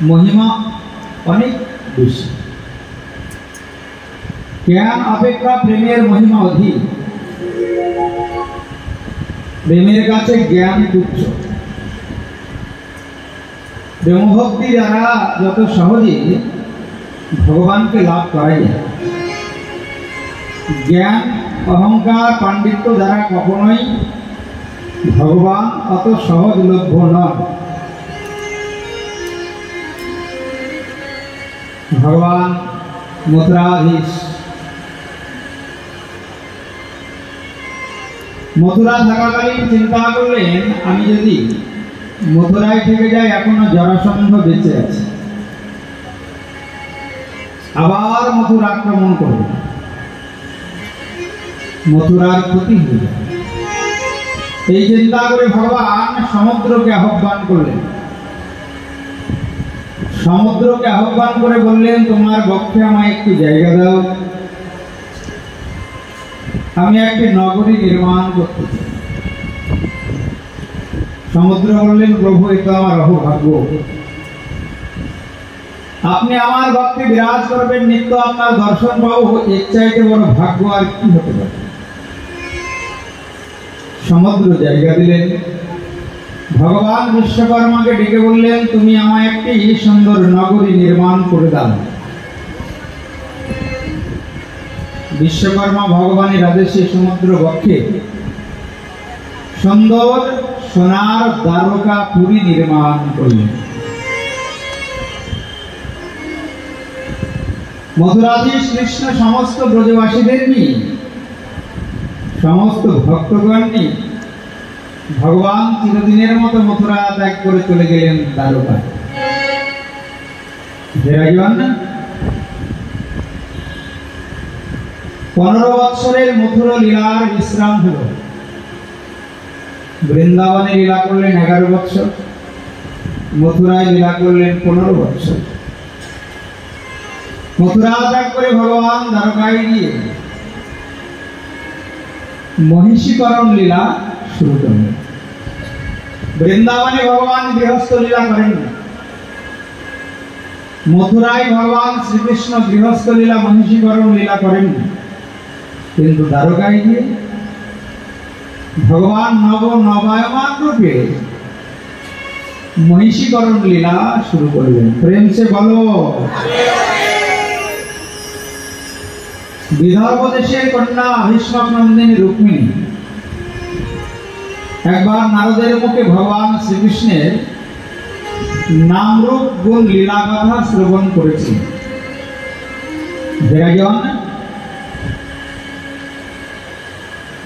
महिमा अनेक बेशी। ज्ञान अपेक्षा प्रेमेर महिमा अधिक। प्रेमेर काछे ज्ञान तुच्छ। प्रेम भक्ति द्वारा যত সহজে ভগবানকে লাভ করা যায়, জ্ঞান অহংকার পাণ্ডিত্য দ্বারা কখনোই ভগবান অত সহজলভ্য নন। ভগবান মথুরাধীশ। মথুরা থাকাকালীন চিন্তা করলেন, আমি যদি মথুরায় থেকে যাই, এখনো জরাসন্ধ বেঁচে আছে, আবার মথুরা আক্রমণ করবে, মথুরার ক্ষতি হয়ে যাবে। এই চিন্তা করে ভগবান সমুদ্রকে আহ্বান করলেন। সমুদ্রকে আহ্বান করে বললেন, তোমার বক্ষে আমায় একটু জায়গা দাও, আমি একটি নগরী নির্মাণ করতে চাই। সমুদ্র বললেন, প্রভু এটা আমার অহভাগ্য, আপনি আমার বক্ষে বিরাজ করবেন, নিত্য আপনার দর্শন পাবো, এর চাইতে বড় ভাগ্য আর কি হতে পারে। সমুদ্র জায়গা দিলেন। ভগবান বিশ্বকর্মাকে ডেকে বললেন, তুমি আমায় একটি সুন্দর নগরী নির্মাণ করে দাও। বিশ্বকর্মা ভগবানের আদেশে সমুদ্র বক্ষে সুন্দর সোনার দ্বারকা পুরী নির্মাণ করলেন। মথুরাধীশ কৃষ্ণ সমস্ত ব্রজবাসীদের নিয়ে, সমস্ত ভক্তগণ নিয়ে ভগবান চিরদিনের মতো মথুরা ত্যাগ করে চলে গেলেন দ্বারকায়। বিরাজমান 15 বৎসরের মথুরা লীলার বিশ্রাম হল। বৃন্দাবনে লীলা করলেন 11 বৎসর, মথুরায় লীলা করলেন 15 বৎসর। মথুরা ত্যাগ করে ভগবান দ্বারকায় গিয়ে মহিষীকরণ লীলা শুরু করলেন। বৃন্দাবনে ভগবান গৃহস্থ লীলা করেন, মথুরায় ভগবান শ্রীকৃষ্ণ গৃহস্থ লীলা মহিষীকরণ লীলা করেন, কিন্তু দ্বারকায় গিয়ে ভগবান নবায়মান রূপে মহিষীকরণ লীলা শুরু করলেন। প্রেম সে বলো। বিদর্ভ দেশের কন্যা ভীষ্মক নন্দিনী রুক্মিণী একবার নারদের মুখে ভগবান শ্রীকৃষ্ণের নামরূপ গুণ লীলা কথা শ্রবণ করেছে।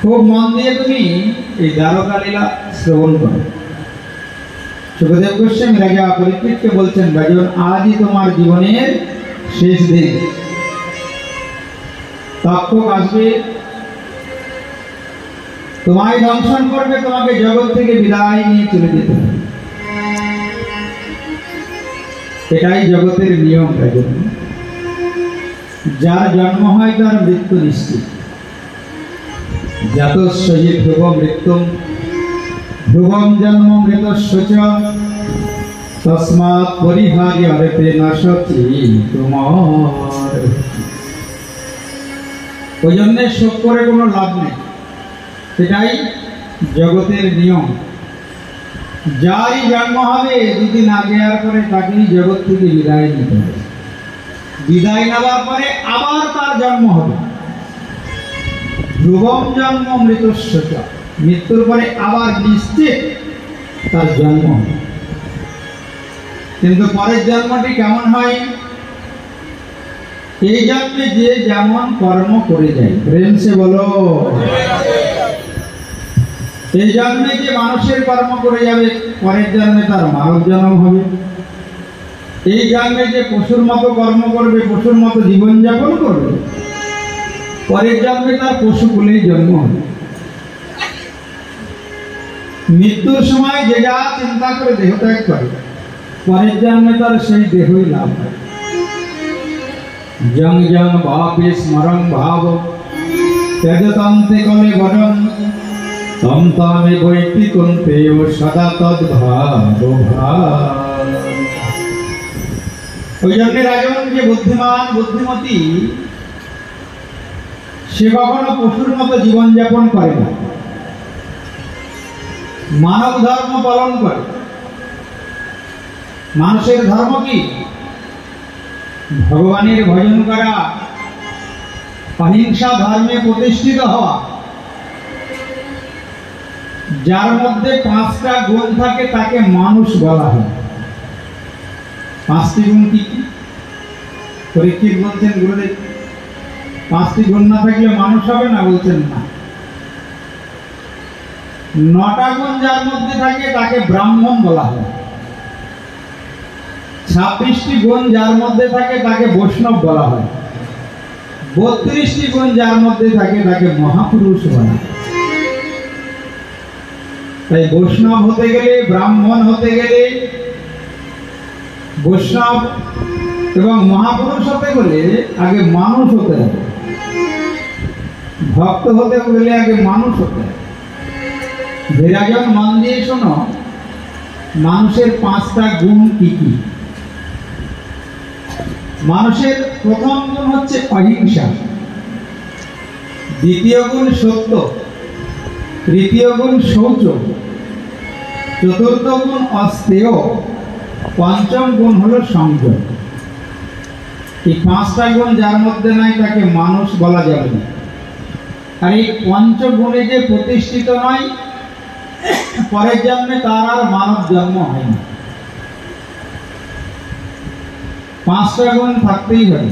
খুব মন দিয়ে তুমি এই দ্বারকা লীলা শ্রবণ করো। সুখদেব গোস্বামী রাজা পরীক্ষিতকে বলছেন, রাজন আজই তোমার জীবনের শেষ দিন, তক্ষক আসবে, তোমায় দংশন করবে, তোমাকে জগৎ থেকে বিদায় নিয়ে চলে যেতে হবে। এটাই জগতের নিয়ম। যার জন্ম হয় তার মৃত্যু নিশ্চিত। জাতস্যহি ধ্রুব মৃত্যু ধ্রুবম জন্ম মৃতস্য চ তস্মাৎ পরিহার্য হতে নাশতি তোমার। ওই জন্য শোক করে কোনো লাভ নেই, সেটাই জগতের নিয়ম। যারই জন্ম হবে দুদিন আগে আর পরে তাকেই জগৎ থেকে বিদায় নিতে হবে। বিদায় নেওয়ার পরে আবার তার জন্ম হবে। ধ্রুবম জন্ম মৃতস্য চ, মৃত্যুর পরে আবার নিশ্চিত তার জন্ম হবে। কিন্তু পরের জন্মটি কেমন হয়? এই জন্মে যে যেমন কর্ম করে যায়। প্রেম সে বলো। এই জন্মে যে মানুষের কর্ম করে যাবে, পরের জন্মে তার মানব জন্ম হবে। এই জন্মে যে পশুর মতো কর্ম করবে, পশুর মতো জীবনযাপন করবে, পরের জন্মে তার পশু কুলেই জন্ম হবে। মৃত্যুর সময় যে যা চিন্তা করে দেহ ত্যাগ করে, পরের জন্মে তার সেই দেহই লাভ হয়। জং জং ভাবে স্মরং ভাব তেজতন্তে কলে বরং তম তমে বৈতি কুন্তে ও সদা তদ্ভাব ভাব। ওই জন্য রাজন যে বুদ্ধিমান বুদ্ধিমতী সে কখনো পশুর মতো জীবনযাপন করে না, মানব ধর্ম পালন করে। মানুষের ধর্ম কি? ভগবানের ভজন করা, অহিংসা ধর্মে প্রতিষ্ঠিত হওয়া। যার মধ্যে 5টা গুণ থাকে তাকে মানুষ বলা হয়। 5টি গুণ কি কি? পরীক্ষিত বলছেন গুরুদেব 5টি গুণ না থাকলে মানুষ হবে না, বলছেন না। 9টা গুণ যার মধ্যে থাকে তাকে ব্রাহ্মণ বলা হয়। 26টি গুণ যার মধ্যে থাকে তাকে বৈষ্ণব বলা হয়। 32টি গুণ যার মধ্যে থাকে তাকে মহাপুরুষ বলা হয়। তাই বৈষ্ণব হতে গেলে, ব্রাহ্মণ হতে গেলে, বৈষ্ণব এবং মহাপুরুষ হতে গেলে আগে মানুষ হতে হবে। ভক্ত হতে গেলে আগে মানুষ হতে হবে। বিরাজন মন দিয়ে শোনো, মানুষের 5টা গুণ কি কি? মানুষের প্রথম গুণ হচ্ছে অহিংসা, দ্বিতীয় গুণ সত্য, তৃতীয় গুণ শৌচ, চতুর্থ গুণ অস্তেয়, পঞ্চম গুণ হলো সংযম। এই 5টা গুণ যার মধ্যে নাই তাকে মানুষ বলা যাবে না। আর এই পঞ্চগুণে যে প্রতিষ্ঠিত নয়, পরের জন্মে তার আর মানব জন্ম হয় না। 5টা গুণ থাকতেই হবে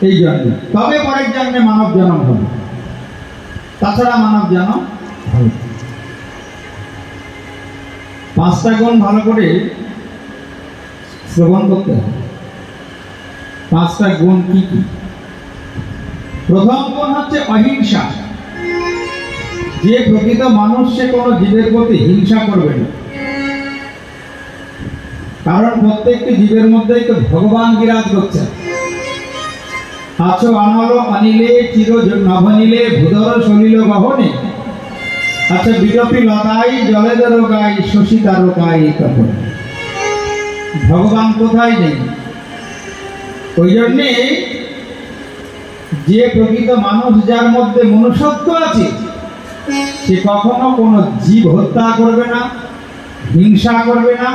এই জন্মে, তবে পরের জন্মে মানব জন্ম হবে, তাছাড়া মানব জন্ম হবে। 5টা গুণ ভালো করে শ্রবণ করতে হবে। 5টা গুণ কি কি? প্রথম গুণ হচ্ছে অহিংসা। যে প্রকৃত মানুষ সে কোনো জীবের প্রতি হিংসা করবে না, কারণ প্রত্যেকটি জীবের মধ্যেই তো ভগবান বিরাজ করছেন। আছো আনল অনিলে চির নভনিলে ভূধর সলিল গহনে, আচ্ছা বিরপি লতাই জলে দরগাই শশী তারকাই তখন। ভগবান কোথায় নেই? ওই জন্যে যে প্রকৃত মানুষ, যার মধ্যে মনুষ্যত্ব আছে, সে কখনো কোনো জীব হত্যা করবে না, হিংসা করবে না,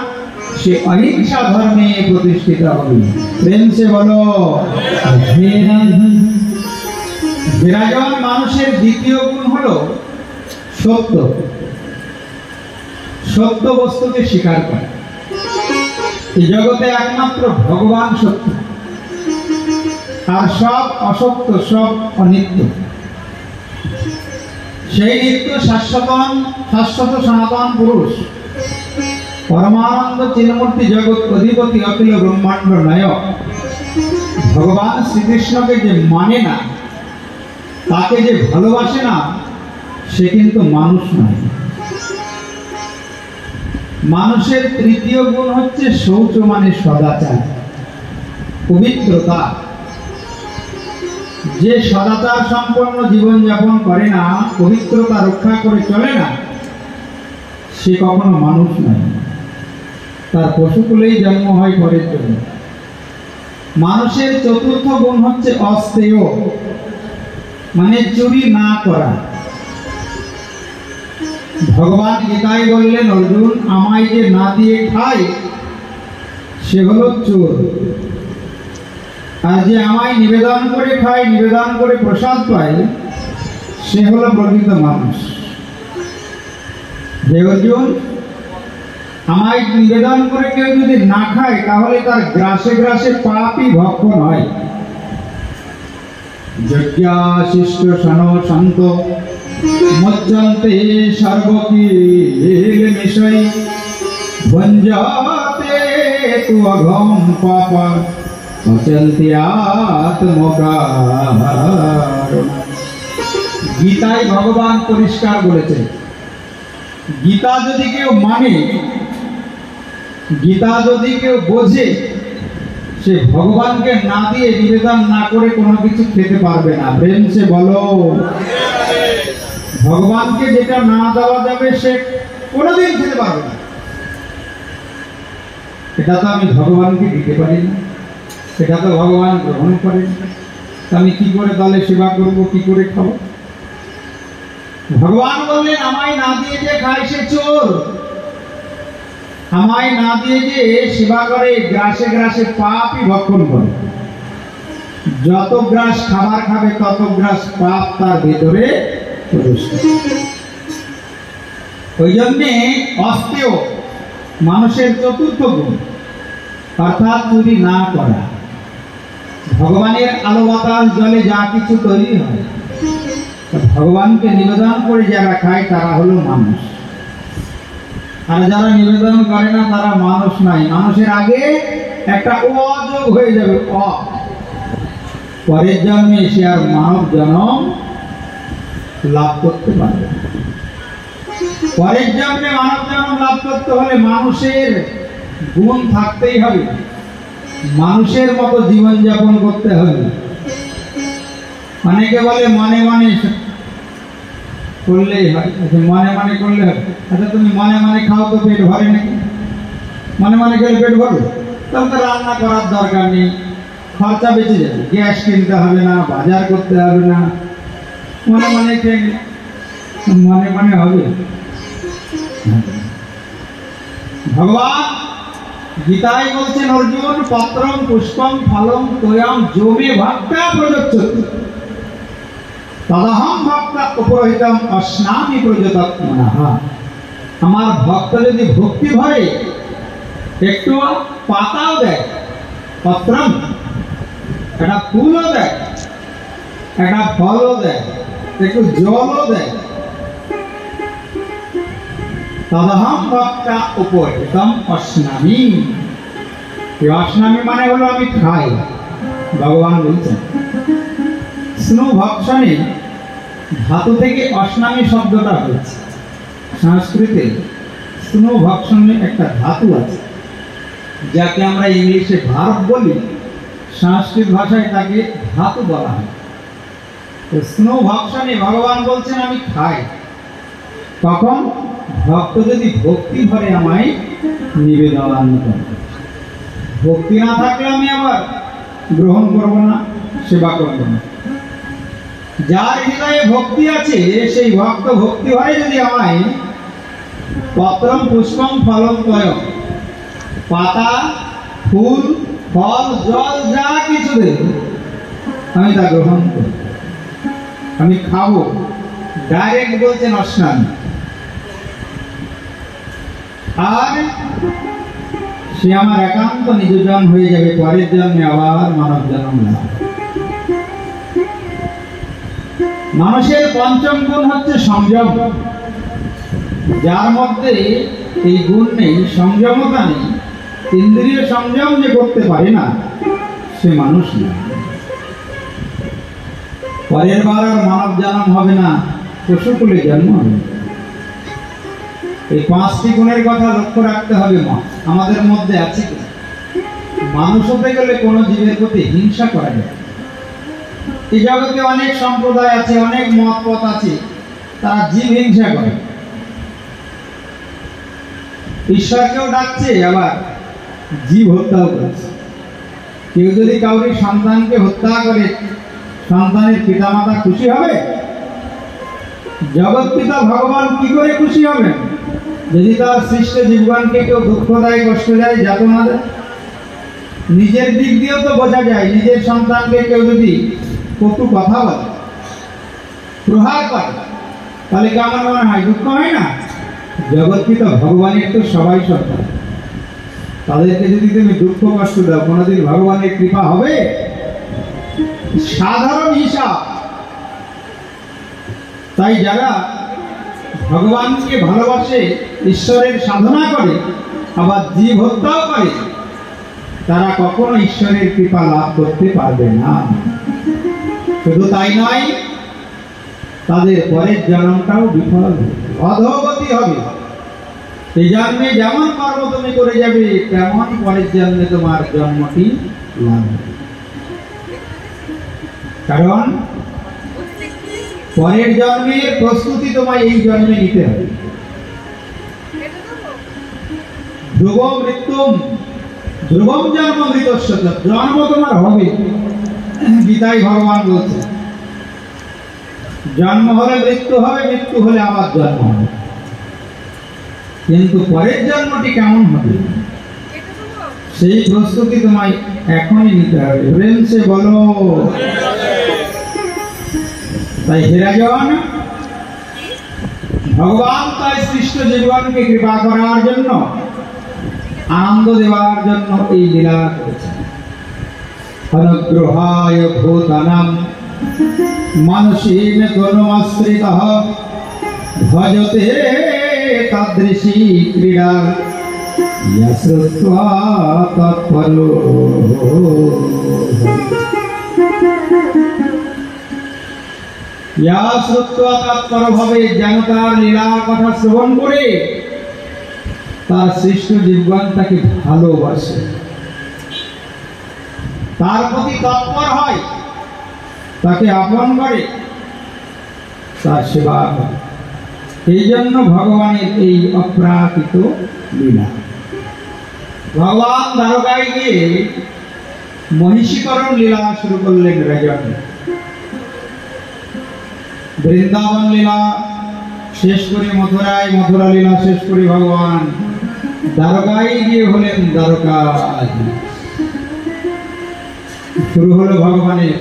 সে অহিংসা ধর্মে প্রতিষ্ঠিত হবে। প্রেম সে বলো। বিরাজন মানুষের দ্বিতীয় গুণ হলো সত্য। সত্য বস্তুকে স্বীকার করে। এই জগতে একমাত্র ভগবান সত্য, আর সব অসত্য, সব অনিত্য। সেই নিত্য শাশ্বত সনাতন পুরুষ পরমানন্দ চিন্মূর্তি জগৎ অধিপতি অখিল ব্রহ্মাণ্ড নায়ক ভগবান শ্রীকৃষ্ণকে যে মানে না, তাকে যে ভালোবাসে না, সে কিন্তু মানুষ নয়। মানুষের তৃতীয় গুণ হচ্ছে শৌচ, মানে সদাচার, পবিত্রতা। যে সদাচার সম্পন্ন জীবন যাপন করে না, পবিত্রতা রক্ষা করে চলে না, সে কখনো মানুষ নয়, তার পশুকুলেই জন্ম হয় পরের জন্য। মানুষের চতুর্থ গুণ হচ্ছে অস্তেয়, মানে চুরি না করা। ভগবান গীতায় বললেন, অর্জুন আমায় যে না দিয়ে খায় সে হলো চোর, আর যে আমায় নিবেদন করে খায়, নিবেদন করে প্রসাদ পায়, সে হলো প্রকৃত মানুষ। হে অর্জুন, আমায় নিবেদন করে কেউ যদি না খায়, তাহলে তার গ্রাসে গ্রাসে পাপই ভক্ষণ হয়। যজ্ঞাশিষ্ট সন সন্ত মজ্জন্তে সর্বকিল মিশই ভঞ্জতে তু অঘম পাপ অচন্তি আত্মকারণ। গীতায় ভগবান পরিষ্কার বলেছেন, গীতা যদি কেউ মানে, গীতা যদি কেউ বোঝে, সে ভগবানকে না দিয়ে, নিবেদন না করে কোনো কিছু খেতে পারবে না। প্রেম সে বলো। ভগবানকে যেটা না দেওয়া যাবে সে কোনোদিন খেতে পারবে না। এটা তো আমি ভগবানকে দিতে পারি না। সেটা তো ভগবান গ্রহণ করেন। আমি কি করে তাহলে সেবা করব, কি করে খাবো? ভগবান বললেন, আমায় না দিয়ে যে খায় সে চোর। আমায় না দিয়ে যে সেবা করে গ্রাসে গ্রাসে পাপই ভক্ষণ করে। যত গ্রাস খাবার খাবে তত গ্রাস পাপ তার ভেতরে প্রবেশ করে। ওই জন্যে অস্তেয় মানুষের চতুর্থ গুণ, অর্থাৎ চুরি না করা। ভগবানের আলো বাতাস জলে যা কিছু তৈরি হয় ভগবানকে নিবেদন করে যারা খায় তারা হলো মানুষ। আর যারা নিবেদন করে না তারা মানুষ নাই। মানুষের আগে একটা অযোগ হয়ে যাবে, পরের জন্মে এসে আর মানব জন্ম লাভ করতে পারবে। পরের জন্মে মানব জন্ম লাভ করতে হলে মানুষের গুণ থাকতেই হবে, মানুষের মতো জীবনযাপন করতে হবে। অনেকে বলে মনে মনে করলেই হয়। আচ্ছা, মনে মনে করলে হবে? আচ্ছা, তুমি মনে মনে খাও তো পেট ভরে নাকি? মনে মনে খেলে পেট ভরবে? তখন তো রান্না করার দরকার নেই, খরচা বেঁচে যাবে। গ্যাস কিনতে হবে না, বাজার করতে হবে না, মনে মনে খেয়ে মনে মনে হবে। ভগবান গীতায় বলছেন, অর্জুন পত্রম পুষ্পম ফলম তোয়ম যোমে ভক্তা প্রযচ্ছতি তদহম ভক্তা উপরহিতম অস্নামি প্রযতৎমনঃ। আমার ভক্ত যদি ভক্তি ভরে একটু পাতাও দেয়, পত্রম একটা ফুলও দেয়, একটা ফলও দেয়, একটু জলও দেয়, তদহম ভক্তা উপরহিতম অস্নামি। অস্নামি মানে হলো আমি খাই। ভগবান বলছেন স্নো ভক্ষণে ধাতু থেকে অস্নামি শব্দটা হয়েছে। সংস্কৃতে স্নো ভক্ষণে একটা ধাতু আছে যাকে আমরা ইংলিশে ভার্ব বলি, সংস্কৃত ভাষায় তাকে ধাতু বলা হয়। তো স্নো ভক্ষণে ভগবান বলছেন আমি খাই। কখন? ভক্ত যদি ভক্তি ভরে আমায় নিবেদন করে। ভক্তি না থাকলে আমি আবার গ্রহণ করব না, সেবা করব না। যার হৃদয়ে ভক্তি আছে সেই ভক্ত ভক্তি ভরে যদি আমায় পত্রম পুষ্পম ফলম তোয়ম, পাতা ফুল ফল জল যা কিছু দেবে আমি তা গ্রহণ করব, আমি খাবো। ডাইরেক্ট বলছেন অস্নান। আর সে আমার একান্ত নিজজন হয়ে যাবে, পরের জন্মে আবার মানব জন্ম লাভ। মানুষের পঞ্চম গুণ হচ্ছে সংযম। যার মধ্যে এই গুণ নেই, সংযমতা নেই, ইন্দ্রিয় সংযম যে করতে পারে না সে মানুষ না। পরের বার আর মানব জন্ম হবে না, পশুকুলে জন্ম হবে। এই পাঁচটি গুণের কথা লক্ষ্য রাখতে হবে। আমাদের মধ্যে আছে কি? মানুষ হতে গেলে কোনো জীবের প্রতি হিংসা করা যায়। এই জগতে অনেক সম্প্রদায় আছে, অনেক মত পথ আছে, তারা জীব হিংসা করে। ঈশ্বরকেও ডাকছে, আবার জীব হত্যাও করছে। কেউ যদি কাউরি সন্তানকে হত্যা করে সন্তানের পিতামাতা খুশি হবে? জগৎ পিতা ভগবান কি করে খুশি হবেন যদি তার সৃষ্ট জীবগণকে কেউ দুঃখ দেয়, কষ্ট দেয়, যাতনা দেয়? নিজের দিক দিয়েও তো বোঝা যায়, নিজের সন্তানকে কেউ যদি কটু কথা বলে, প্রহার করে, তাহলে কি আমার মনে হয় দুঃখ হয় না? জগৎ পিতা ভগবানের তো সবাই সন্তান, তাদেরকে যদি তুমি দুঃখ কষ্ট দাও কোনোদিন ভগবানের কৃপা হবে? সাধারণ হিসাব। তাই যারা ভগবানকে ভালোবাসে, ঈশ্বরের সাধনা করে, আবার জীব হত্যাও করে, তারা কখনো ঈশ্বরের কৃপা লাভ করতে পারবে না। শুধু তাই নয়, তাদের পরের জন্মটাও বিফল হবে, অধোগতি হবে। এই জন্মে যেমন কর্ম তুমি করে যাবে তেমন পরের জন্মে তোমার জন্মটি লাভ হবে। কারণ পরের জন্মের প্রস্তুতি তোমায় এই জন্মে নিতে হবে। ধ্রুব মৃত্যুম ধ্রুবম জন্ম মৃতস্য চ, জন্ম তোমার হবে। গীতায় ভগবান বলছে জন্ম হলে মৃত্যু হবে, মৃত্যু হলে আবার জন্ম হবে, কিন্তু পরের জন্মটি কেমন হবে সেই প্রস্তুতি তোমায় এখনই নিতে হবে। প্রেম সে বলো। তাই হেরাজন ভগবান তাই সৃষ্ট জীবনকে কৃপা করার জন্য, আনন্দ দেওয়ার জন্য এই লীলা করেছেন। অনুগ্রহায় ভূতানাম মানসীন তনুমাশ্রিতঃ ভজতে তাদৃশী ক্রীড়া ইয়া শ্রুত্বা তৎপরো। ইয়া শ্রুত্বা তৎপরভাবে, যেন তার লীলার কথা শ্রবণ করে তার সৃষ্ট জীবন তাকে ভালোবাসে, তার প্রতি তৎপর হয়, তাকে আপন করে, তার সেবা করে। এই জন্য ভগবানের এই অপ্রাকৃত লীলা। ভগবান দ্বারকায় গিয়ে মহিষীকরণ লীলা শুরু করলেন রাজন। বৃন্দাবন লীলা শেষ করে মথুরায়, মথুরা লীলা শেষ করে ভগবান দ্বারকায় গিয়ে হলেন দ্বারকায়। শুরু হলো ভগবানের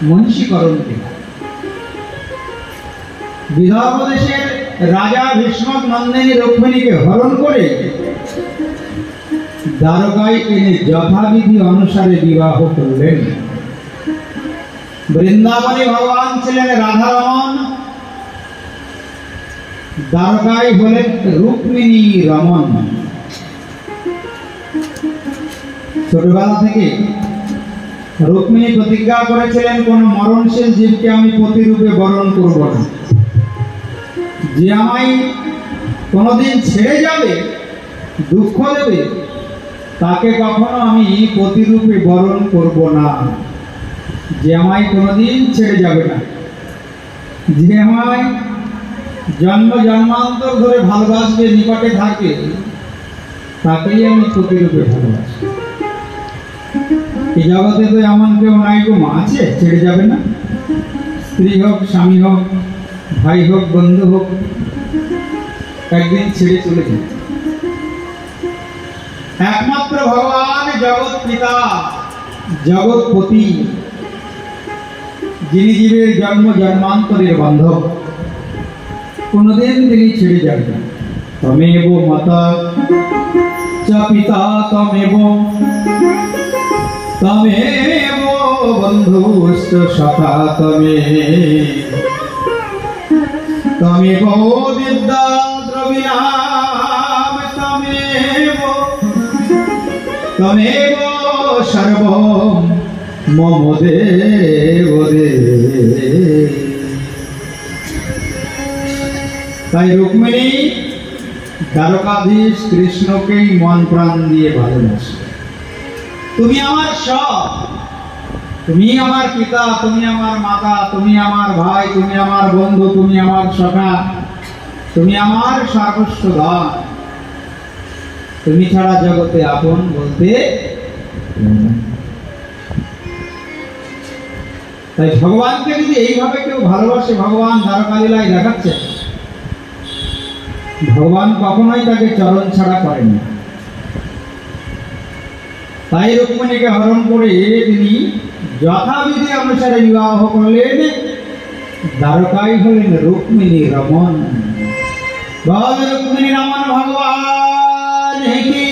মহিষীকরণ লীলা। বিদর্ভ দেশের রাজা ভীষ্মক নন্দিনী রুক্মিণীকে হরণ করে দ্বারকায় এনে যথাবিধি অনুসারে বিবাহ করলেন। বৃন্দাবনে ভগবান ছিলেন রাধারমণ, দ্বারকায় হলেন রুক্মিণী রমণ। ছোটবেলা থেকে রুক্মিণী প্রতিজ্ঞা করেছিলেন কোন মরণশীল জীবকে আমি প্রতিরূপে বরণ করব না, যে আমায় কোনদিন ছেড়ে যাবে, দুঃখ দেবে, তাকে কখনো আমি প্রতিরূপে বরণ করব না। যে আমায় কোনদিন ছেড়ে যাবে না, যে আমায় জন্ম জন্মান্তর ধরে ভালোবাসবে, নিকটে থাকে, তাকেই আমি প্রতিরূপে ভালোবাসি। এই জগতে তো এমন কেউ নাই গো মা, আছে ছেড়ে যাবে না? স্ত্রী হোক, স্বামী হোক, ভাই হোক, বন্ধু হোক, একদিন ছেড়ে চলে যাবে। একমাত্র ভগবান জগৎ পিতা, জগৎপতি, যিনি জীবের জন্ম জন্মান্তরের বান্ধব, কোনদিন তিনি ছেড়ে যাবেন না। তমেব মাতা চ পিতা তমেব, তমেব বন্ধুশ্চ সখা তমেব, তমেব বিদ্যা দ্রবিণাম তমেব, তমেব সর্বম মম দেব দেব। তাই রুক্মিণী দ্বারকাধীশ কৃষ্ণকেই মন প্রাণ দিয়ে ভালোবাসে। তুমি আমার সব, তুমি আমার পিতা, তুমি আমার মাতা, তুমি আমার ভাই, তুমি আমার বন্ধু, তুমি আমার সখা, তুমি আমার সর্বস্ব ধন। তুমি ছাড়া জগতে আপন বলতে। তাই ভগবানকে যদি এইভাবে কেউ ভালোবাসে, ভগবান দ্বারকা লীলায় দেখাচ্ছে, ভগবান কখনোই তাকে চরণ ছাড়া করেন না। তাই রুক্মিণীকে হরণ করে তিনি যথাবিধি অনুসারে বিবাহ করলেন। দ্বারকায় হলেন রুক্মিণী রমণ। বল রুক্মিণী রমণ ভগবান কি।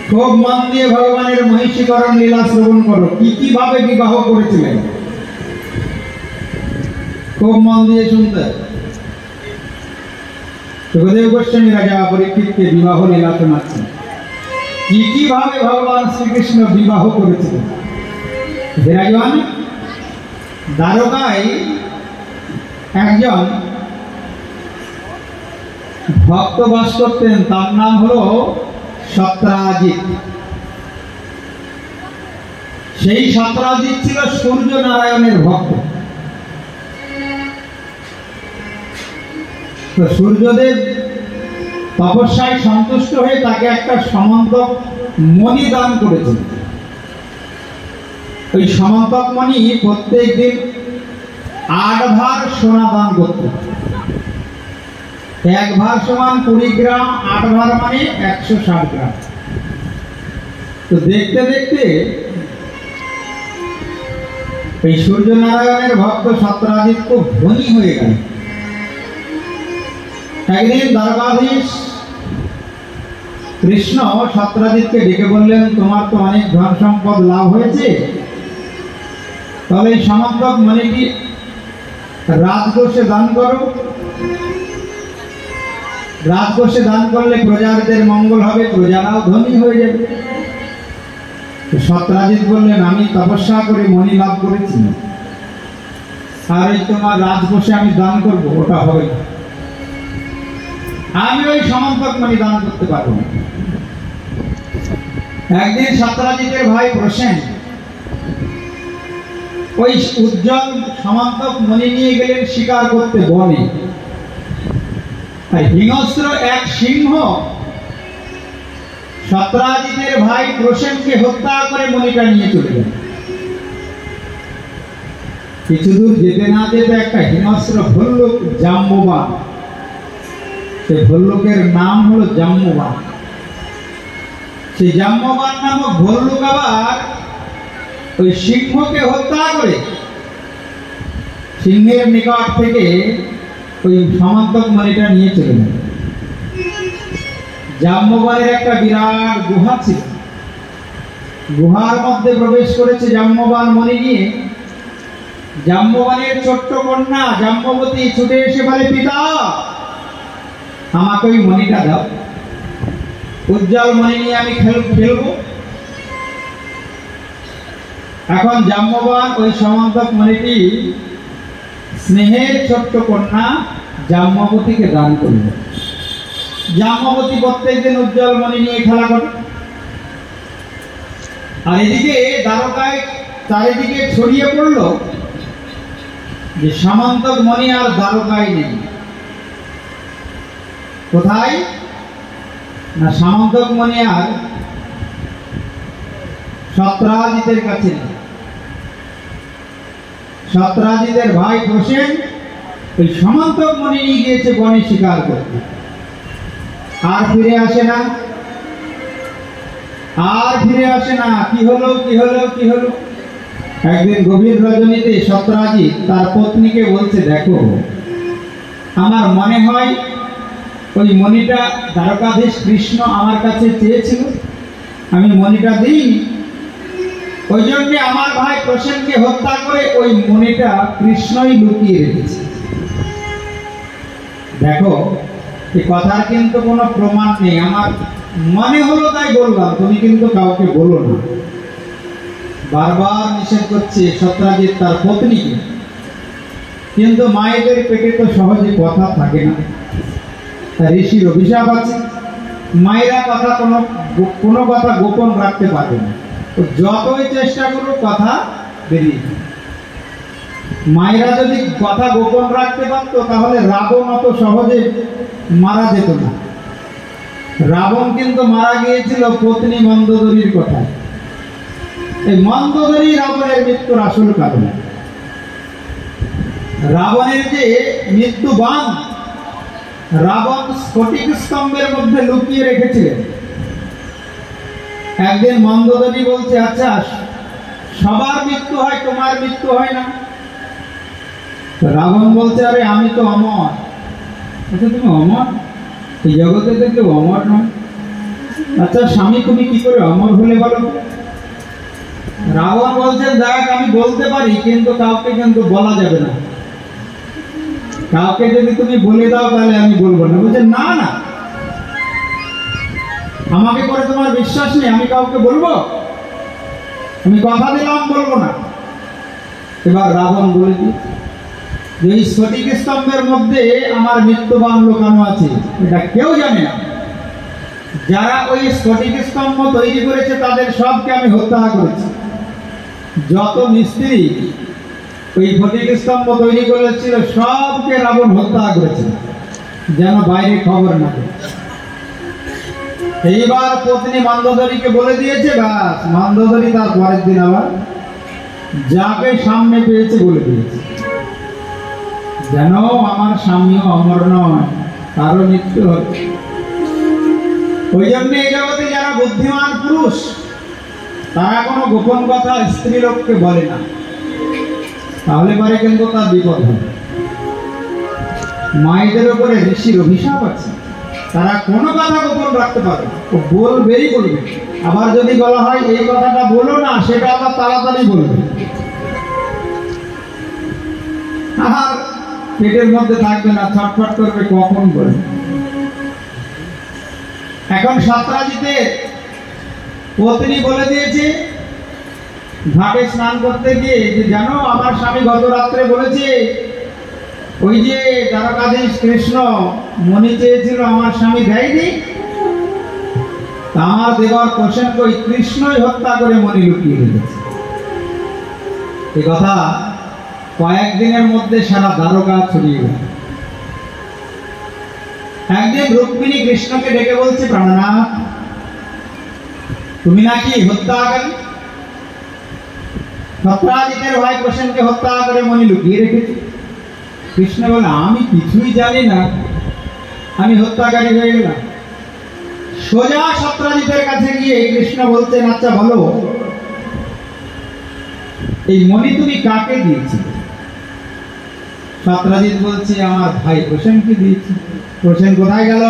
খুব মন দিয়ে ভগবানের মহিষীকরণ লীলা শ্রবণ করো, কি কিভাবে বিবাহ করেছিলেন, খুব মন দিয়ে শুনতে। সুখদেব গোস্বামী রাজা পরীক্ষিতকে বিবাহ লীলা শোনাচ্ছেন, কি কিভাবে ভগবান শ্রীকৃষ্ণ বিবাহ করেছিলেন। বিরাজন দ্বারকায় একজন ভক্ত বাস করতেন, তার নাম হলো সত্রাজিৎ। সেই সত্রাজিৎ ছিল সূর্য নারায়ণের ভক্ত। তো সূর্যদেব তপস্যায় সন্তুষ্ট হয়ে তাকে একটা সমন্তক মণি দান করেছিল। ওই সমন্তক মণি প্রত্যেক দিন 8 ভার সোনা দান করত। 1 ভার সমান 20 গ্রাম, 8 ভার মানে 160 গ্রাম। তো দেখতে দেখতে এই সূর্যনারায়ণের ভক্ত সত্রাজিৎ খুব ধনী হয়ে গেল। একদিন দ্বারকাধীশ কৃষ্ণ সত্রাজিৎকে ডেকে বললেন, তোমার তো অনেক ধন সম্পদ লাভ হয়েছে, তাহলে এই সমন্তক মণিটি রাজকোষে দান করো। রাজকোষে দান করলে প্রজাদের মঙ্গল হবে, প্রজারাও ধনী হয়ে যাবে। সত্রাজিৎ বললেন, আমি তপস্যা করে মণি লাভ করেছি, আর এই তোমার রাজকোষে আমি দান করব, ওটা হবে না। আমি ওই সমন্তক মণি দান করতে পারবো না। একদিন সত্রাজিতের ভাই প্রসেন ওই উজ্জ্বল সমন্তক মণি নিয়ে গেলেন শিকার করতে বনে। হিংস্র এক সিংহ সত্রাজিতের ভাই প্রসেনকে হত্যা করে মণিটা নিয়ে চলে গেল। কিছু দূর যেতে না যেতে একটা হিংস্র ভল্লুক জাম্ববান, সে ভল্লুকের নাম হলো জাম্ববান। সেই জাম্ববান নামক ভল্লুক আবার ওই সিংহকে হত্যা করে সিংহের নিকট থেকে ওই সমন্তক মণিটা নিয়ে চলে গেল। জাম্ববানের একটা বিরাট গুহা ছিল, গুহার মধ্যে প্রবেশ করেছে জাম্ববান মণি নিয়ে। জাম্ববানের ছোট্ট কন্যা জাম্ববতী ছুটে এসে বলে, পিতা আমাকে ওই মণিটা দাও, উজ্জ্বল মণি নিয়ে আমি খেলবো। এখন জাম্ববান ওই সমন্তক মণিটি স্নেহের ছোট্ট কন্যা জাম্ববতীকে দান করল। জাম্ববতী প্রত্যেকদিন উজ্জ্বল মণি নিয়ে খেলা করে। আর এদিকে দ্বারকায় চারিদিকে ছড়িয়ে পড়ল যে সমন্তক মণি আর দ্বারকায় নেই। কোথায় না, সমন্তক মণি আর সত্রাজিতের কাছে নেই। সত্রাজিতের ভাই প্রসেন ওই সমন্তক মণি নিয়ে গিয়েছে বনে শিকার করতে, আর ফিরে আসে না, আর ফিরে আসে না। কি হলো কি হলো কি হলো? একদিন গভীর রজনীতে সত্রাজিৎ তার পত্নীকে বলছে, দেখো আমার মনে হয় ওই মণিটা দ্বারকাধীশ কৃষ্ণ আমার কাছে চেয়েছিল, আমি মণিটা দিইনি, ওই জন্য আমার ভাই প্রসেনকে হত্যা করে ওই মণিটা কৃষ্ণই লুকিয়ে রেখেছে। দেখো এই কথার কিন্তু কোনো প্রমাণ নেই, আমার মনে হলো তাই বললাম, তুমি কিন্তু কাউকে বলো না। বারবার নিষেধ করছে সত্রাজিৎ তার পত্নীকে, কিন্তু মায়েদের পেটে তো সহজে কথা থাকে না, ঋষির অভিশাপ আছে, মায়েরা কথা কোনো কথা গোপন রাখতে পারবে না। যতই চেষ্টা করুক কথা বেরিয়ে, মায়েরা যদি কথা গোপন রাখতে পারত তাহলে রাবণ অত সহজে মারা যেত না। রাবণ কিন্তু মারা গিয়েছিল পত্নী মন্দোদরীর কথায়। এই মন্দোদরী রাবণের মৃত্যুর আসল কারণ। রাবণের যে মৃত্যু বান, রাবণ স্ফটিক স্তম্ভের মধ্যে লুকিয়ে রেখেছিলেন। একদিন মন্দোদরী বলছে, আচ্ছা সবার মৃত্যু হয়, তোমার মৃত্যু হয় না? রাবণ বলছে, আরে আমি তো অমর। আচ্ছা তুমি অমর? এই জগতে তো কেউ অমর নয়। আচ্ছা স্বামী তুমি কি করে অমর হলে বলো? রাবণ বলছে, দেখ আমি বলতে পারি, কিন্তু কাউকে কিন্তু বলা যাবে না, কাউকে যদি তুমি বলে দাও তাহলে আমি বলবো না। বলছে, না না, আমাকে করে তোমার বিশ্বাস নেই, আমি কাউকে বলবো? আমি কথা দিলাম বলবো না। এবার রাবণ বলে দিই যে এই স্ফটিক স্তম্ভের মধ্যে আমার মৃত্যুবান লুকানো আছে, এটা কেউ জানে না। যারা ওই স্ফটিক স্তম্ভ তৈরি করেছে তাদের সবকে আমি হত্যা করেছি। যত মিস্ত্রি ওই স্ফটিক স্তম্ভ তৈরি করেছিল সবকে রাবণ হত্যা করেছে, যেন বাইরে খবর না। এইবার পত্নী মন্দোদরীকে বলে দিয়েছে, ব্যাস মন্দোদরী তার পরের দিন আবার যাকে সামনে পেয়েছে বলে দিয়েছে, যেন আমার স্বামীও অমর নয়, তারও মৃত্যু হবে। ওই জন্য এই জগতে যারা বুদ্ধিমান পুরুষ তারা কোনো গোপন কথা স্ত্রী লোককে বলে না, তাহলে পরে কিন্তু তার বিপদ হবে। মায়েদের উপরে ঋষির অভিশাপ আছে, তারা কোনো কথা গোপন রাখতে পারে, ও বলবেই বলবে। আবার যদি বলা হয় এই কথাটা বলো না, সেটা আবার তাড়াতাড়ি বলবে, আর পেটের মধ্যে থাকবে না, ছটফট করবে কখন বলবে। এখন সত্রাজিতের পত্নী বলে দিয়েছে ঘাটে স্নান করতে গিয়ে যে, জানো আমার স্বামী গত রাত্রে বলেছে ওই যে দ্বারকাধীশ কৃষ্ণ মণি চেয়েছিল আমার স্বামী দেয়নি, আমার দেবর প্রসেনকে ওই কৃষ্ণই হত্যা করে মণি লুকিয়ে রেখেছে। এই কথা কয়েকদিনের মধ্যে সারা দ্বারকা ছড়িয়ে গেল। একদিন রুক্মিণী কৃষ্ণকে ডেকে বলছে, প্রাণনাথ তুমি নাকি হত্যাকারী, সত্রাজিতের ভাই প্রসেনকে হত্যা করে মণি লুকিয়ে রেখেছে। কৃষ্ণ বলে, আমি কিছুই জানি না, আমি হত্যাকারী হয়ে গেলাম। সোজা সত্রাজিতের কাছে গিয়ে কৃষ্ণ বলছেন, আচ্ছা বলো এই মণি তুমি কাকে দিয়েছিলে? সত্রাজিৎ বলছে, আমার ভাই প্রসেনকে দিয়েছি। প্রসেন কোথায় গেল?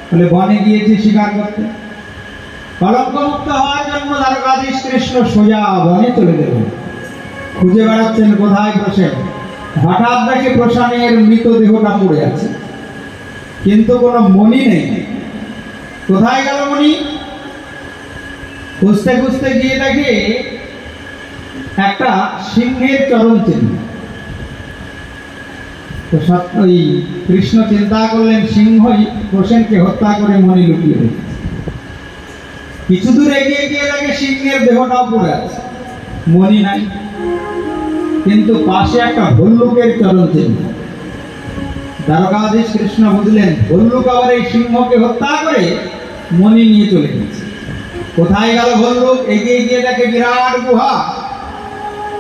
বলে বনে গিয়েছি শিকার করতে। কলঙ্ক মুক্ত হওয়ার জন্য দ্বারকাধীশ কৃষ্ণ সোজা বনে চলে গেল। খুঁজে বেড়াচ্ছেন কোথায় প্রসেন। হঠাৎ দেখে প্রসেনের মৃতদেহটা পড়ে আছে, কিন্তু কোনো মণি নেই। কোথায় গেল মণি? খুঁজতে খুঁজতে গিয়ে দেখে একটা সিংহের চরণ চিহ্ন। তো ওই কৃষ্ণ চিন্তা করলেন সিংহই প্রসেনকে হত্যা করে মণি লুকিয়ে রেখেছে। কিছু দূর এগিয়ে গিয়ে দেখে সিংহের দেহটাও পড়ে আছে, মণি নাই, কিন্তু পাশে একটা ভল্লুকের চরণ চিহ্ন। দ্বারকাধীশ কৃষ্ণ বুঝলেন ভল্লুক আবার এই সিংহকে হত্যা করে মণি নিয়ে চলে গেছে। কোথায় গেল ভল্লুক? এগিয়ে গিয়ে দেখে বিরাট গুহা,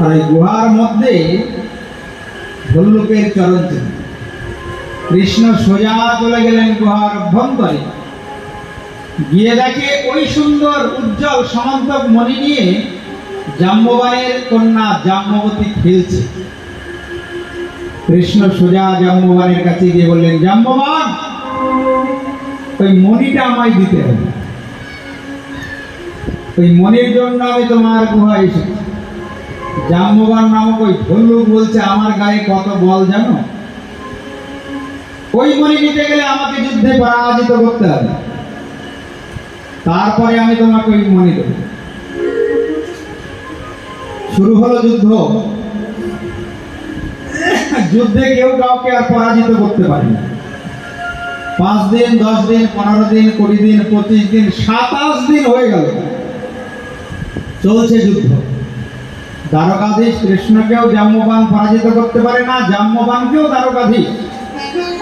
আর এই গুহার মধ্যে ভল্লুকের চরণ চিহ্ন। কৃষ্ণ সোজা চলে গেলেন গুহার অভ্যন্তরে, গিয়ে দেখে ওই সুন্দর উজ্জ্বল সমন্তক মণি নিয়ে জাম্ববানের কন্যা জাম্ববতী খেলছে। কৃষ্ণ সোজা জাম্ববানের কাছে গিয়ে বললেন, জাম্ববান ওই মণিটা আমায় দিতে হবে, ওই মণির জন্য আমি তোমার গুহায় এসেছি। জাম্ববান নামক ওই ভল্লুক বলছে, আমার গায়ে কত বল জানো, ওই মণি নিতে গেলে আমাকে যুদ্ধে পরাজিত করতে হবে, তারপরে আমি তোমাকে ওই মণি দেব। শুরু হলো যুদ্ধ। যুদ্ধে কেউ কাউকে আর পরাজিত করতে পারে না। 5 দিন, 10 দিন, 15 দিন, 20 দিন, 25 দিন, 27 দিন হয়ে গেল, চলছে যুদ্ধ। দ্বারকাধীশ কৃষ্ণকেও জাম্ববান পরাজিত করতে পারে না, জাম্ববানকেও দ্বারকাধীশ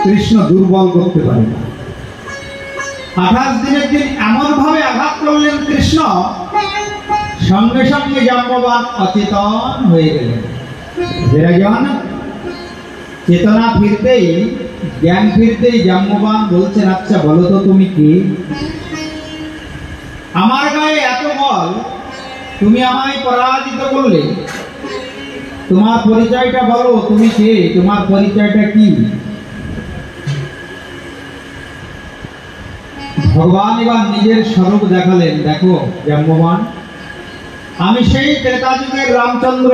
কৃষ্ণ দুর্বল করতে পারে না। 28 দিনের দিন এমন ভাবে আঘাত করলেন কৃষ্ণ, সঙ্গে সঙ্গে জাম্ববান অচেতন হয়ে গেলেন। চেতনা ফিরতেই, জ্ঞান ফিরতেই জাম্ববান বলছেন, আচ্ছা বলো তো তুমি কে? আমার গায়ে এত বল, তুমি আমায় পরাজিত করলে, তোমার পরিচয়টা বলো, তুমি কে, তোমার পরিচয়টা কি? ভগবান এবার নিজের স্বরূপ দেখালেন, দেখো জাম্ববান, আমি সেই ত্রেতা যুগের রামচন্দ্র,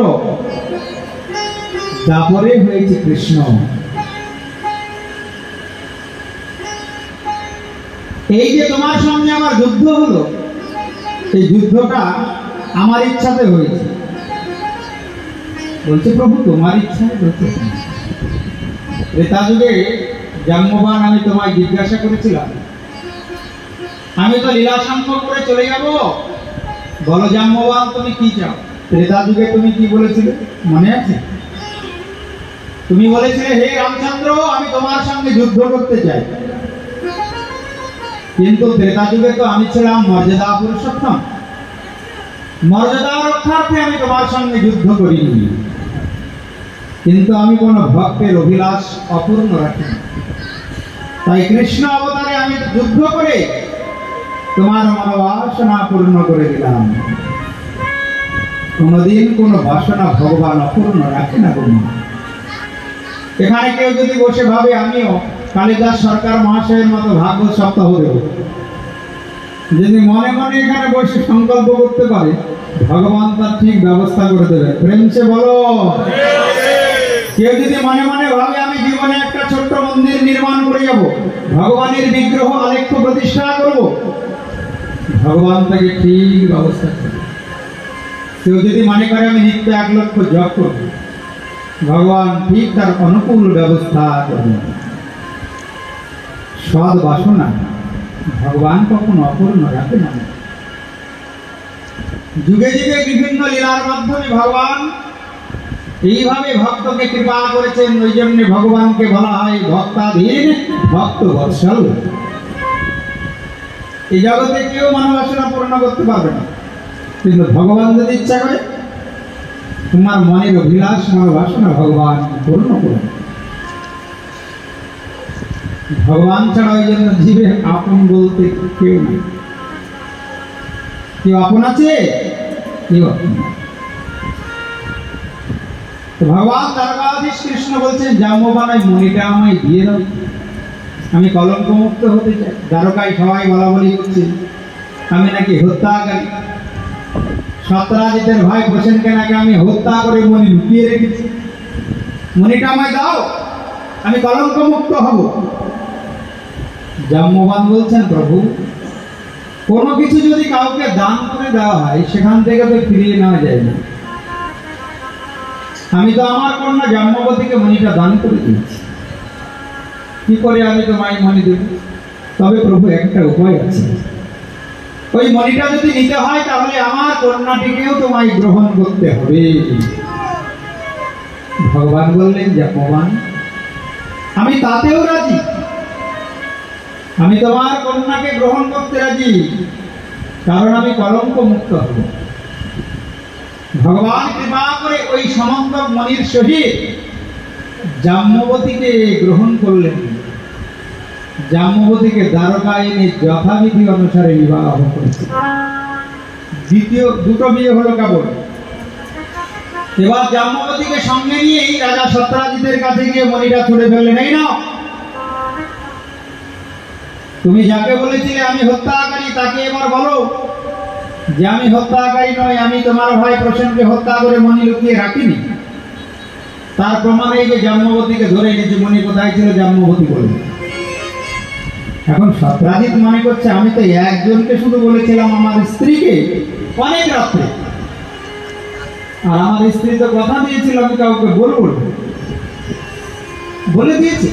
তারপরে হয়েছে কৃষ্ণ। এই যে তোমার সঙ্গে আমার যুদ্ধ হলো, এই যুদ্ধটা আমার ইচ্ছাতে হয়েছে। বলছে, প্রভু তোমার ইচ্ছায় হয়েছে? ত্রেতা যুগে জাম্ববান, আমি তোমায় জিজ্ঞাসা করেছিলাম, আমি তো লীলাশঙ্ক করে চলে যাব, বলো জাম্ববান তুমি কি চাও? ত্রেতা যুগে তুমি কি বলেছিলে মনে আছে? তুমি বলেছিলে, হে রামচন্দ্র, আমি তোমার সঙ্গে যুদ্ধ করতে চাই। কিন্তু ত্রেতা যুগে তো আমি ছিলাম মর্যাদা পুরুষোত্তম, মর্যাদা রক্ষার্থে আমি তোমার সঙ্গে যুদ্ধ করিনি, কিন্তু আমি কোনো ভক্তের অভিলাষ অপূর্ণ রাখি। তাই কৃষ্ণ অবতারে আমি যুদ্ধ করে তোমার মনোবাসনা পূর্ণ করে দিলাম। কোনদিন কোন বাসনা ভগবান অপূর্ণ রাখে না। এখানে কেউ যদি বসে ভাবে আমিও কালিদাস সরকার মহাশয়ের মতো ভাগবত সপ্তাহ দেব, যদি মনে মনে এখানে বসে সংকল্প করতে পারে, ভগবান তার ঠিক ব্যবস্থা করে দেবে। প্রেম সে বলো। কেউ যদি মনে মনে ভাবে আমি জীবনে একটা ছোট্ট মন্দির নির্মাণ করে যাব, ভগবানের বিগ্রহ আলেখ্য প্রতিষ্ঠা করব, ভগবান তাকে ঠিক ব্যবস্থা করবে। কেউ যদি মনে করে আমি নিত্য 1 লক্ষ জপ করব, ভগবান ঠিক তার অনুকূল ব্যবস্থা করবেন। সৎ বাসনা ভগবান কখনো অপূর্ণ রাখে না। যুগে যুগে বিভিন্ন লীলার মাধ্যমে ভগবান এইভাবে ভক্তকে কৃপা করেছেন। ওই জন্য ভগবানকে বলা হয় ভক্তাধীন ভক্ত বৎসল। এই জগতে কেউ মনোবাসনা পূর্ণ করতে পারবে না, কিন্তু ভগবান যদি ইচ্ছা করে তোমার মনের অভিলাষ মনোবাসনা ভগবান পূর্ণ করবে। ভগবান ছাড়া ওই জন্য জীবে আপন বলতে কেউ নেই। কেউ আপন আছে? কেউ আপন। ভগবান দ্বারকাধীশ কৃষ্ণ বলছেন জাম্ববান ওই মণিটা আমায় দিয়ে দাও, আমি কলঙ্ক মুক্ত হতে চাই। দ্বারকায় সবাই বলা বলি করছে আমি নাকি হত্যাকারী। সত্যরাজিতের ভাই হোসেনকে নাকি আমি হত্যা করে মণি লুকিয়ে রেখেছি। মণিটা আমায় দাও, আমি কলঙ্ক মুক্ত হব। জাম্ববান বলছেন প্রভু, কোনো কিছু যদি কাউকে দান করে দেওয়া হয় সেখান থেকে তো ফিরিয়ে নেওয়া যায় না। আমি তো আমার কন্যা জাম্ববতীকে মণিটা দান করে দিয়েছি, কি করে আমি তোমায় মণি দেব? তবে প্রভু একটা উপায় আছে, ওই মণিটা যদি নিতে হয় তাহলে আমার কন্যাটিকেও তোমায় গ্রহণ করতে হবে। ভগবান বললেন জাম্ববান আমি তাতেও রাজি, আমি তোমার কন্যাকে গ্রহণ করতে রাজি, কারণ আমি কলঙ্ক মুক্ত হব। ভগবান কৃপা করে ওই সমন্ত মণির সহিত জাম্ববতীকে গ্রহণ করলেন। জাম্ববতীকে দ্বারকায় এনে যথাবিধি অনুসারে বিবাহ করেছে। দুটো বিয়ে হলো কেবল। এবার জাম্ববতীকে সঙ্গে নিয়েই রাজা সত্যরাজিতের কাছে গিয়ে মণিটা ছুড়ে ফেললেন, এই নাও, তুমি যাকে বলেছিলে আমি হত্যাকারী তাকে এবার বলো যে আমি হত্যাকারী নয়, আমি তোমার ভাই প্রসেনকে হত্যা করে মণি লুকিয়ে রাখিনি। তার প্রমাণ এই যে জাম্ববতীকে ধরে এনেছে। মণি কোথায় ছিল জাম্ববতী বলে। এখন সত্যরাজিত মনে করছে আমি তো একজনকে শুধু বলেছিলাম, আমার স্ত্রীকে অনেক রাত্রে, আর আমার স্ত্রী তো কথা দিয়েছিল আমি কাউকে বলবো না, বলে দিয়েছে।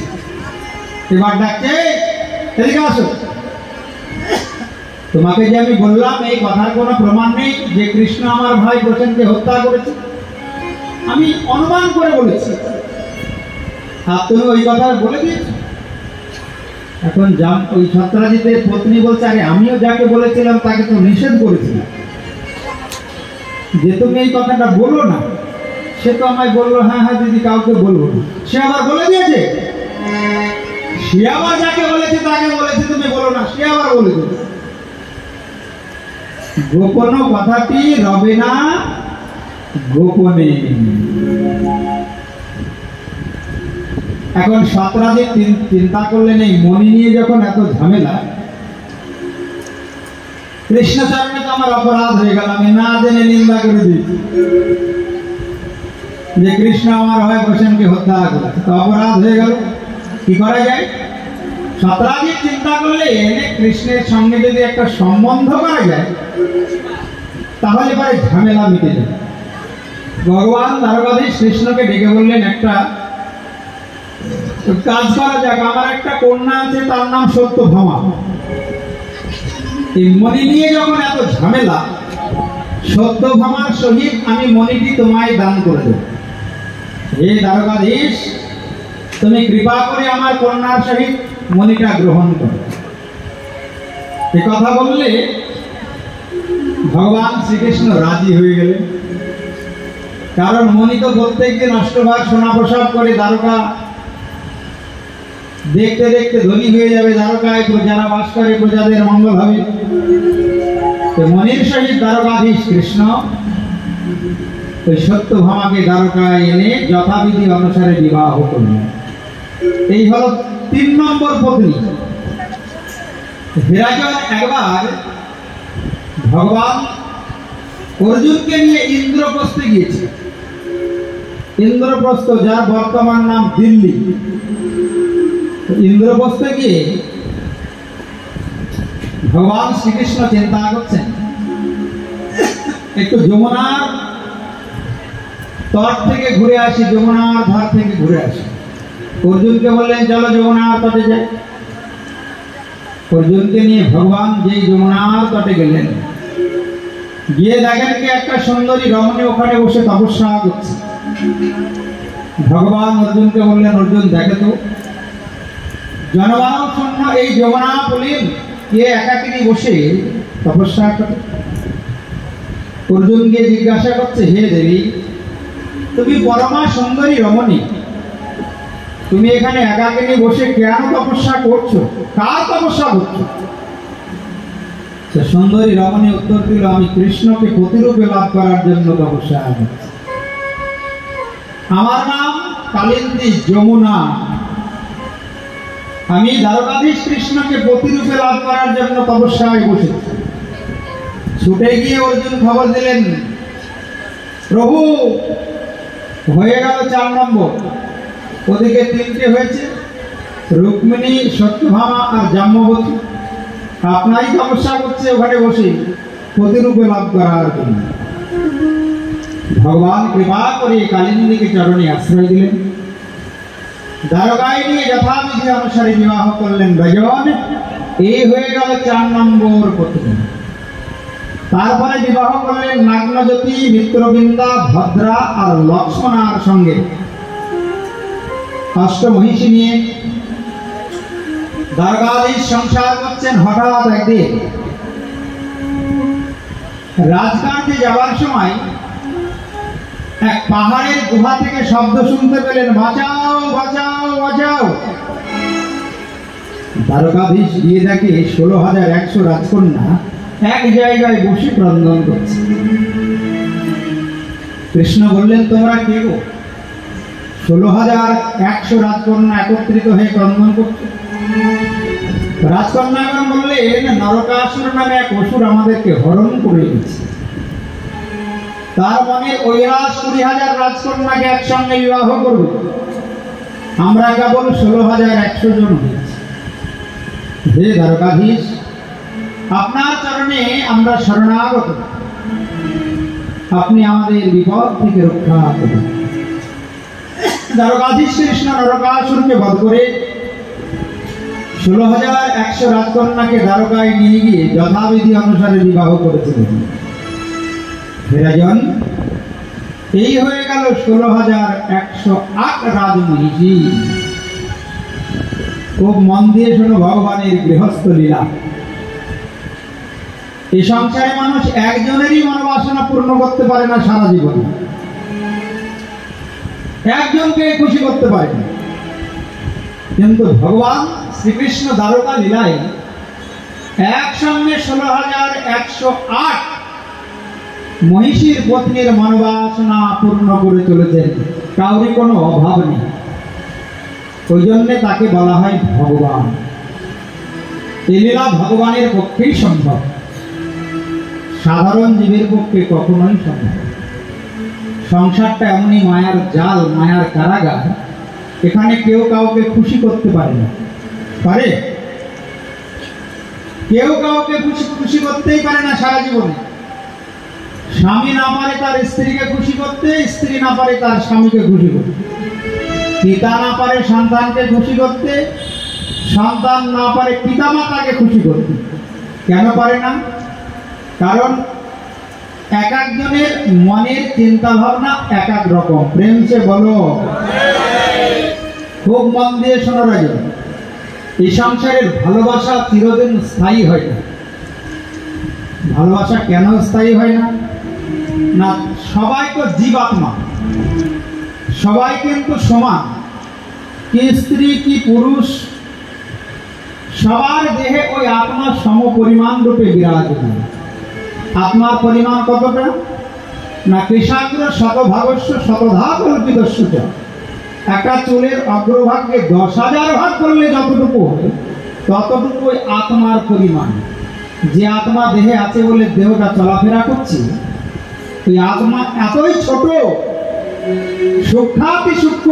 এবার ডাকছে এদিকে আসো, তোমাকে যে আমি বললাম এই কথার কোনো প্রমাণ নেই যে কৃষ্ণ আমার ভাই প্রসেনকে হত্যা করেছে, আমি অনুমান করে বলেছি, আর তুমি ওই কথা বলে দিয়েছো। এখন ওই সত্যরাজিতের পত্নী বলছে আরে আমিও যাকে বলেছিলাম তাকে তো নিষেধ করেছিলাম যে তুমি এই কথাটা বলো না। সে তো আমায় বললো হ্যাঁ হ্যাঁ দিদি কাউকে বলবো না, সে আবার বলে দিয়েছে। সে আবার যাকে বলেছে তাকে বলেছে তুমি বলো না, সে আবার বলে দিয়েছে। গোপন কথাটি রবে না গোপনে। এখন সত্যরাজিত চিন্তা করলেন এই মণি নিয়ে যখন এত ঝামেলা, কৃষ্ণচরণে তো আমার অপরাধ হয়ে গেল, আমি না জেনে নিন্দা করে দিয়েছি যে কৃষ্ণ আমার ভাই প্রসেনকে হত্যা করেছে, তো অপরাধ হয়ে গেল, কি করা যায়? সত্যরাজিত চিন্তা করলে এনে কৃষ্ণের সঙ্গে যদি একটা সম্বন্ধ করা যায় তাহলে পরে ঝামেলা মিটে যাবে। ভগবান দ্বারকাধীশ কৃষ্ণকে ডেকে বললেন একটা কাজ করা যাক, আমার একটা কন্যা আছে তার নাম সত্যভামা। এই মণি নিয়ে যখন এত ঝামেলা, সত্যভামার সহিত আমি মণিটি তোমায় দান করে দেব। হে দ্বারকাধীশ, তুমি কৃপা করে আমার কন্যার সহিত মণিটা গ্রহণ করো। এ কথা বললে ভগবান শ্রীকৃষ্ণ রাজি হয়ে গেলেন। কারণ মনি তো প্রত্যেকদিন অষ্টভাগ সোনা প্রসাদ করে দ্বারকা দেখতে দেখতে ধনী হয়ে যাবে, দ্বারকায় যারা বাস করে প্রজাদের মঙ্গল হবে। মনির সহিত দ্বারকাধীশ কৃষ্ণ ওই সত্যভামাকে দ্বারকায় এনে যথাবিধি অনুসারে বিবাহ করলেন। এই হলো 3 নম্বর পত্নী। বিরাজন একবার ভগবান অর্জুনকে নিয়ে ইন্দ্রপ্রস্থে গিয়েছে। ইন্দ্রপ্রস্থ, যার বর্তমান নাম দিল্লি। ইন্দ্রপ্রস্থে গিয়ে ভগবান শ্রীকৃষ্ণ চিন্তা করছেন একটু যমুনার তট থেকে ঘুরে আসি, যমুনার ধার থেকে ঘুরে আসি। অর্জুনকে বললেন চলো যমুনার তটে যাই। অর্জুনকে নিয়ে ভগবান যেই যমুনার তটে গেলেন, গিয়ে দেখেন কি একটা সুন্দরী রমণী ওখানে বসে তপস্যা করছে। ভগবান অর্জুনকে বললেন, অর্জুন দেখে তো জনমানব শূন্য এই যমুনা বলিন কে একাকিনী বসে তপস্যা করে। অর্জুন গিয়ে জিজ্ঞাসা করছে, হে দেবী, তুমি পরমা সুন্দরী রমণী, তুমি এখানে একাকিনী বসে কেন তপস্যা করছো? কার তপস্যা করছো? সুন্দরী রমণী উত্তর দিল, আমি কৃষ্ণকে প্রতিরূপে লাভ করার জন্য তপস্যা করছি। আমার নাম কালিন্দী যমুনা, আমি দ্বারকাধীশ কৃষ্ণকে প্রতিরূপে লাভ করার জন্য তপস্যায় বসেছি। ছুটে গিয়ে অর্জুন খবর দিলেন, প্রভু হয়ে গেল 4 নম্বর, ওদিকে 3টে হয়েছে, রুক্মিণী, সত্যভামা আর জাম্ববতী। আপনারই তপস্যা করছে ওখানে বসে প্রতিরূপে লাভ করার জন্য। ভগবান কৃপা করে কালিন্দীকে চরণে আশ্রয় দিলেন, দ্বারকায় নিয়ে যথাবিধি অনুসারে বিবাহ করলেন ব্রজন। এই হয়ে গেল 4 নম্বর পত্নী। তারপরে বিবাহ করলেন নাগ্নজ্যোতি, মিত্রবৃন্দা, ভদ্রা আর লক্ষ্মণার সঙ্গে। অষ্টমহিষী নিয়ে দ্বারকাধীশ সংসার করছেন। হঠাৎ একদিন রাজকার্যে যাওয়ার সময় এক পাহাড়ের গুহা থেকে শব্দ শুনতে পেলেন, বাঁচাও বাঁচাও বাঁচাও। দ্বারকাধীশ গিয়ে দেখে 16,100 রাজকন্যা এক জায়গায় বসে ক্রন্দন করছে। কৃষ্ণ বললেন, তোমরা কে গো? 16,100 রাজকন্যা একত্রিত হয়ে ক্রন্দন করছে। রাজকন্যাগণ বললেন, নরকাসুর নামে এক অসুর আমাদেরকে হরণ করে দিচ্ছে। তার মনে ওই 20,000 রাজকন্যাকে একসঙ্গে বিবাহ করবে। আমরা কেবল 16,100 জন হয়েছি। হে দ্বারকাধীশ, আপনার চরণে আমরা শরণাগত, আপনি আমাদের বিপদ থেকে রক্ষা করুন। দ্বারকাধীশ কৃষ্ণ নরকাসুরকে বধ করে 16,100 রাজকন্যাকে দ্বারকায় নিয়ে গিয়ে যথাবিধি অনুসারে বিবাহ করেছিলেন। বিরাজন এই হয়ে গেল 16,108 রাজমহিষী। খুব মন দিয়ে শোনো ভগবানের গৃহস্থ লীলা। এই সংসারে মানুষ একজনেরই মনোবাসনা পূর্ণ করতে পারে না সারা জীবন, একজনকে খুশি করতে পারে না। কিন্তু ভগবান শ্রীকৃষ্ণ দ্বারকা লীলায় একসঙ্গে 16,108 মহিষীর পত্নীর মনোবাসনা পূর্ণ করে চলেছেন, কাউরি কোনো অভাব নেই। ওই জন্য তাকে বলা হয় ভগবান। এই লীলা ভগবানের পক্ষেই সম্ভব, সাধারণ জীবের পক্ষে কখনোই সম্ভব। সংসারটা এমনই মায়ার জাল, মায়ার কারাগার। এখানে কেউ কাউকে খুশি করতে পারে না, পারে? কেউ কাউকে খুশি করতেই পারে না সারা জীবনে। স্বামী না পারে তার স্ত্রীকে খুশি করতে, স্ত্রী না পারে তার স্বামীকে খুশি করতে, পিতা না পারে সন্তানকে খুশি করতে, সন্তান না পারে পিতামাতাকে খুশি করতে। কেন পারে না? কারণ এক একজনের মনের চিন্তা ভাবনা এক এক রকম। প্রেম সে বলো, খুব মন দিয়ে শোনো রাজন। এই সংসারের ভালোবাসা চিরদিন স্থায়ী হয় না। ভালোবাসা কেন স্থায়ী হয় না? না, সবাই তো জীবাত্মা, সবাই কিন্তু সমান, কি স্ত্রী কি পুরুষ, সবার দেহে ওই আত্মার সম পরিমাণ রূপে বিরাজমান। আত্মার পরিমাণ কতটা? না, কৃষাগ্র শতভাগস্য শতধা কল্পিতস্য। একটা চুলের অগ্রভাগকে 10,000 ভাগ করলে যতটুকু হবে ততটুকু আত্মার পরিমাণ। যে আত্মা দেহে আছে বলে দেহটা চলাফেরা করছে, ওই আত্মা এতই ছোট, সূক্ষ্মাতি সূক্ষ্ম,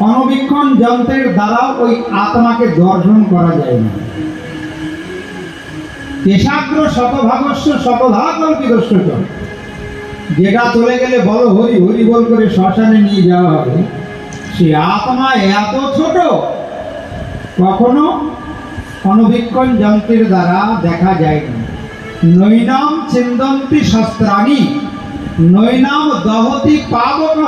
অনবীক্ষণ যন্ত্রের দ্বারা ওই আত্মাকে দর্শন করা যায় না। কেশাগ্র শতভাগস্য শতধা কল্পিতস্য, যেটা চলে গেলে বলো হরি হরি বল করে শ্মশানে নিয়ে যাওয়া হবে, সে আত্মা এত ছোট, কখনো অনবীক্ষণ যন্ত্রের দ্বারা দেখা যায় না। নৈনাম ছিন্দন্তি শস্ত্রাণি নৈনাম দহতি পাবকঃ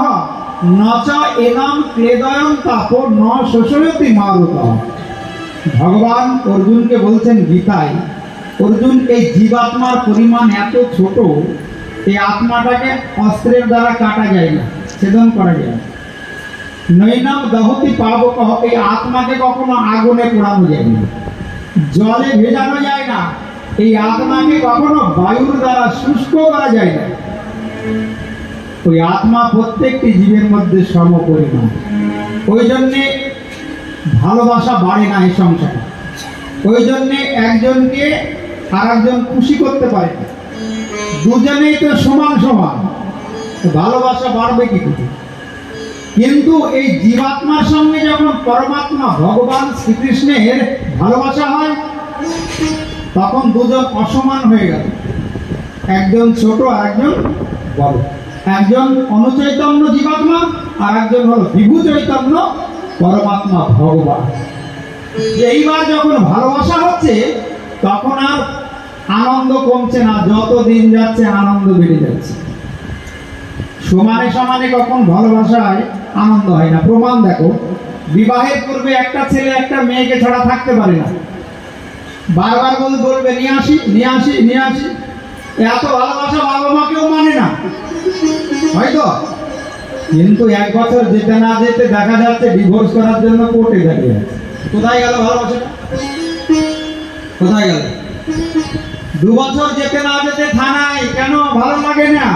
নচ এনাম ক্লেদয়ং তাপ ন শোষয়তি মারুতঃ। ভগবান অর্জুনকে বলছেন গীতায়, অর্জুন এই জীবাত্মার পরিমাণ এত ছোট, এই আত্মাটাকে অস্ত্রের দ্বারা কাটা যায় না, ছেদন করা যায় না। নৈনাম দহতি পাবকঃ, এই আত্মাকে কখনো আগুনে পোড়ানো যায় না, জলে ভেজানো যায় না, এই আত্মাকে কখনো বায়ুর দ্বারা শুষ্ক করা যায় না। ওই আত্মা প্রত্যেকটি জীবের মধ্যে সম পরিমাণ। ওই জন্যে ভালোবাসা বাড়ে না এই সংসারে। ওই জন্যে একজনকে আর একজন খুশি করতে পারে না, দুজনেই তো সমান সমান, ভালোবাসা বাড়বে কি করে? কিন্তু এই জীবাত্মার সঙ্গে যখন পরমাত্মা ভগবান শ্রীকৃষ্ণের ভালোবাসা হয়, তখন দুজন অসমান হয়ে গেল, একজন ছোট আর একজন বড়, একজন অনুচৈতন্য জীবাত্মা আর একজন হলো বিভু চৈতন্য পরমাত্মা ভগবান। এইবার যখন ভালোবাসা হচ্ছে, তখন আর আনন্দ কমছে না, যত দিন যাচ্ছে আনন্দ বেড়ে যাচ্ছে। সমানে সমানে কখন ভালোবাসায় আনন্দ হয় না। প্রমাণ দেখো, বিবাহের পূর্বে একটা ছেলে একটা মেয়েকে ছাড়া থাকতে পারে না, বারবার বলবে নিয়ে আসি নিয়ে আসি নিয়ে আসি। এত ভালোবাসা বাবা মাকেও মানে না হয়তো, কিন্তু 1 বছর যেতে না যেতে দেখা যাচ্ছে ডিভোর্স করার জন্য কোর্টে দাঁড়িয়ে আছে। কোথায় গেল ভালোবাসাটা? কোথায় গেল? 2 বছর যেতে না যেতে থানায়। কেন? ভালো লাগে না।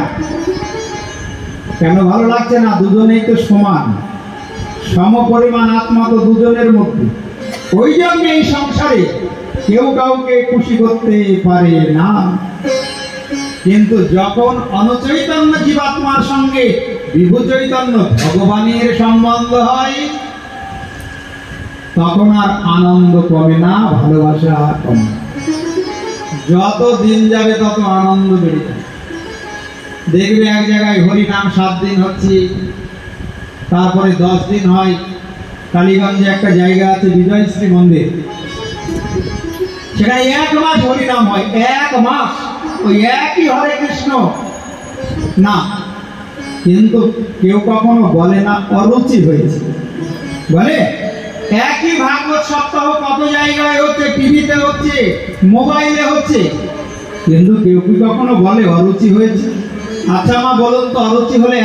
কেন ভালো লাগছে না? দুজনেই তো সমান, সম পরিমাণ আত্মা তো দুজনের মধ্যে। ওই জন্য এই সংসারে কেউ কাউকে খুশি করতে পারে না। কিন্তু যখন অনুচৈতন্য জীবাত্মার সঙ্গে বিভু চৈতন্য ভগবানের সম্বন্ধ হয়, তখন আর আনন্দ কমে না, ভালোবাসা কমে। যত দিন যাবে তত আনন্দ বেড়ে যাবে। দেখবে এক জায়গায় হরিনাম 7 দিন হচ্ছে, তারপরে 10 দিন হয়। কালীগঞ্জে একটা জায়গা আছে বিজয়শ্রী মন্দির, সেখানে 1 মাস হরিনাম হয়। 1 মাস ওই একই হরে কৃষ্ণ না। কিন্তু কেউ কখনো বলে না অরুচি হয়েছে, বলে একই ভাগবত সপ্তাহ কত জায়গায় হচ্ছে, টিভিতে হচ্ছে, মোবাইলে হচ্ছে, কিন্তু কেউ কি কখনো বলে অরুচি হয়েছে? আচ্ছা মা বলুন তো, অরুচি হলে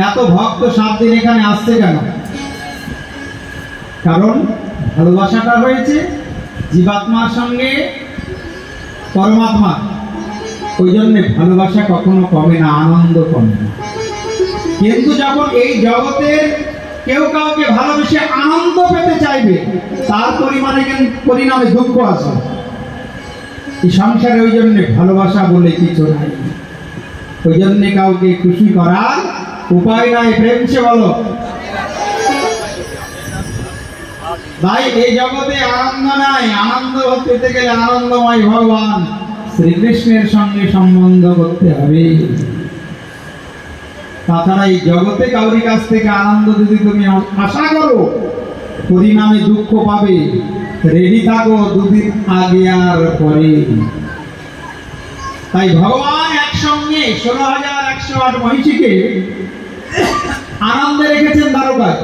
এত ভক্ত 7 দিন এখানে আসছে কেন? কারণ ভালোবাসাটা হয়েছে জীবাত্মার সঙ্গে পরমাত্মা। ওই জন্য ভালোবাসা কখনো কমে না, আনন্দ কমে না। কিন্তু যখন এই জগতের কেউ কাউকে ভালোবেসে আনন্দ পেতে চাইবে, তার পরিণামে দুঃখ আসে এই সংসারে। ওই জন্য ভালোবাসা বলে কিছু নাই। ওই জন্য কাউকে খুশি করার উপায় নাই। প্রেম সে বলো ভাই, এই জগতে আনন্দ নাই। আনন্দ পেতে গেলে আনন্দময় ভগবান শ্রীকৃষ্ণের সঙ্গে সম্বন্ধ করতে হবে। তাছাড়া এই জগতে কাউরি কাছ থেকে আনন্দ যদি তুমি আশা করো, পরিণামে দুঃখ পাবে। রেডি থাকো 2 দিন আগে আর পরে। তাই ভগবান একসঙ্গে 16,108 মহিষীকে আনন্দে রেখেছেন দ্বারকায়।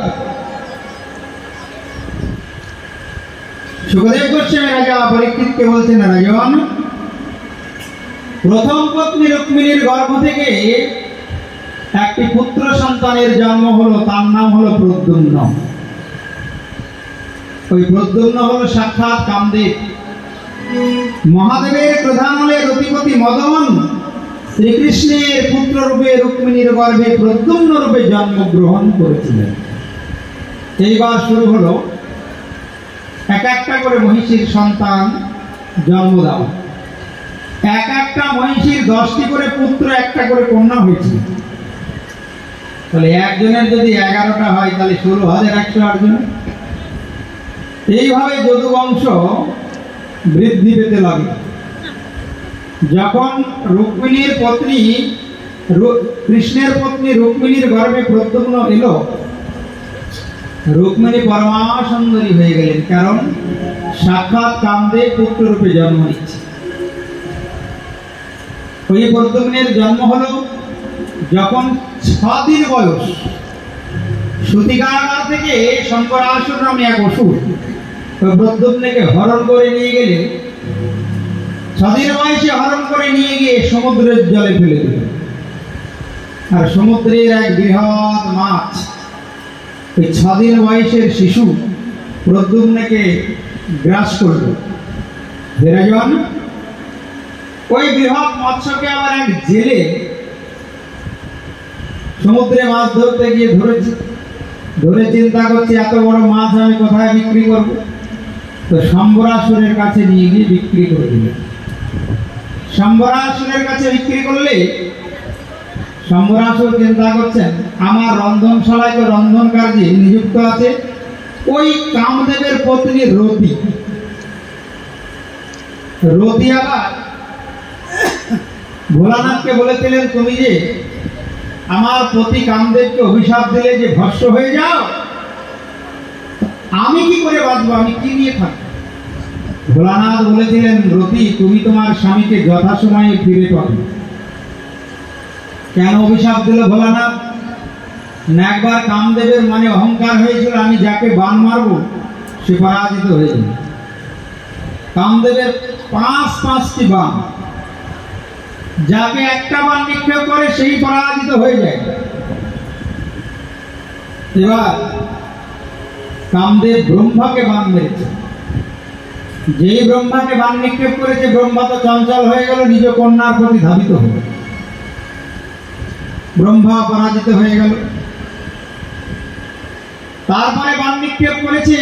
সুখদেব গোস্বামী রাজা পরীক্ষিতকে বলছেন, রাজন প্রথম পত্নী রুক্মিণীর গর্ভ থেকে একটি পুত্র সন্তানের জন্ম হলো, তার নাম হলো প্রদ্যুম্ন। ওই প্রদ্যুম্ন হলো সাক্ষাৎ কামদেব। মহাদেবের প্রধান হলে রতিপতি মদন শ্রীকৃষ্ণের পুত্র রূপে রুক্মিণীর গর্ভে প্রদ্যুম্ন রূপে জন্মগ্রহণ করেছিলেন। এইবার শুরু হলো এক একটা করে মহিষীর সন্তান জন্ম দাও। এক একটা মহিষীর 10টি করে পুত্র, একটা করে কন্যা হয়েছিল। তাহলে একজনের যদি 11টা হয় তাহলে 16,108 জন। এইভাবে যদু বংশ বৃদ্ধি পেতে লাগে। যখন রুক্মিণীর পত্নী কৃষ্ণের পত্নী রুক্মিণীর গর্ভে প্রদ্যুম্ন এলো, রুক্মিণী পরমা সুন্দরী হয়ে গেলেন, কারণ সাক্ষাৎ কামদেব পুত্র রূপে জন্ম নিচ্ছে। ওই প্রদ্যুম্নের জন্ম হলো যখন 6 দিন বয়স। সূতিকাগার থেকে শঙ্করাসুর নামে এক অসুর প্রদ্যুম্নকে হরণ করে নিয়ে গেলে, 6 দিন বয়সে হরণ করে নিয়ে গিয়ে সমুদ্রের জলে ফেলে দিল। আর সমুদ্রের এক বৃহৎ মাছ ওই 6 দিন বয়সের শিশু প্রদ্যুম্নকে গ্রাস করল। ধীরজন ওই বৃহৎ মৎস্যকে আবার এক জেলে সমুদ্রে মাছ ধরতে গিয়ে ধরে চিন্তা করছে এত বড় মাছ আমি কোথায় বিক্রি করব। তো শম্বরাসুরের কাছে নিয়ে গিয়ে বিক্রি করে দিল। শম্বরাসুরের কাছে বিক্রি করলে শম্বরাসুর চিন্তা করছেন আমার রন্ধনশালায় তো রন্ধন কার্যে নিযুক্ত আছে ওই কামদেবের পত্নী রতি। রতি আবার ভোলানাথকে বলেছিলেন তুমি যে আমার পতি কামদেবকে অভিশাপ দিলে যে ভস্ম হয়ে যাও, আমি কি করে বাঁচবো, আমি কি নিয়ে থাকবো। ভোলানাথ বলেছিলেন রতি তুমি তোমার স্বামীকে যথাসময়ে ফিরে পাবে। কেন অভিশাপ দিল ভোলানাথ? না একবার কামদেবের মনে অহংকার হয়েছিল আমি যাকে বান মারবো সে পরাজিত হয়ে যাবে। কামদেবের 5টি বান, যাকে একটা বান নিক্ষেপ করে সেই পরাজিত হয়ে যায়। এবার কামদেব ব্রহ্মাকে বান মেরেছে। যেই ব্রহ্মাকে বান নিক্ষেপ করেছে ব্রহ্মা তো চঞ্চল হয়ে গেল, নিজ কন্যার প্রতি ধাবিত হল। ব্রহ্মা পরাজিত হয়ে গেল। তারপরে বান নিক্ষেপ করেছে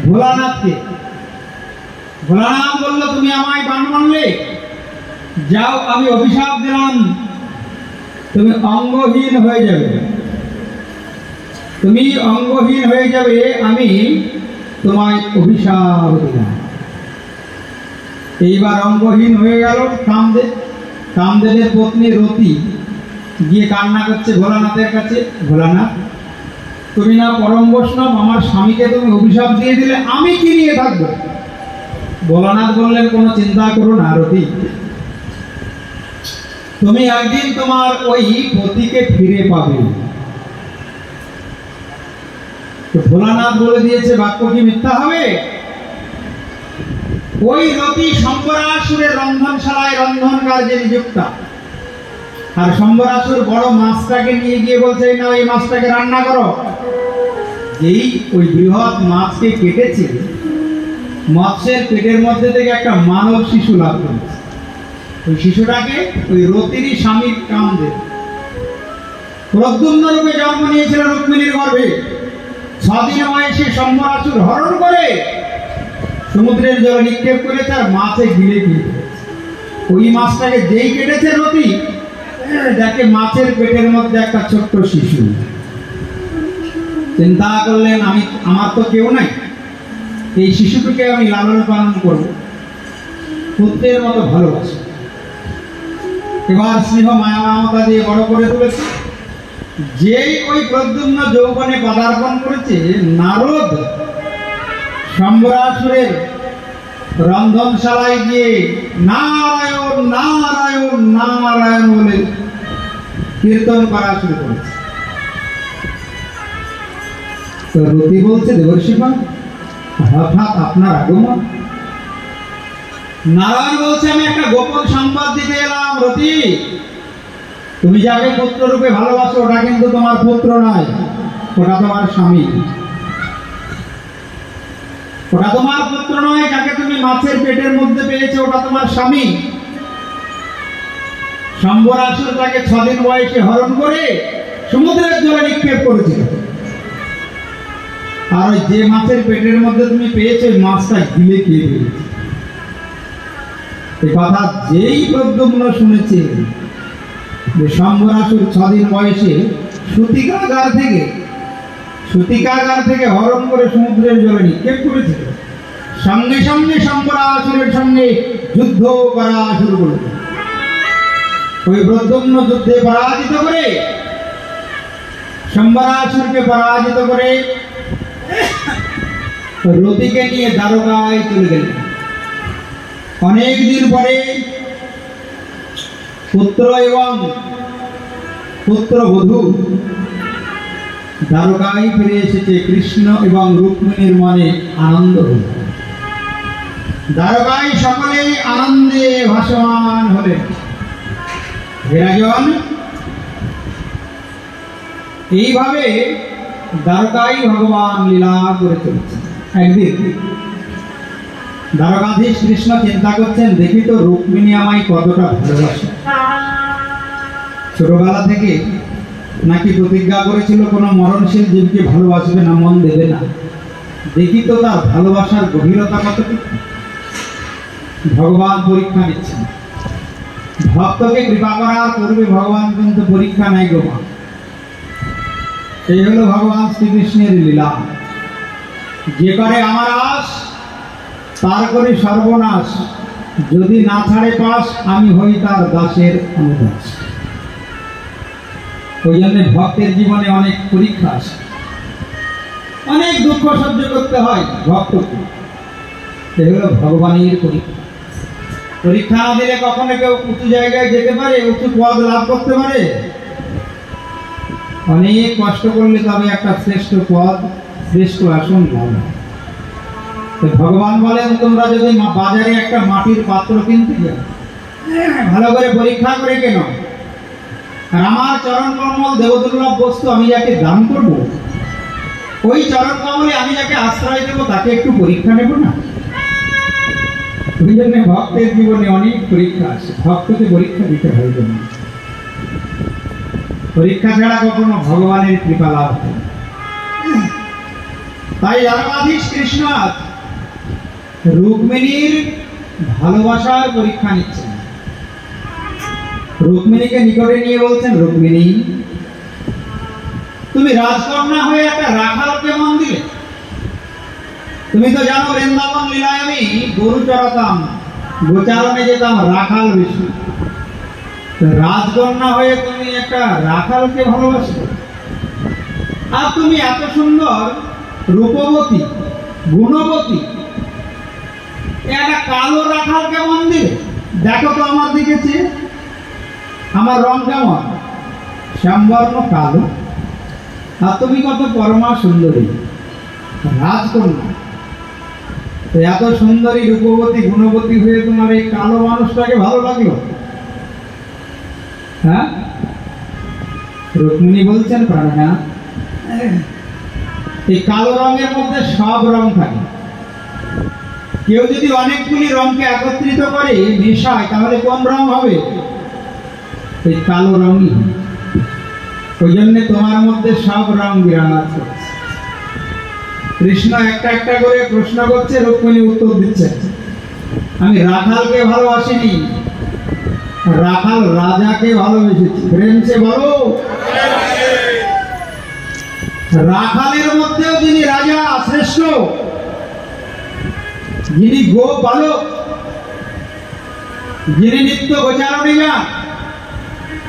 ভোলানাথকে। ভোলানাথ বলল তুমি আমায় বান মারলে, যাও আমি অভিশাপ দিলাম তুমি অঙ্গহীন হয়ে যাবে। তুমি অঙ্গহীন হয়ে যাবে, আমি তোমায় অভিশাপ দিলাম। এইবার অঙ্গহীন হয়ে গেল কামদেব। কামদেবের পত্নী রতি গিয়ে কান্না করছে ভোলানাথের কাছে, ভোলানাথ তুমি না পরম বৈষ্ণব, আমার স্বামীকে তুমি অভিশাপ দিয়ে দিলে, আমি কি নিয়ে থাকবো। ভোলানাথ বললেন কোনো চিন্তা করো না রতি, তুমি একদিন তোমার ওই পতিকে ফিরে পাবে। তো ভোলানাথ বলে দিয়েছে বাক্য কি মিথ্যা হবে? ওই রতি শম্বরাসুরের রন্ধনশালায় রন্ধন কার্যে নিযুক্ত। আর শম্বরাসুর বড় মাছটাকে নিয়ে গিয়ে বলছে না ওই মাছটাকে রান্না করো। যেই ওই বৃহৎ মাছকে কেটেছে, মৎস্যের পেটের মধ্যে থেকে একটা মানব শিশু লাভ করেছে। ওই শিশুটাকে ওই রতিরই স্বামী কামদেব প্রদ্যুম্ন রূপে জন্ম নিয়েছিল রুক্মিণীর গর্ভে। 6 দিন বয়সে শম্বরাসুর হরণ করে সমুদ্রের জলে নিক্ষেপ করেছে আর মাছে গিলে গিয়ে ওই মাছটাকে যেই কেটেছে রতি, দেখে মাছের পেটের মধ্যে একটা ছোট্ট শিশু। চিন্তা করলেন আমার তো কেউ নাই, এই শিশুটিকে আমি লালন পালন করব, পুত্রের মতো ভালোবাসি। এবার স্নেহ মায়া মমতা দিয়ে বড় করে তুলেছে। যেই ওই প্রদ্যুম্ন যৌবনে পদার্পণ করেছে, নারদ শম্বরাসুরের রন্ধনশালায় গিয়ে নারায়ণ নারায়ণ নারায়ণ বলে কীর্তন করা শুরু করেছে। তো রতি বলছে দেবর্ষিগণ হঠাৎ আপনার আগমন, নারায়ণ বলছে, আমি একটা গোপন সংবাদ দিতে এলাম রতি। তুমি যাকে পুত্র রূপে ভালোবাসো ওটা কিন্তু তোমার পুত্র নয়, ওটা তোমার স্বামী। ওটা তোমার পুত্র নয়, যাকে তুমি মাছের পেটের মধ্যে পেয়েছো ওটা তোমার স্বামী। শম্বরাসুর তাকে 6 দিন বয়সে হরণ করে সমুদ্রের জলে নিক্ষেপ করেছিল। আর ওই যে মাছের পেটের মধ্যে তুমি পেয়েছো ওই মাছটা গিলে খেয়ে ফেলেছে। এই কথা যেই প্রদ্যুম্ন শুনেছে যে শম্বরাসুর 6 দিন বয়সে সূতিকাগার থেকে হরণ করে সমুদ্রের জলে নিক্ষেপ করেছিল, সঙ্গে সঙ্গে শম্বরাসুরের সঙ্গে যুদ্ধ করা শুরু করল। ওই প্রদ্যুম্ন যুদ্ধে পরাজিত করে, শম্বরাসুরকে পরাজিত করে রতিকে নিয়ে দ্বারকায় চলে গেলেন। অনেক দিন পরে পুত্র এবং পুত্রবধূ দ্বারকায় ফিরে এসেছে। কৃষ্ণ এবং রুক্মিণীর মনে আনন্দ হল। দ্বারকায় সকলেই আনন্দে ভাসমান হলেন। রাজন এইভাবে দ্বারকায় ভগবান লীলা করে চলেছেন। একদিন দ্বারকাধীশ কৃষ্ণ চিন্তা করছেন, দেখি তো রুক্মিণী আমায় কতটা ভালোবাসে। ছোটবেলা থেকে নাকি প্রতিজ্ঞা করেছিল কোনো মরণশীল জীবকে ভালোবাসবে না, মন দেবে না। দেখি তো তার ভালোবাসার গভীরতা কতটুকু। ভগবান পরীক্ষা নিচ্ছেন। ভক্তকে কৃপা করার পূর্বে ভগবান কিন্তু পরীক্ষা নেয় গো মা। এই হলো ভগবান শ্রীকৃষ্ণের লীলা। যে করে আমার আশ তার করে সর্বনাশ, যদি না ছাড়ে পাশ আমি হই তার দাসের অনুদাস। ওই জন্য ভক্তের জীবনে অনেক পরীক্ষা আসে, অনেক দুঃখ সহ্য করতে হয় ভক্তকে। এই হলো ভগবানের পরীক্ষা। পরীক্ষা না দিলে কখনো কেউ উঁচু জায়গায় যেতে পারে, উঁচু পদ লাভ করতে পারে? অনেক কষ্ট করলে তবে একটা শ্রেষ্ঠ পদ, শ্রেষ্ঠ আসন লাভ হয়। ভগবান বলেন, তোমরা যদি বাজারে একটা মাটির পাত্র কিনতে যাও, ভালো করে পরীক্ষা করে কেন। আর আমার চরণ কমল দেবদুর্লভ বস্তু, আমি যাকে দান করব, ওই চরণ কমলে আমি যাকে আশ্রয় দেবো তাকে একটু পরীক্ষা নেব না? ওই জন্য ভক্তের জীবনে অনেক পরীক্ষা আসে। ভক্তকে পরীক্ষা দিতে হয়। পরীক্ষা ছাড়া কখনো ভগবানের কৃপা লাভ হয়। তাই দ্বারকাধীশ কৃষ্ণ রুক্মিণীর ভালোবাসার পরীক্ষা নিচ্ছেন। রুক্মিণীকে নিকটে নিয়ে বলছেন, রুক্মিণী তুমি রাজকন্যা হয়ে একটা রাখালকে মন দিলে। তুমি তো জানো বৃন্দাবন লীলায় আমি গরু চড়াতাম, গোচারণে যেতাম, রাখাল বেশি। রাজকন্যা হয়ে তুমি একটা রাখালকে ভালোবাসো। আর তুমি এত সুন্দর রূপবতী গুণবতী একটা কালো রাখালকে মন দিলে। দেখো তো আমার দিকে চেয়ে, আমার রং কেমন? শ্যামবর্ণ কালো, আর তুমি কত পরমা সুন্দরী রাজকন্যা। এত সুন্দরী রূপবতী গুণবতী হয়ে তোমার এই কালো মানুষটাকে ভালো লাগলো? হ্যাঁ? রুক্মিণী বলছেন, প্রাণনা এই কালো রঙের মধ্যে সব রং থাকে। কেউ যদি অনেকগুলি রঙকে একত্রিত করে মেশায়, তাহলে কোন রং হবে? এই কালো রঙই। ওই জন্য তোমার মধ্যে সব রং বিরাজ করছে। কৃষ্ণ একটা একটা করে প্রশ্ন করছে, রুক্মিণী উত্তর দিচ্ছে। আমি রাখালকে ভালোবাসিনি, রাখাল রাজাকে ভালোবেসেছি। প্রেম সে বলো। রাখালের মধ্যেও যিনি রাজা শ্রেষ্ঠ, যিনি গো পালক, যিনি নিত্য গোচারণে যান,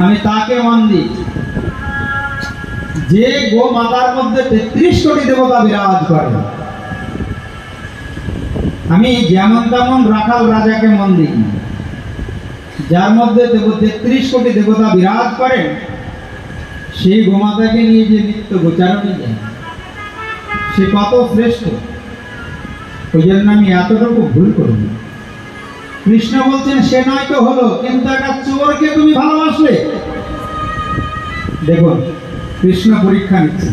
আমি তাকে মন দিই। যে গো মাতার মধ্যে 33 কোটি দেবতা বিরাজ করে, আমি যেমন তেমন রাখাল রাজাকে মন দিই। যার মধ্যে 33 কোটি দেবতা বিরাজ করেন, সেই গোমাতাকে নিয়ে যে নিত্য গোচারণে যায়, সে কত শ্রেষ্ঠ। ওই জন্য আমি এতটুকু ভুল করিনি। কৃষ্ণ বলছেন সে নয় তো হলো, কিন্তু একটা চোরকে তুমি ভালোবাসলে। দেখুন কৃষ্ণ পরীক্ষা নিচ্ছে,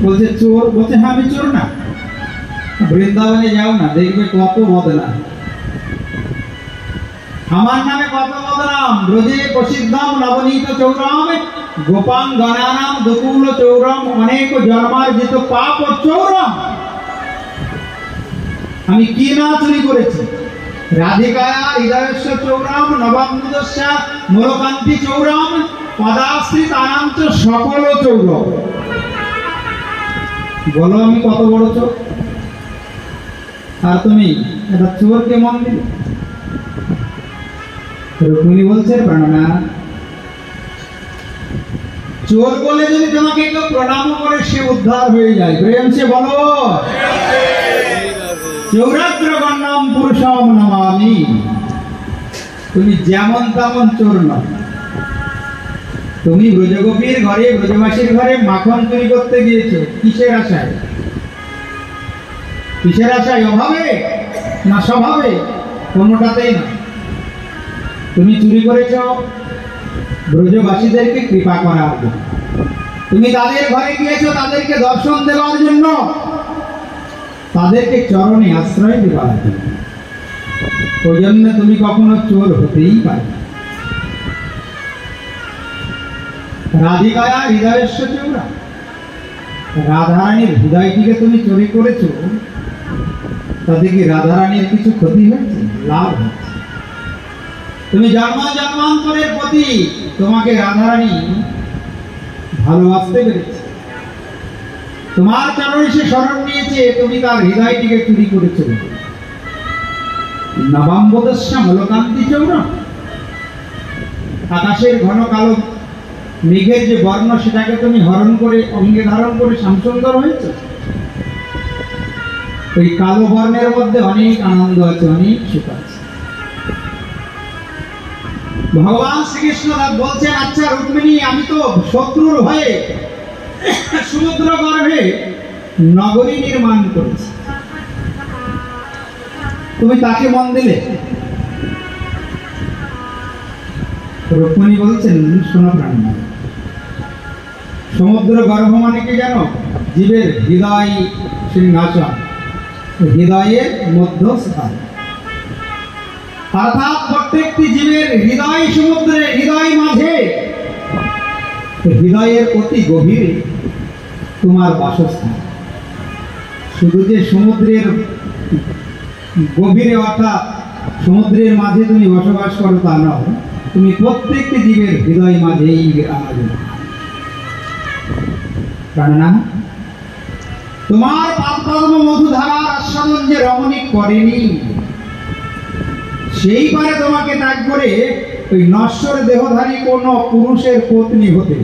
বলছে চোর, বলছে হ্যাঁ আমি চোর না। বৃন্দাবনে যাও না, দেখবে কত বদনাম, আমার নামে কত বদনাম। ব্রজে প্রসিদ্ধম নবনীত চৌরাম গোপাং গণানাম দুকুল চৌরম অনেক জন্মার্জিত পাপ চৌরম। আমি কি না চুরি করেছি? রাধিকায়া হৃদয়স্য চৌরাম নবাঙ্গুদস্য মূলকান্তি চৌরাম পদাশ্রিত আনান্ত সকল চৌরম। বলো আমি কত বড় চোর, আর তুমি এটা চোরকে মন দিলে। রুক্মিণী বলছে প্রাণনা, চোর বলে যদি তোমাকে কেউ প্রণাম করে সে উদ্ধার হয়ে যায়। প্রেম সে বলো চৌরাত্র গণ্যম পুরুষম নমামি। তুমি যেমন তেমন চোর নয়। তুমি ব্রজগোপীর ঘরে, ব্রজবাসীর ঘরে মাখন চুরি করতে গিয়েছো, কিসের আশায়? কিসের আশায়? অভাবে না স্বভাবে? কোনোটাতেই না। তুমি চুরি করেছ ব্রজবাসীদেরকে কৃপা করার জন্য, তুমি তাদের ঘরে গিয়েছো তাদেরকে দর্শন দেওয়ার জন্য, তাদেরকে চরণে আশ্রয় দেওয়ার জন্য। ওই জন্য তুমি কখনো চোর হতেই পারো। রাধিকায়া হৃদয়স্য চৌরা, রাধারানীর হৃদয়টিকে তুমি চুরি করেছো, তাতে কি রাধারানীর কিছু ক্ষতি হয়েছে? লাভ হয়েছে। তুমি জন্মান্তরের প্রতি তোমাকে রাধারানী ভালোবাসতে পেরেছে, তোমার চরণে সে শরণ নিয়েছে, তুমি তার হৃদয়টিকে চুরি করেছো। নবাম্বদস্য মূলকান্তি চৌরম, আকাশের ঘন কালো মেঘের যে বর্ণ সেটাকে তুমি হরণ করে অঙ্গে ধারণ করে শ্যামসুন্দর হয়েছ। ওই কালো বর্ণের মধ্যে অনেক আনন্দ আছে, অনেক সুখ আছে। ভগবান শ্রীকৃষ্ণ বলছেন, আচ্ছা রুক্মিণী, আমি তো শত্রুর ভয়ে সমুদ্র গর্ভে নগরী নির্মাণ করেছি, তুমি তাকে মন দিলে। রুক্মিণী বলছেন, শোনো প্রাণ, সমুদ্র গর্ভ মানে কি জানো? জীবের হৃদয় সিংহাসন, হৃদয়ের মধ্যস্থান। অর্থাৎ প্রত্যেকটি জীবের হৃদয় সমুদ্রে, হৃদয় মাঝে, হৃদয়ের অতি গভীরে তোমার বাসস্থান। শুধু যে সমুদ্রের গভীরে অর্থাৎ সমুদ্রের মাঝে তুমি বসবাস করো তা নয়, তুমি প্রত্যেকটি জীবের হৃদয় মাঝেই বিরাজমান। প্রাণনা, তোমার পাদপদ্ম মধুধারার আস্বাদন যে রমণী করেনি, সেই পারে তোমাকে ত্যাগ করে ওই নশ্বর দেহধারী কোন পুরুষের পত্নী হতে।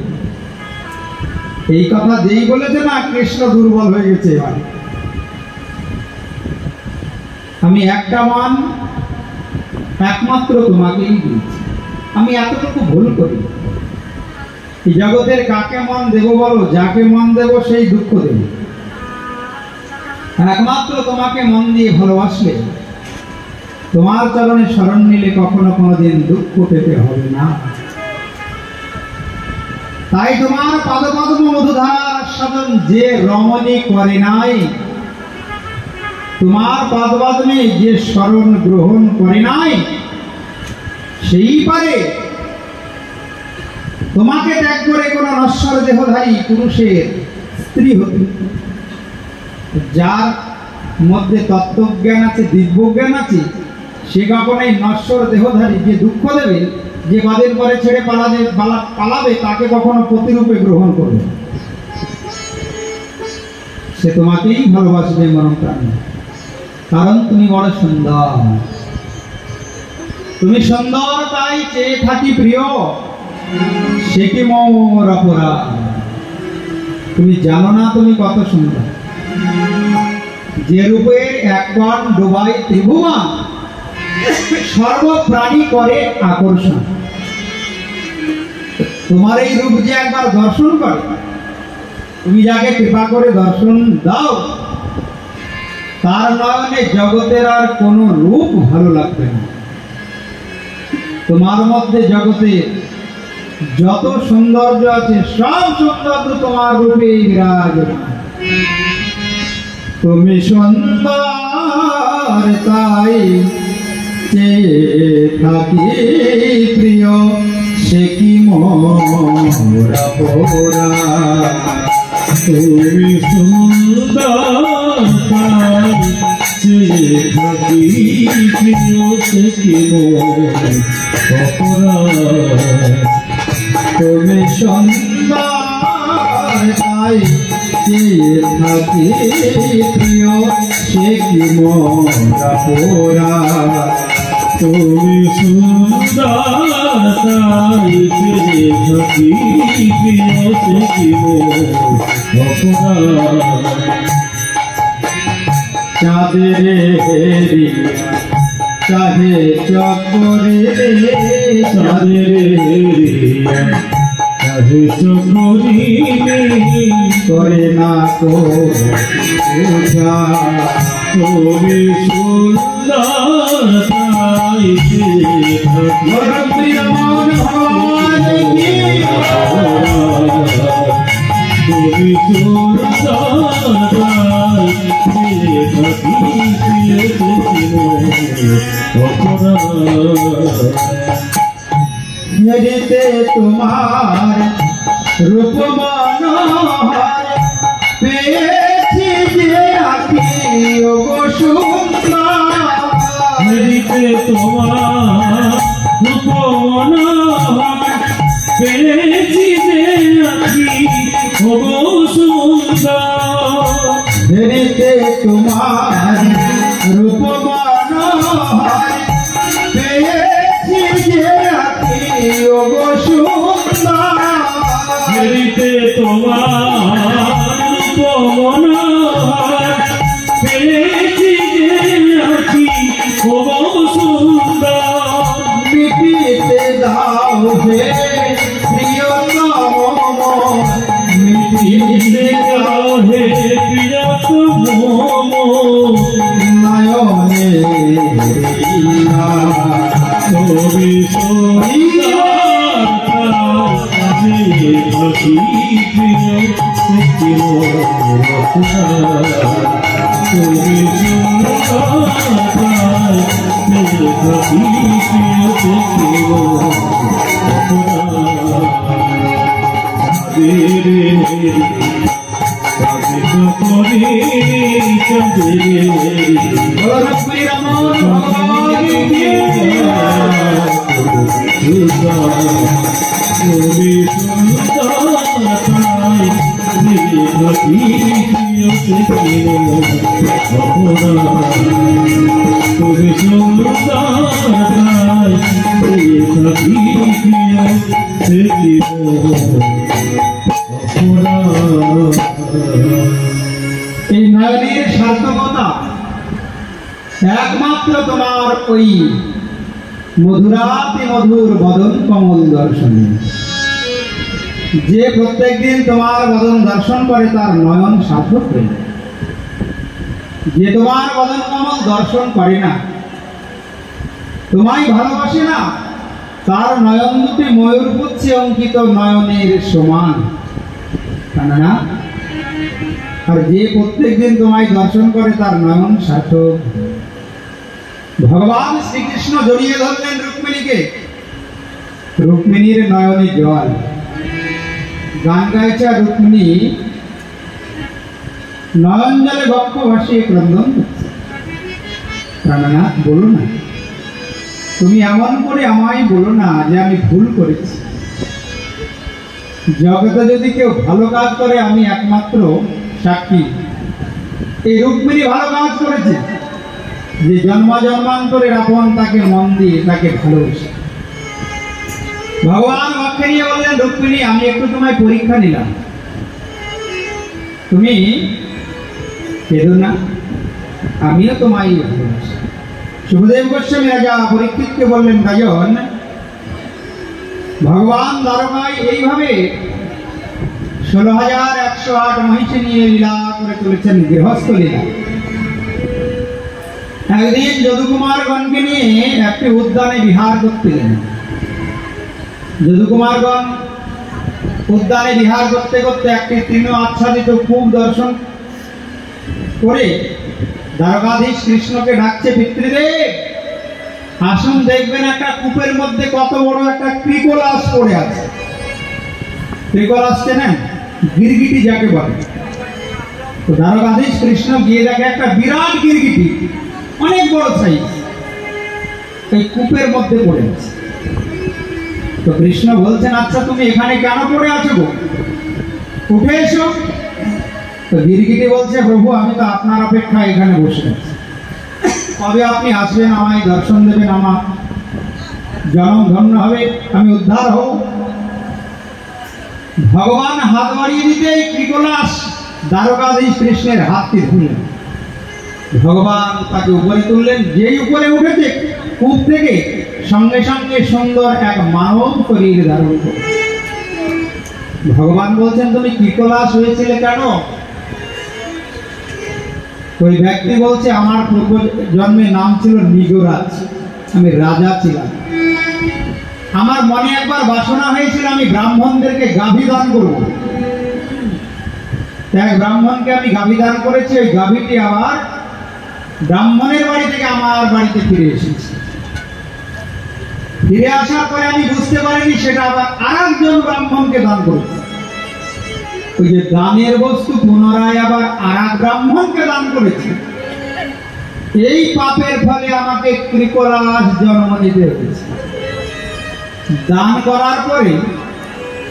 এই কথা যেই বলেছে না, কৃষ্ণ দুর্বল হয়ে গেছে। এবার আমি একটা মান একমাত্র তোমাকেই দিয়েছি, আমি এতটুকু ভুল করি। এই জগতের কাকে মন দেব বলো? যাকে মন দেব সেই দুঃখ দেব। একমাত্র তোমাকে মন দিয়ে ভালোবাসলে, তোমার চরণে শরণ নিলে কখনো কোনোদিন দুঃখ পেতে হবে না। তাই তোমার পাদপদ্ম মধুধারার আস্বাদন যে রমণী করে নাই, তোমার পাদপদ্মে যে শরণ গ্রহণ করে নাই, সেই পারে তোমাকে ত্যাগ করে কোন নশ্বর দেহধারী পুরুষের স্ত্রী হতে। যার মধ্যে তত্ত্বজ্ঞান আছে, দিব্যজ্ঞান আছে, সে কখনোই নশ্বর দেহধারী যে দুঃখ দেবে, যে কদিন পরে ছেড়ে পালাবে, তাকে কখনো প্রতিরূপে গ্রহণ করবে। সে তোমাকেই ভালোবাসবে মরম প্রাণী, কারণ তুমি বড় সুন্দর। তুমি সুন্দর তাই চেয়ে থাকি প্রিয়, সে কি মোর অপরাধ? তুমি জানো না তুমি কত সুন্দর। যে রূপের এক বাণ ডোবাই ত্রিভুবন, সর্বপ্রাণী করে আকর্ষণ। তোমার এই রূপ যে একবার দর্শন করে, তুমি যাকে কৃপা করে দর্শন দাও, তার নয়নে জগতের আর কোনো রূপ ভালো লাগবে না। তোমার মধ্যে জগতে যত সৌন্দর্য আছে সব সৌন্দর্য তোমার রূপে বিরাজমান। তুমি সুন্দর তাই চেয়ে থাকি প্রিয়, সে কি মোরা পোরা। তুমি সুন্দর তাই চেয়ে থাকি প্রিয়, সে কি মোরা। তুমি সুন্দর তাই চেয়ে থাকি প্রিয়, সে কি মোরা পোরা। তুমি সুন্দর তাই চেয়ে থাকি প্রিয়, সে কি মোরা। চাঁদের চাহে চকরে, চাঁদের চকরি করে না তো পূজা। তুমি সুন্দর তাই চেয়ে থাকি তুমি সুন্দর তাই চেয়ে থাকি প্রিয়, সে কি মোরা। মেরিতে তোমার রূপ মনোহর, পেয়েছি যে আঁকি ওগো সুন্দর। মেরিতে তোমার রূপ মনোহর, পেয়েছি যে আঁকি ওগো সুন্দর। মেরিতে তোমার রূপ মনোহর, পেয়েছি যে আঁকি ওগো সুন্দর। মেরিতে তোমার রূপ মনোহর, পেয়েছি যে আঁকি ওগো সুন্দর। মিটিতে দাও হে প্রিয়তম, মিটিতে দাও হে প্রিয়তম নয়নে। তুমি সুন্দর তাই চেয়ে থাকি প্রিয়, সে কি মোরা। তুমি সুন্দর তাই চেয়ে থাকি প্রিয়, সে কি মোরা। চাঁদের চকরি তুমি সুন্দর তাই চেয়ে থাকি প্রিয়, সে কি মোরা। তুমি সুন্দর তাই চেয়ে থাকি প্রিয়, সে কি মোরা। এই নয়নের সার্থকতা একমাত্র তোমার ওই মধুরাতি মধুর বদন কমল দর্শনে। যে প্রত্যেকদিন তোমার বদন দর্শন করে তার নয়ন সার্থক হয়ে যায়। যে তোমার বদন কমল দর্শন করে না, তোমায় ভালোবাসে না, তার নয়ন দুটি ময়ূরপুচ্ছে অঙ্কিত নয়নের সমান, না? আর যে প্রত্যেকদিন তোমায় দর্শন করে তার নয়ন সার্থক। ভগবান শ্রীকৃষ্ণ জড়িয়ে ধরলেন রুক্মিণীকে, রুক্মিণীর নয়নে জল। গান গাইছে রুক্মিণী নয়ন জলে বক্ষ ভাসিয়ে ক্রন্দন করছে। প্রাণনাথ, বলো না, তুমি এমন করে আমায় বলো না যে আমি ভুল করেছি। জগতে যদি কেউ ভালো কাজ করে আমি একমাত্র সাক্ষী। এই রুক্মিণী ভালো কাজ করেছে, যে জন্মান্তরের আপন তাকে মন দিয়ে তাকে ভালোবেসে। ভগবান বক্ষে নিয়ে বললেন, রুক্মিণী আমি একটু তোমায় পরীক্ষা নিলাম, তুমি কেঁদো না, আমিও তোমায় ভালোবাসি। সুখদেব গোস্বামী রাজা পরীক্ষিতকে বললেন, রাজন, ভগবান দ্বারকায় এইভাবে 16,108 মহিষী নিয়ে লীলা করে চলেছেন, গৃহস্থ লীলা। একদিন যদুকুমারগণকে নিয়ে একটি উদ্যানে বিহার করছিলেন। যদুকুমারগণ উদ্যানে বিহার করতে করতে একটি তৃণ আচ্ছাদিত কূপ দর্শন করে দ্বারকাধীশ কৃষ্ণকে ডাকছে, পিতৃদেব আসুন, দেখবেন একটা কূপের মধ্যে কত বড় একটা ক্রিকোলাস পড়ে আছে। ক্রিকোলাস চেনেন? গিরগিটি যাকে বলে। তো দ্বারকাধীশ কৃষ্ণ গিয়ে দেখে একটা বিরাট গিরগিটি, অনেক বড় সাইজ, এই কূপের মধ্যে পড়ে আছে। তো কৃষ্ণ বলছেন, আচ্ছা তুমি এখানে কেন পড়ে আছো গো, উঠে এসো। তো গিরগিটি বলছে, প্রভু আমি তো আপনার অপেক্ষায় এখানে বসে আছি, কবে আপনি আসবেন, আমায় দর্শন দেবেন, আমার জনম ধন্য হবে, আমি উদ্ধার হব। ভগবান হাত বাড়িয়ে দিতে ক্রিকোলাস দ্বারকাধীশ কৃষ্ণের হাতটি ধরলেন। ভগবান তাকে উপরে তুললেন। যেই উপরে উঠেছে কূপ থেকে, সঙ্গে সঙ্গে সুন্দর এক মানব শরীর ধারণ করে। ভগবান বলছেন, তুমি ক্রিকোলাস হয়েছিলে কেন? ওই ব্যক্তি বলছে, আমার পূর্ব জন্মে নাম ছিল নিগরাজ, আমি রাজা ছিলাম। আমার মনে একবার বাসনা হয়েছিল আমি ব্রাহ্মণদেরকে গাভী দান করব। এক ব্রাহ্মণকে আমি গাভী দান করেছি, ওই গাভীটি আবার ব্রাহ্মণের বাড়ি থেকে আমার বাড়িতে ফিরে এসেছে। ফিরে আসার পরে আমি বুঝতে পারিনি সেটা আবার আরেকজন ব্রাহ্মণকে দান করেছে। ওই যে দানের বস্তু পুনরায় আবার আরেক ব্রাহ্মণকে দান করেছে। এই পাপের ফলে আমাকে ক্রিকোলাস জন্ম নিতে হয়েছে। দান করার পরে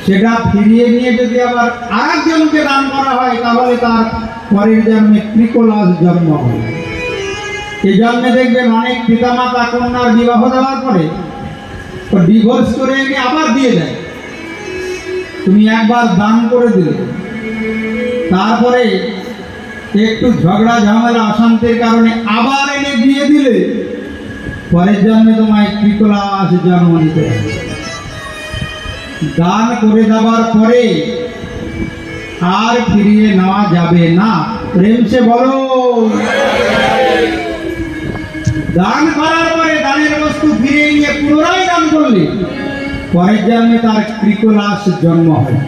সেটা ফিরিয়ে নিয়ে যদি আবার আরেকজনকে দান করা হয়, তাহলে তার পরের জন্মে ক্রিকোলাস জন্ম হয়। এই জন্মে দেখবেন অনেক পিতামাতা কন্যার বিবাহ দেওয়ার পরে ডিভোর্স করে এনে আবার দিয়ে দেয়। তুমি একবার দান করে দিলে, তারপরে একটু ঝগড়া ঝামেলা অশান্তির কারণে আবার এনে দিয়ে দিলে, পরের জন্মে তোমায় ক্রিকোলাস জন্ম নিতে হবে। দান করে দেওয়ার পরে আর ফিরিয়ে নেওয়া যাবে না। প্রেম সে বলো। দান করার পরে দানের বস্তু ফিরিয়ে নিয়ে পুনরায় দান করলে পরের জন্মে তার ক্রিকোলাস জন্ম হয়।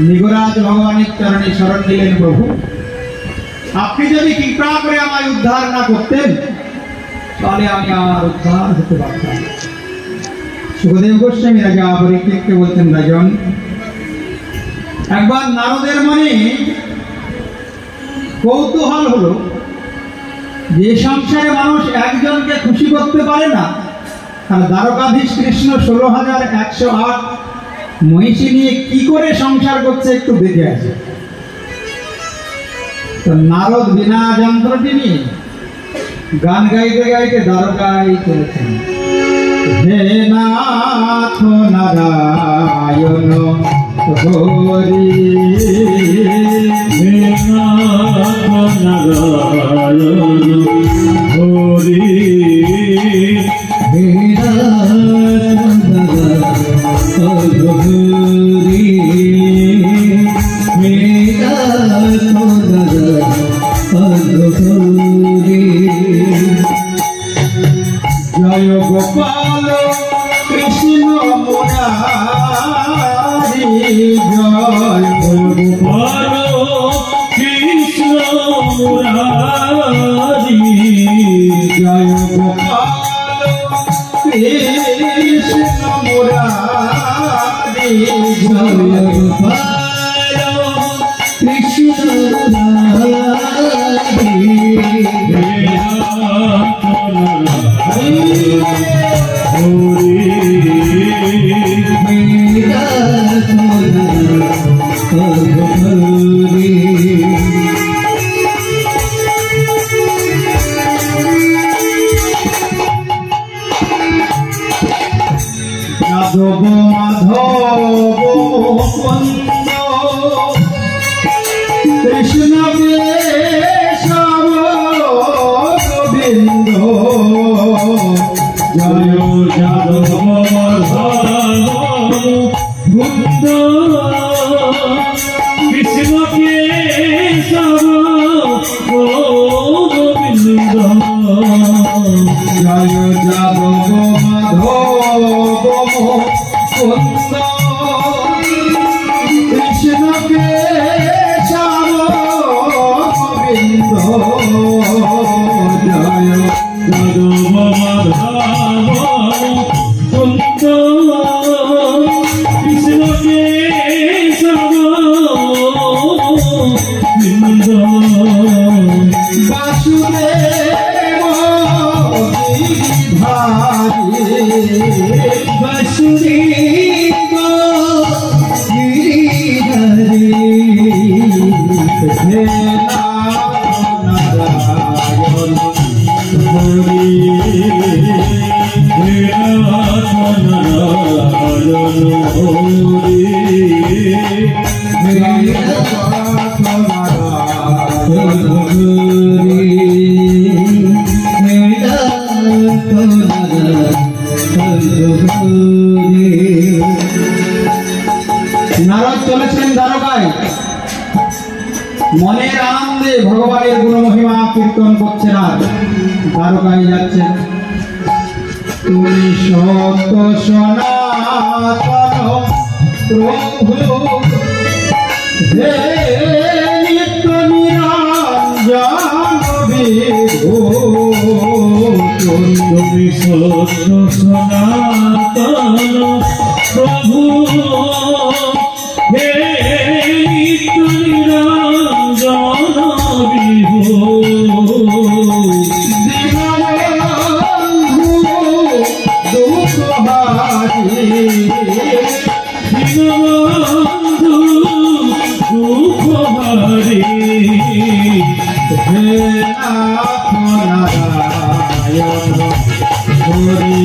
নিগরাজ ভগবানের চরণে শরণ দিলেন, প্রভু আপনি যদি কৃপা করে আমায় উদ্ধার না করতেন, তাহলে আমি আমার উদ্ধার হতে পারতাম। সুখদেব গোস্বামী রাজা পরীক্ষিতকে বলতেন, রাজন একবার নারদের মনে কৌতূহল হলো যে সংসারে মানুষ একজনকে খুশি করতে পারে না, আর দ্বারকাধীশ কৃষ্ণ 16,108 মহিষী নিয়ে কি করে সংসার করছে একটু দেখে আসে। তো নারদ বিনা যন্ত্রটি নিয়ে গান গাইতে গাইতে দ্বারকায় চলেছেন। হে নাথ নারায়ণ হরি, হে নাথ নারায়ণ হরি, হে নাথ নারায়ণ হরি, হে নাথ নারায়ণ হরি। জয় গোপাল কৃষ্ণ মুরারি, জয় গোপাল কৃষ্ণ মুরারি, জয় গোপাল কৃষ্ণ মুরারি, জয় গোপাল কৃষ্ণ মুরারি। হে নাথ নারায়ণ হরি, যাদব মাধব মুকুন্দ কৃষ্ণ কেশব গোবিন্দ, জয় যাদব মাধব মুকুন্দ কৃষ্ণ কেশব গোবিন্দ, যাদব মাধব মুকুন্দ কৃষ্ণকে শ্যাম গোবিন্দ জয় যাদব মাধব মুকুন্দ কৃষ্ণকে শ্যাম গোবিন্দ বাসুদেব বাসুদেব গিরিধারী হে নারায়ণ হরি হে নারায়ণ হরি নারদ চলেছেন দ্বারকায়, মনের আনন্দে ভগবানের গুণমহিমা কীর্তন করছেন আর দ্বারকায় যাচ্ছেন। তুমি সত্য সনাতন প্রভু হে নিত্য নিরঞ্জন বিভূ, তুমি সত্য সনাতন প্রভু হে নিত্য নিরঞ্জন বিভু, দীনবন্ধু দুঃখহারি দীনবন্ধু দুঃখহারি হে নাথ নারায়ণ হরি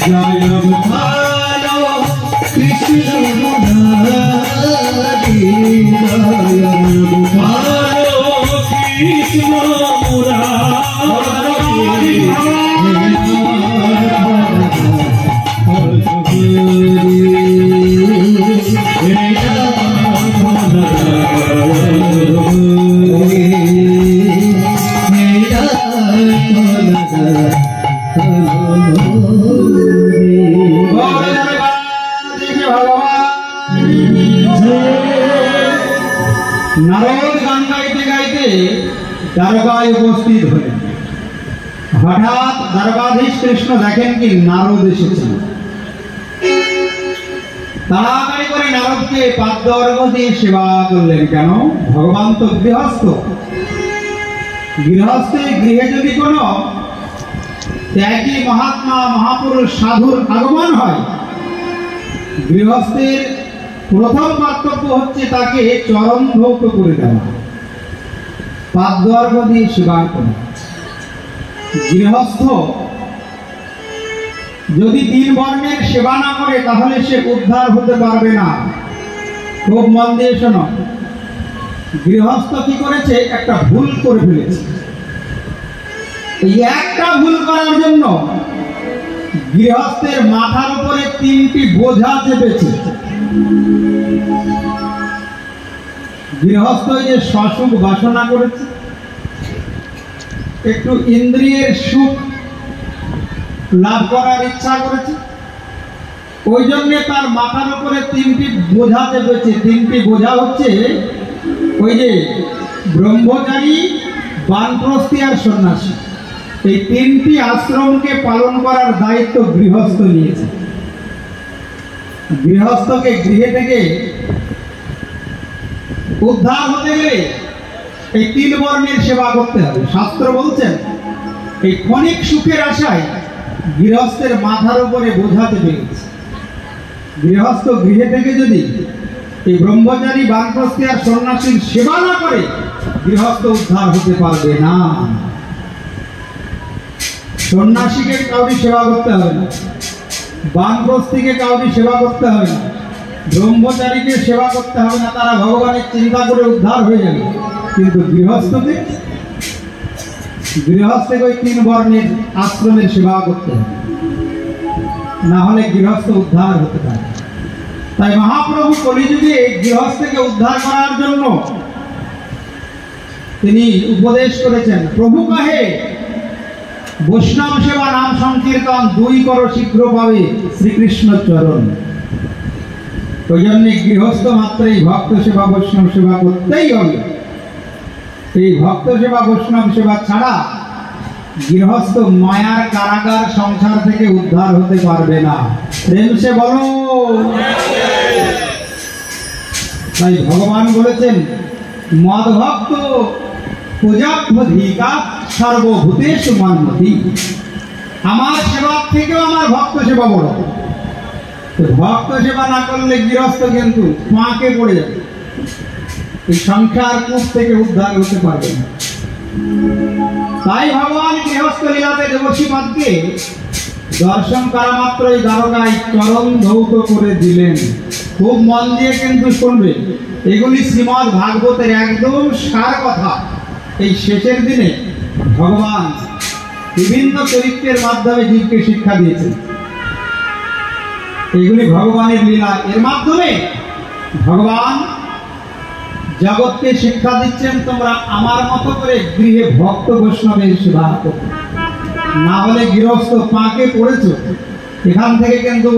জয় ভালো কৃষ্ণ মুরারি জয় ভালো কৃষ্ণ মুরারি নারদ গান গাইতে গাইতে দ্বারকায় উপস্থিত হলেন। হঠাৎ দ্বারকাধীশ কৃষ্ণ দেখেন কি নারদ এসেছেন। তাড়াতাড়ি করে নারদকে পাদ্য দিয়ে সেবা করলেন। কেন? ভগবান তো গৃহস্থ, গৃহস্থের গৃহে যদি কোনো ত্যাগী মহাত্মা মহাপুরুষ সাধুর আগমন হয়, গৃহস্থের প্রথম কর্তব্য হচ্ছে তাকে চরণ ধৌত করে দেওয়া, পাদ্য দিয়ে সেবা করা। গৃহস্থ যদি 3 বর্ণের সেবা না করে তাহলে সে উদ্ধার হতে পারবে না। খুব মন দিয়ে শোনো, গৃহস্থ কি করেছে? একটা ভুল করে ফেলেছে। এই একটা ভুল করার জন্য গৃহস্থের মাথার উপরে 3টি বোঝা চেপেছে। গৃহস্থ যে সসুখ বাসনা করেছে, একটু ইন্দ্রিয়ের সুখ লাভ করার ইচ্ছা করেছে, ওই জন্য তার মাথার উপরে 3টি বোঝা চেপেছে। 3টি বোঝা হচ্ছে ওই যে ব্রহ্মচারী, বানপ্রস্থী আর সন্ন্যাসী। এই 3টি আশ্রমকে পালন করার দায়িত্ব গৃহস্থ নিয়েছে। গৃহস্থকে গৃহে থেকে উদ্ধার হতে গেলে এই 3 বর্ণের সেবা করতে হবে। শাস্ত্র বলছেন এই ক্ষণিক সুখের আশায় গৃহস্থের মাথার উপরে বোঝা চেপে গেছে। গৃহস্থ গৃহে থেকে যদি এই ব্রহ্মচারী, বানপ্রস্থী আর সন্ন্যাসীর সেবা না করে গৃহস্থ উদ্ধার হতে পারবে না। সন্ন্যাসীকে কাউরি সেবা করতে হবে না, বানপ্রস্থীকে কাউরি সেবা করতে হবে না, ব্রহ্মচারীকে সেবা করতে হবে না, তারা ভগবানের চিন্তা করে উদ্ধার হয়ে যাবে। কিন্তু গৃহস্থকে ওই 3 বর্ণের আশ্রমের সেবা করতে হবে, না হলে গৃহস্থ উদ্ধার হতে পারে। তাই মহাপ্রভু কলিযুগে গৃহস্থকে উদ্ধার করার জন্য তিনি উপদেশ করেছেন, প্রভু কহে বৈষ্ণব সেবা নাম সংকীর্তন দুই করো শীঘ্র পাবে শ্রীকৃষ্ণ চরণ। ওই জন্য গৃহস্থ মাত্রই ভক্ত সেবা বৈষ্ণব সেবা করতেই হবে। এই ভক্ত সেবা বৈষ্ণব সেবা ছাড়া গৃহস্থ মায়ার কারাগার সংসার থেকে উদ্ধার হতে পারবে না। প্রেম সে বলো। তাই ভগবান বলেছেন, মদভক্ত পূজাধিকা সর্বভূতেষু মন্মতি। আমার সেবার থেকেও আমার ভক্ত সেবা বড়। ভক্ত সেবা না করলে গৃহস্থ কিন্তু পাঁকে পড়ে যাবে, এই সংসার কূপ থেকে উদ্ধার হতে পারবে না। তাই ভগবান গৃহস্থ লীলাতে দেবশীপাদকে দর্শন করা মাত্রই দ্বারকায় চরণ ধৌত করে দিলেন। খুব মন দিয়ে কিন্তু শুনবে, এগুলি শ্রীমদ্ ভাগবতের একদম সার কথা। এই শেষের দিনে ভগবান বিভিন্ন চরিত্রের মাধ্যমে জীবকে শিক্ষা দিয়েছেন। এগুলি ভগবানের লীলা। এর মাধ্যমে ভগবান জগৎকে শিক্ষা দিচ্ছেন, তোমরা আমার মতো করে গৃহে ভক্ত বৈষ্ণবের সেবা করো, না হলে গৃহস্থ পাকে পড়েছ, এখান থেকে কিন্তু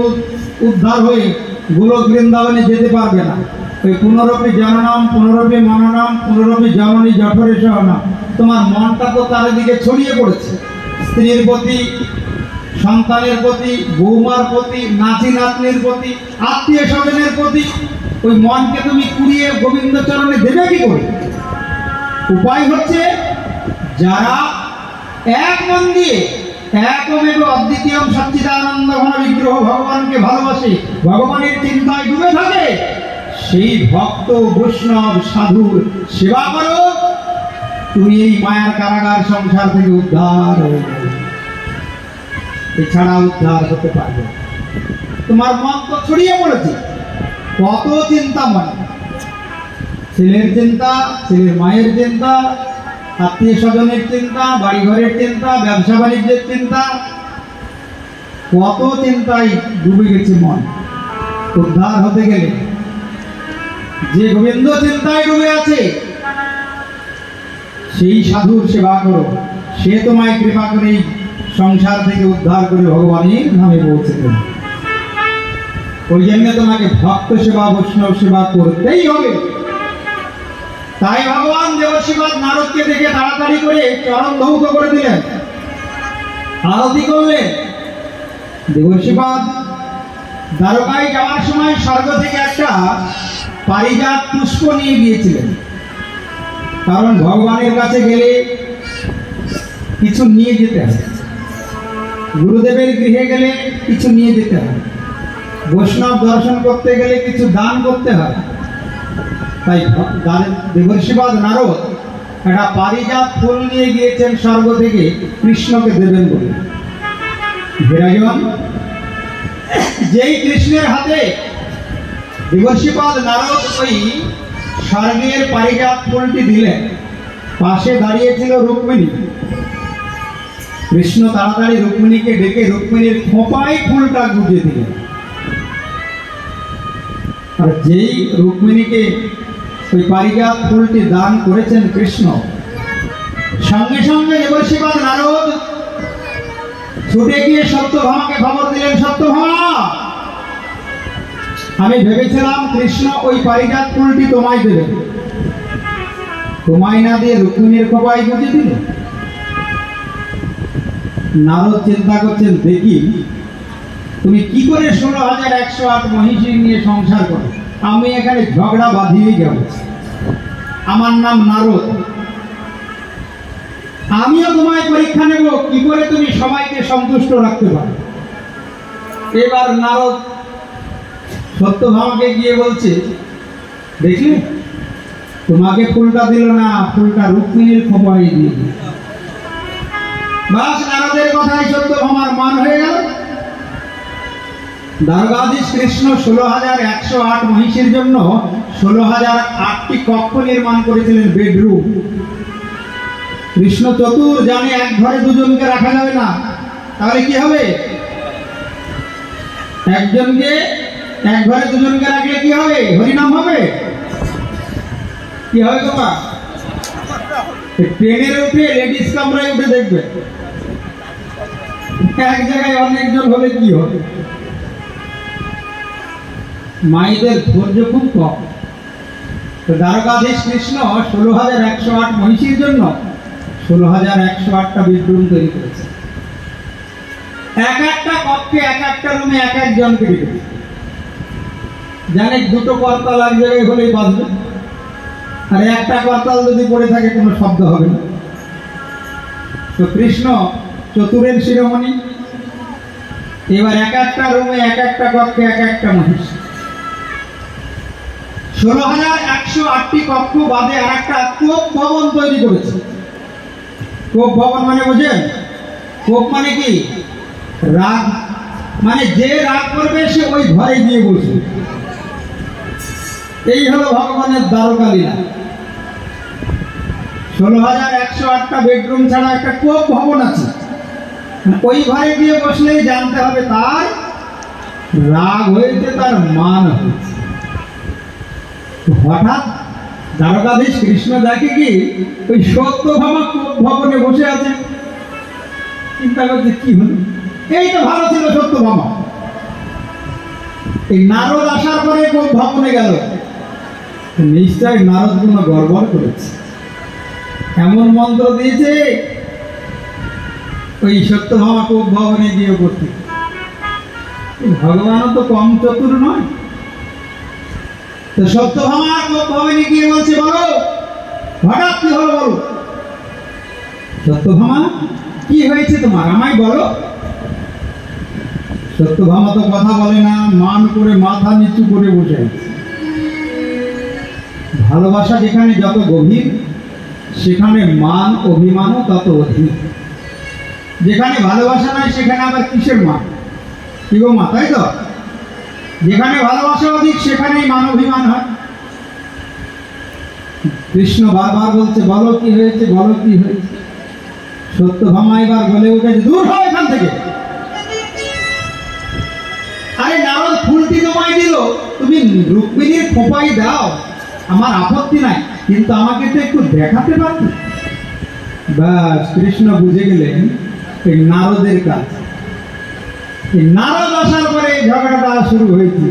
উদ্ধার হয়ে গোলক বৃন্দাবনে যেতে পারবে না। ওই পুনরপি জননম পুনরপি মননম পুনরপি জননী জঠরে সহনম। তোমার মনটা তো চারিদিকে ছড়িয়ে পড়েছে, স্ত্রীর প্রতি, সন্তানের প্রতি, বৌমার প্রতি, নাতি নাতনির প্রতি, আত্মীয় স্বজনের প্রতি। ওই মনকে তুমি কুড়িয়ে গোবিন্দ চরণে দেবে কি করে? উপায় হচ্ছে, যারা এক মন দিয়ে একমেব অদ্বিতীয়ম সচ্চিদানন্দ ঘন বিগ্রহ ভগবানকে ভালোবাসে, ভগবানের চিন্তায় ডুবে থাকে, সেই ভক্ত বৈষ্ণব সাধুর সেবা করো, তুমি এই মায়ার কারাগার সংসার থেকে উদ্ধার হয়ে যাবে। এছাড়া উদ্ধার হতে পারবে। তোমার মন তো ছড়িয়ে পড়েছে, কত চিন্তা মনে, ছেলের চিন্তা, ছেলের মায়ের চিন্তা, আত্মীয় স্বজনের চিন্তা, বাড়ি ঘরের চিন্তা, ব্যবসা বাণিজ্যের চিন্তা, কত চিন্তায় ডুবে গেছে মন। উদ্ধার হতে গেলে যে গোবিন্দ চিন্তায় ডুবে আছে, সেই সাধুর সেবা করো, সে তোমায় কৃপা করে সংসার থেকে উদ্ধার করে ভগবানের নামে পৌঁছে দেবে। ওই জন্য তোমাকে ভক্ত সেবা বৈষ্ণব সেবা করতেই হবে। তাই ভগবান দেবশীপাদ নারদকে দেখে তাড়াতাড়ি করে চরণ ধৌত করে দিলেন, আরতি করলেন। দেবশীপাদ দ্বারকায় যাওয়ার সময় স্বর্গ থেকে একটা পারিজাত পুষ্প নিয়ে গিয়েছিলেন, কারণ ভগবানের কাছে গেলে কিছু নিয়ে যেতে হয়, গুরুদেবের গৃহে গেলে কিছু নিয়ে যেতে হয়, বৈষ্ণব দর্শন করতে গেলে কিছু দান করতে হয়। তাই দেবশীপাদ নারদ একটা পারিজাত ফুল নিয়ে গিয়েছেন স্বর্গ থেকে কৃষ্ণকে দেবেন বলে। বিরাজন যেই কৃষ্ণের হাতে দেবশীপাদ নারদ ওই স্বর্গের পারিজাত ফুলটি দিলেন, পাশে দাঁড়িয়েছিল রুক্মিণী। কৃষ্ণ তাড়াতাড়ি রুক্মিণীকে ডেকে রুক্মিণীর খোঁপায় ফুলটা গুঁজে দিলেন। আর যেই রুক্মিণীকে ওই পারিজাত ফুলটি দান করেছেন কৃষ্ণ, সঙ্গে সঙ্গে দেবশীপাদ নারদ ছুটে গিয়ে সত্যভামাকে খবর দিলেন, সত্যভামা, আমি ভেবেছিলাম কৃষ্ণ ওই পারিজাত ফুলটি তোমায় দেবে, তোমায় না দিয়ে রুক্মিণীর খোঁপায় গুঁজে দিল। নারদ চিন্তা করছেন, দেখি তুমি কি করে 16,108 মহিষী নিয়ে সংসার করো, আমি এখানে ঝগড়া বাঁধিয়ে যাব। আমার নাম নারদ, আমিও তোমায় পরীক্ষা নেব কি করে তুমি সবাইকে সন্তুষ্ট রাখতে পারো। এবার নারদ সত্যভামাকে গিয়ে বলছে, দেখলে তোমাকে ফুলটা দিল না, ফুলটা রুক্মিণীর খোঁপায় দিয়ে দিল। বাস নারদের কথাই সত্যভামার মান হয়ে গেল। দ্বারকাধীশ কৃষ্ণ 16,108 মহিষীর জন্য 16,008টি কক্ষ নির্মাণ করেছিলেন, বেডরুম। কৃষ্ণ চতুর জানে এক ঘরে দুজনকে রাখা যাবে না, তাহলে কি হবে? একজনকে এক ঘরে দুজনকে রাখলে কি হবে? হরিনাম হবে। কি হবে বাবা? ট্রেনের উঠে লেডিস কামরায় উঠে দেখবে, এক জায়গায় অনেকজন হলে কি হবে? মায়েদের ধৈর্য খুব কম। তো দ্বারকাধীশ কৃষ্ণ 16,108 মহিষীর জন্য 16,108টা বেডরুম তৈরি করেছে। এক একটা কক্ষে এক একটা রুমে এক একজনকে রেখেছে। জানে দুটো করতাল এক জায়গায় হলেই বাঁচবে, আর একটা করতাল যদি পড়ে থাকে কোনো শব্দ হবে না। তো কৃষ্ণ চতুরের শিরোমণি, এবার এক একটা রুমে এক একটা কক্ষে এক একটা মহিষ। 16,108টি কক্ষ বাদে আর একটা কোপ ভবন তৈরি করেছে। কোপ ভবন মানে বোঝেন? কোপ মানে কি? রাগ, মানে যে রাগ করবে সে ওই ঘরে গিয়ে বসবে। এই হলো ভগবানের দ্বারকা লীলা। 16,108টা বেডরুম ছাড়া একটা কোপ ভবন আছে, ওই ঘরে গিয়ে বসলেই জানতে হবে তার রাগ হয়েছে, তার মান হয়েছে। হঠাৎ দ্বারকাধীশ কৃষ্ণ দেখে কি ওই সত্যভামা কোপ ভবনে বসে আছে। চিন্তা করছে কি হলো, এই তো ভালো ছিল সত্যভামা। এই নারদ আসার পরে কোপ ভবনে গেল, নিশ্চয় নারদ কোনো গড়বড় করেছে, এমন মন্ত্র দিয়েছে ওই সত্যভামা কোপ ভবনে গিয়ে উপস্থিত। ভগবানও তো কম চতুর নয়। তো সত্যভামা কোপ ভবনে গিয়ে বলছে, বলো হঠাৎ কি হলো, বলো সত্যভামা কি হয়েছে তোমার, আমায় বলো। সত্যভামা তো কথা বলে না, মান করে মাথা নিচু করে বসে আছে। ভালোবাসা যেখানে যত গভীর, সেখানে মান অভিমানও তত অধিক। যেখানে ভালোবাসা নাই সেখানে আবার কিসের মান? কি গো মা, তাই তো? যেখানে ভালোবাসা অধিক সেখানেই মান অভিমান হয়। কৃষ্ণ বারবার বলছে, বলো কি হয়েছে, বলো কি হয়েছে। সত্যভামা এবার বলে উঠেছে, দূর হও এখান থেকে। আরে নারদ ফুলটি তোমায় দিল, তুমি রুক্মিণীর খোপাই দাও, আমার আপত্তি নাই, কিন্তু আমাকে তো একটু দেখাতে পারবে। ব্যাস, কৃষ্ণ বুঝে গেলেন এই নারদের কাজ। এই নারদ আসার পরে ঝগড়াটা শুরু হয়েছে।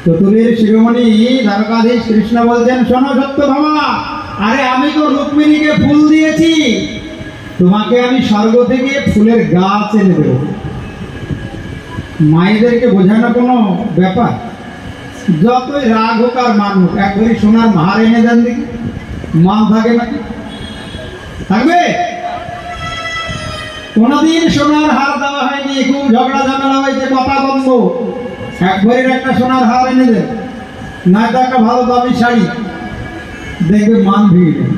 চতুরের শিরোমণি দ্বারকাধীশ কৃষ্ণ বলছেন, শোনো সত্যভামা, আরে আমি তো রুক্মিণীকে ফুল দিয়েছি, তোমাকে আমি স্বর্গ থেকে ফুলের গাছ এনে দেব। মায়েদেরকে বোঝানো কোনো ব্যাপার? যতই রাগ হোক আর মান হোক, একবারই সোনার মার এনে দেন দেখি, মান থাকে নাকি? থাকবে? কোনদিন সোনার হার দেওয়া হয়নি, খুব ঝগড়া ঝামেলা হয়েছে, কথা বন্ধ, একবারের একটা সোনার হার এনে দেন, না তো একটা ভালো দামি শাড়ি, দেখবে মান ভেঙে যাবে।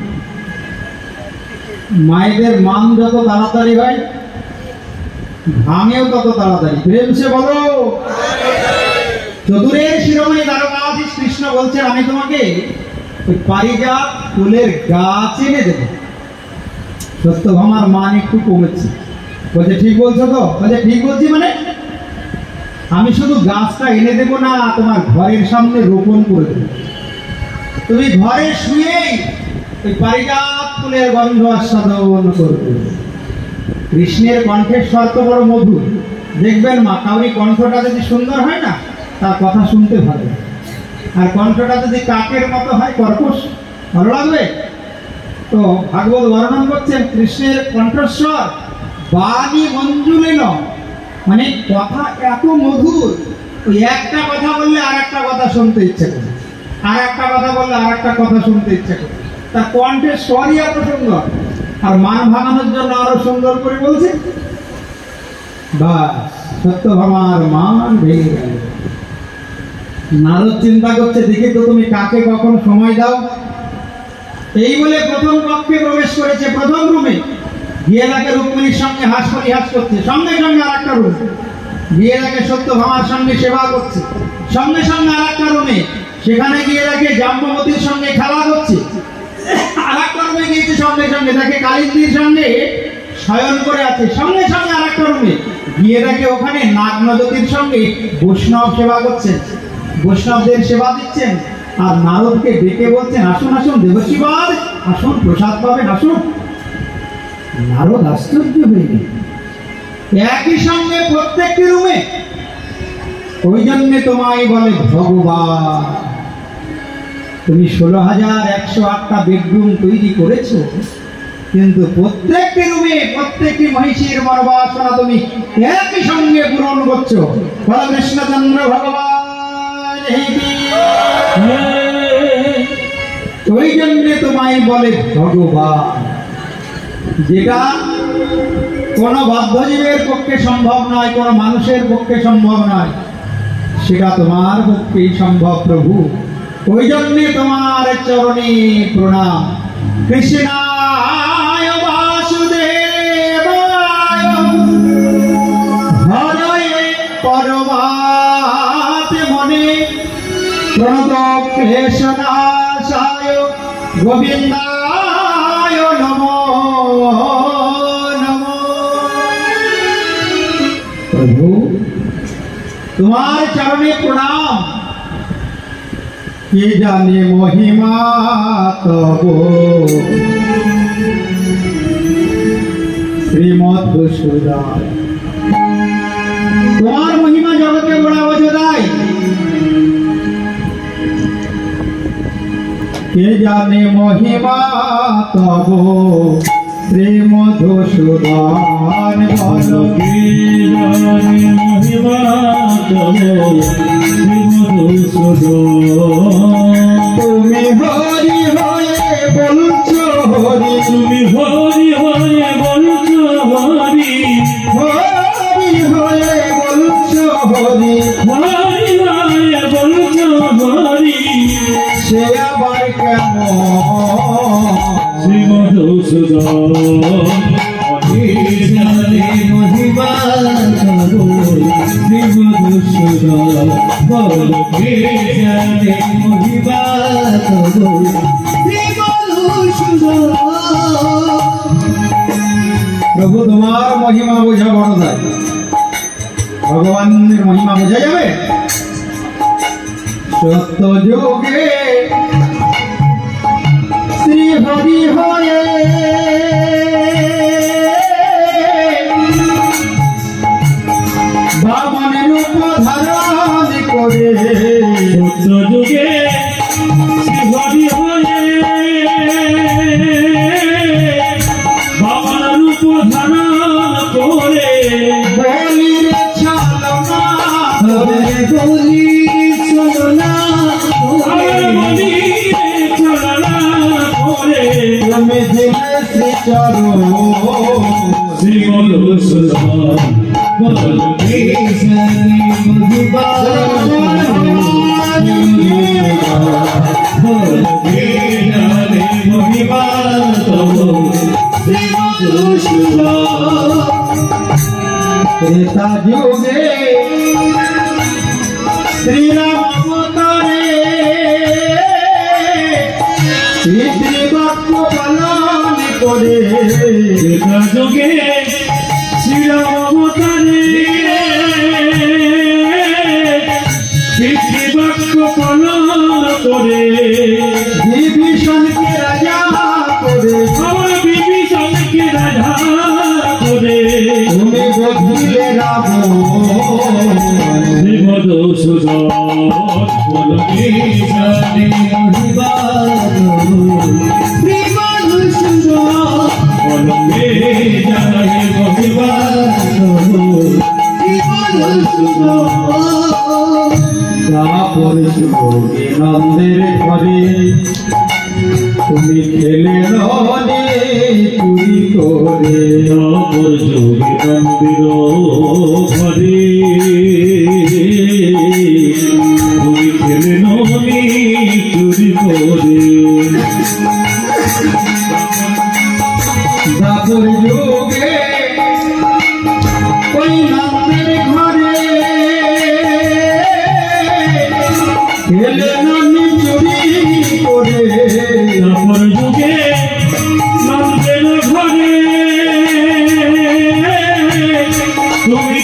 মায়েদের মান যত তাড়াতাড়ি হয়, ভাঙেও তত তাড়াতাড়ি। প্রেম সে বলো। চতুরের শিরোমণি দ্বারকাধীশ কৃষ্ণ বলছেন, আমি তোমাকে ওই পারিজাত ফুলের গাছ এনে দেব। সত্যভামার মান একটু কমেছে, বলছে ঠিক বলছো তো? বলছে ঠিক বলছি, মানে আমি শুধু গাছটা এনে দেবো না, তোমার ঘরের সামনে রোপণ করে দেবো। তুমি ঘরে শুয়েই ওই পারিজাত ফুলের গন্ধ আস্বাদন করবে। কৃষ্ণের কণ্ঠের স্বর তো বড় মধুর। দেখবেন মা, কাউরি কণ্ঠটা যদি সুন্দর হয় না, তার কথা শুনতে ভালো, আর কণ্ঠটা যদি কাকের মতো হয়, কর্কশ, ভালো লাগবে? তো ভাগবত বর্ণন করছেন কৃষ্ণের কণ্ঠস্বর বাণী মঞ্জুলিন, মানে কথা এত মধুর, ওই একটা কথা বললে আর একটা কথা শুনতে ইচ্ছে করে, আর একটা কথা বললে আর একটা কথা শুনতে ইচ্ছে করে। তার কণ্ঠের স্বরই এত সুন্দর, আর মান ভাঙানোর জন্য আরো সুন্দর করে বলছে। বাস, সত্যভামার মান ভেঙে গেল। নারদ চিন্তা করছে, দেখি তো তুমি কাকে কখন সময় দাও। এই বলে প্রথম কক্ষে প্রবেশ করেছে, প্রথম রুমে গিয়ে দেখে রুক্মিণীর সঙ্গে হাস পরিহাস করছে, সঙ্গে সঙ্গে আর একটা রুম গিয়ে দেখে সত্যভামার সঙ্গে সেবা করছে, সঙ্গে সঙ্গে আর একটা রুমে সেখানে গিয়ে দেখে জাম্ববতীর সঙ্গে খেলা করছে, আর একটা রুমে গিয়েছে, সঙ্গে সঙ্গে দেখে কালিন্দীর সঙ্গে শয়ন করে আছে, সঙ্গে সঙ্গে আর একটা রুমে গিয়ে দেখে ওখানে নাগ নদীর সঙ্গে বৈষ্ণব সেবা করছেন, বৈষ্ণবদের সেবা দিচ্ছেন। আর নারদকে ডেকে বলছেন, আসুন আসুন দেবশিবাদ, আসুন প্রসাদ পাবেন, আসুন। নারদ আশ্চর্য হয়ে গেল, একই সঙ্গে প্রত্যেকটি রুমে। ওই জন্য তোমায় বলে ভগবান। তুমি 16,108টা বেডরুম তৈরি করেছো, কিন্তু প্রত্যেকটি রুমে প্রত্যেকটি মহিষীর মরবাসনা তুমি একই সঙ্গে পূরণ করছো। বলো কৃষ্ণচন্দ্র ভগবান। ওই জন্য তোমায় বলে ভগবান। যেটা কোনো বাধ্যজীবের পক্ষে সম্ভব নয়, কোনো মানুষের পক্ষে সম্ভব নয়, সেটা তোমার পক্ষেই সম্ভব প্রভু। ওই জন্যে তোমার চরণে প্রণাম। কৃষ্ণায় বাসুদেবায় হরয়ে পরমাত মনে প্রণত ক্লেশনাশায় গোবিন্দায় নমো নমো। প্রভু তোমার চরণে প্রণাম। কে জানে মহিমা তব শ্রীমৎ বসুদায়। তোমার মহিমা জগতে বড় অযোধ্যায়। কে জানে মহিমা তব শ্রীমধুসূদন। বলো কে জানে মহিমা তব তুমি হরি হয়ে বলছো হরি, তুমি হরি হয়ে বলছো হরি, হরি হয়ে বলছো হরি, হরি হয়ে বলছো হরি। সে আবার কেমন শ্রীমধুসূদন। জানে মহিমা তব শ্রীমধুসূদন। বলো কে জানে মহিমা তব শ্রীমধুসূদন। প্রভু তোমার মহিমা বোঝা বড় যায়। ভগবানের মহিমা বোঝা যাবে? সত্য যুগে শ্রী হরি হয়ে বামনের রূপ ধারণ করে, সত্য যুগে শ্রী হরি হয়ে বাবার রূপ ধারণ করে বলির ছলনা করে, বলির ছলনা বলি ছলনা করে তুমি দিলে শ্রীচরণ। শ্রীমধুসূদন। বলো কে জানে মহিমা বলো কে জানে মহিমা তব শ্রীমধুসূদন। ত্রেতা যুগে শ্রীরাম অবতারে পিতৃবাক্য পালন করে, ত্রেতা যুগে শ্রীরাম অবতারে পিতৃবাক্য পালন করে বিভীষণকে রাজা করে, আমার বিভীষণকে রাজা করে তুমি বধিলে রাবণ। শ্রীমধুসূদন। বলো কে জানে মহিমা তব শ্রীমধুসূদন। বলো কে জানে মহিমা তব শ্রীমধুসূদন। তারপর যোগে নন্দের ঘরে তুমি খেলে নদে চুরি করে, অপর যোগে মন্দির ঘরে তুমি খেলে ননি চুরি করে। তারপর যোগে ওই নন্দের ঘরে খেলে ননি চুরি করে, তারপর যুগে নন্দের ঘরে তুমি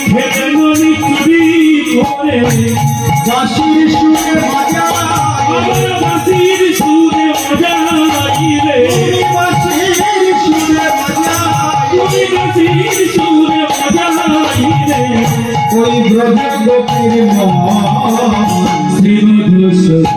গোপীর শ্রী মধুসূদন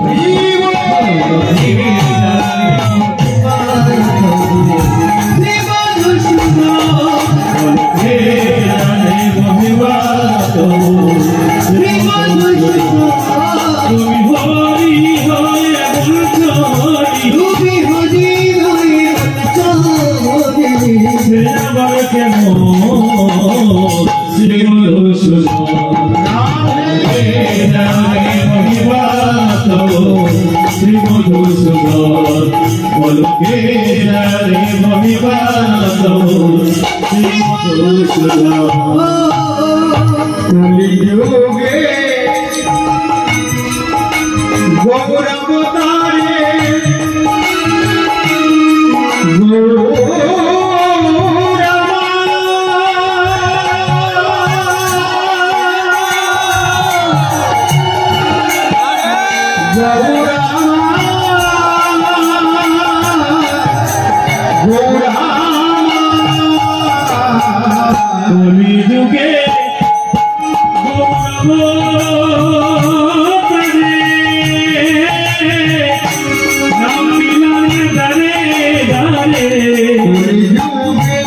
কলিযুগে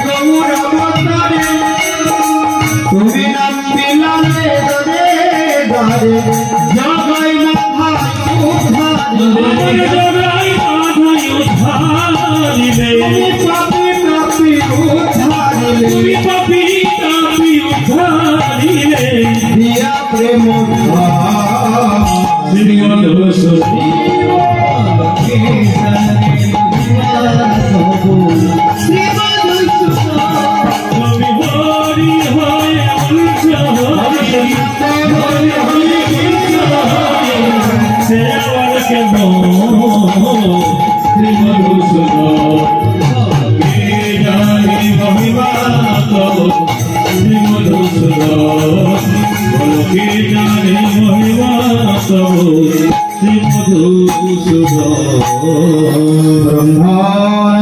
গৌরাবতারে কলিযুগে তুমি নাম বিলালে দরে দরে জগাই মাথা উদ্ধারে পাপি উদ্ধারিলে দিয়া প্রেম শ্রী মধুসূদন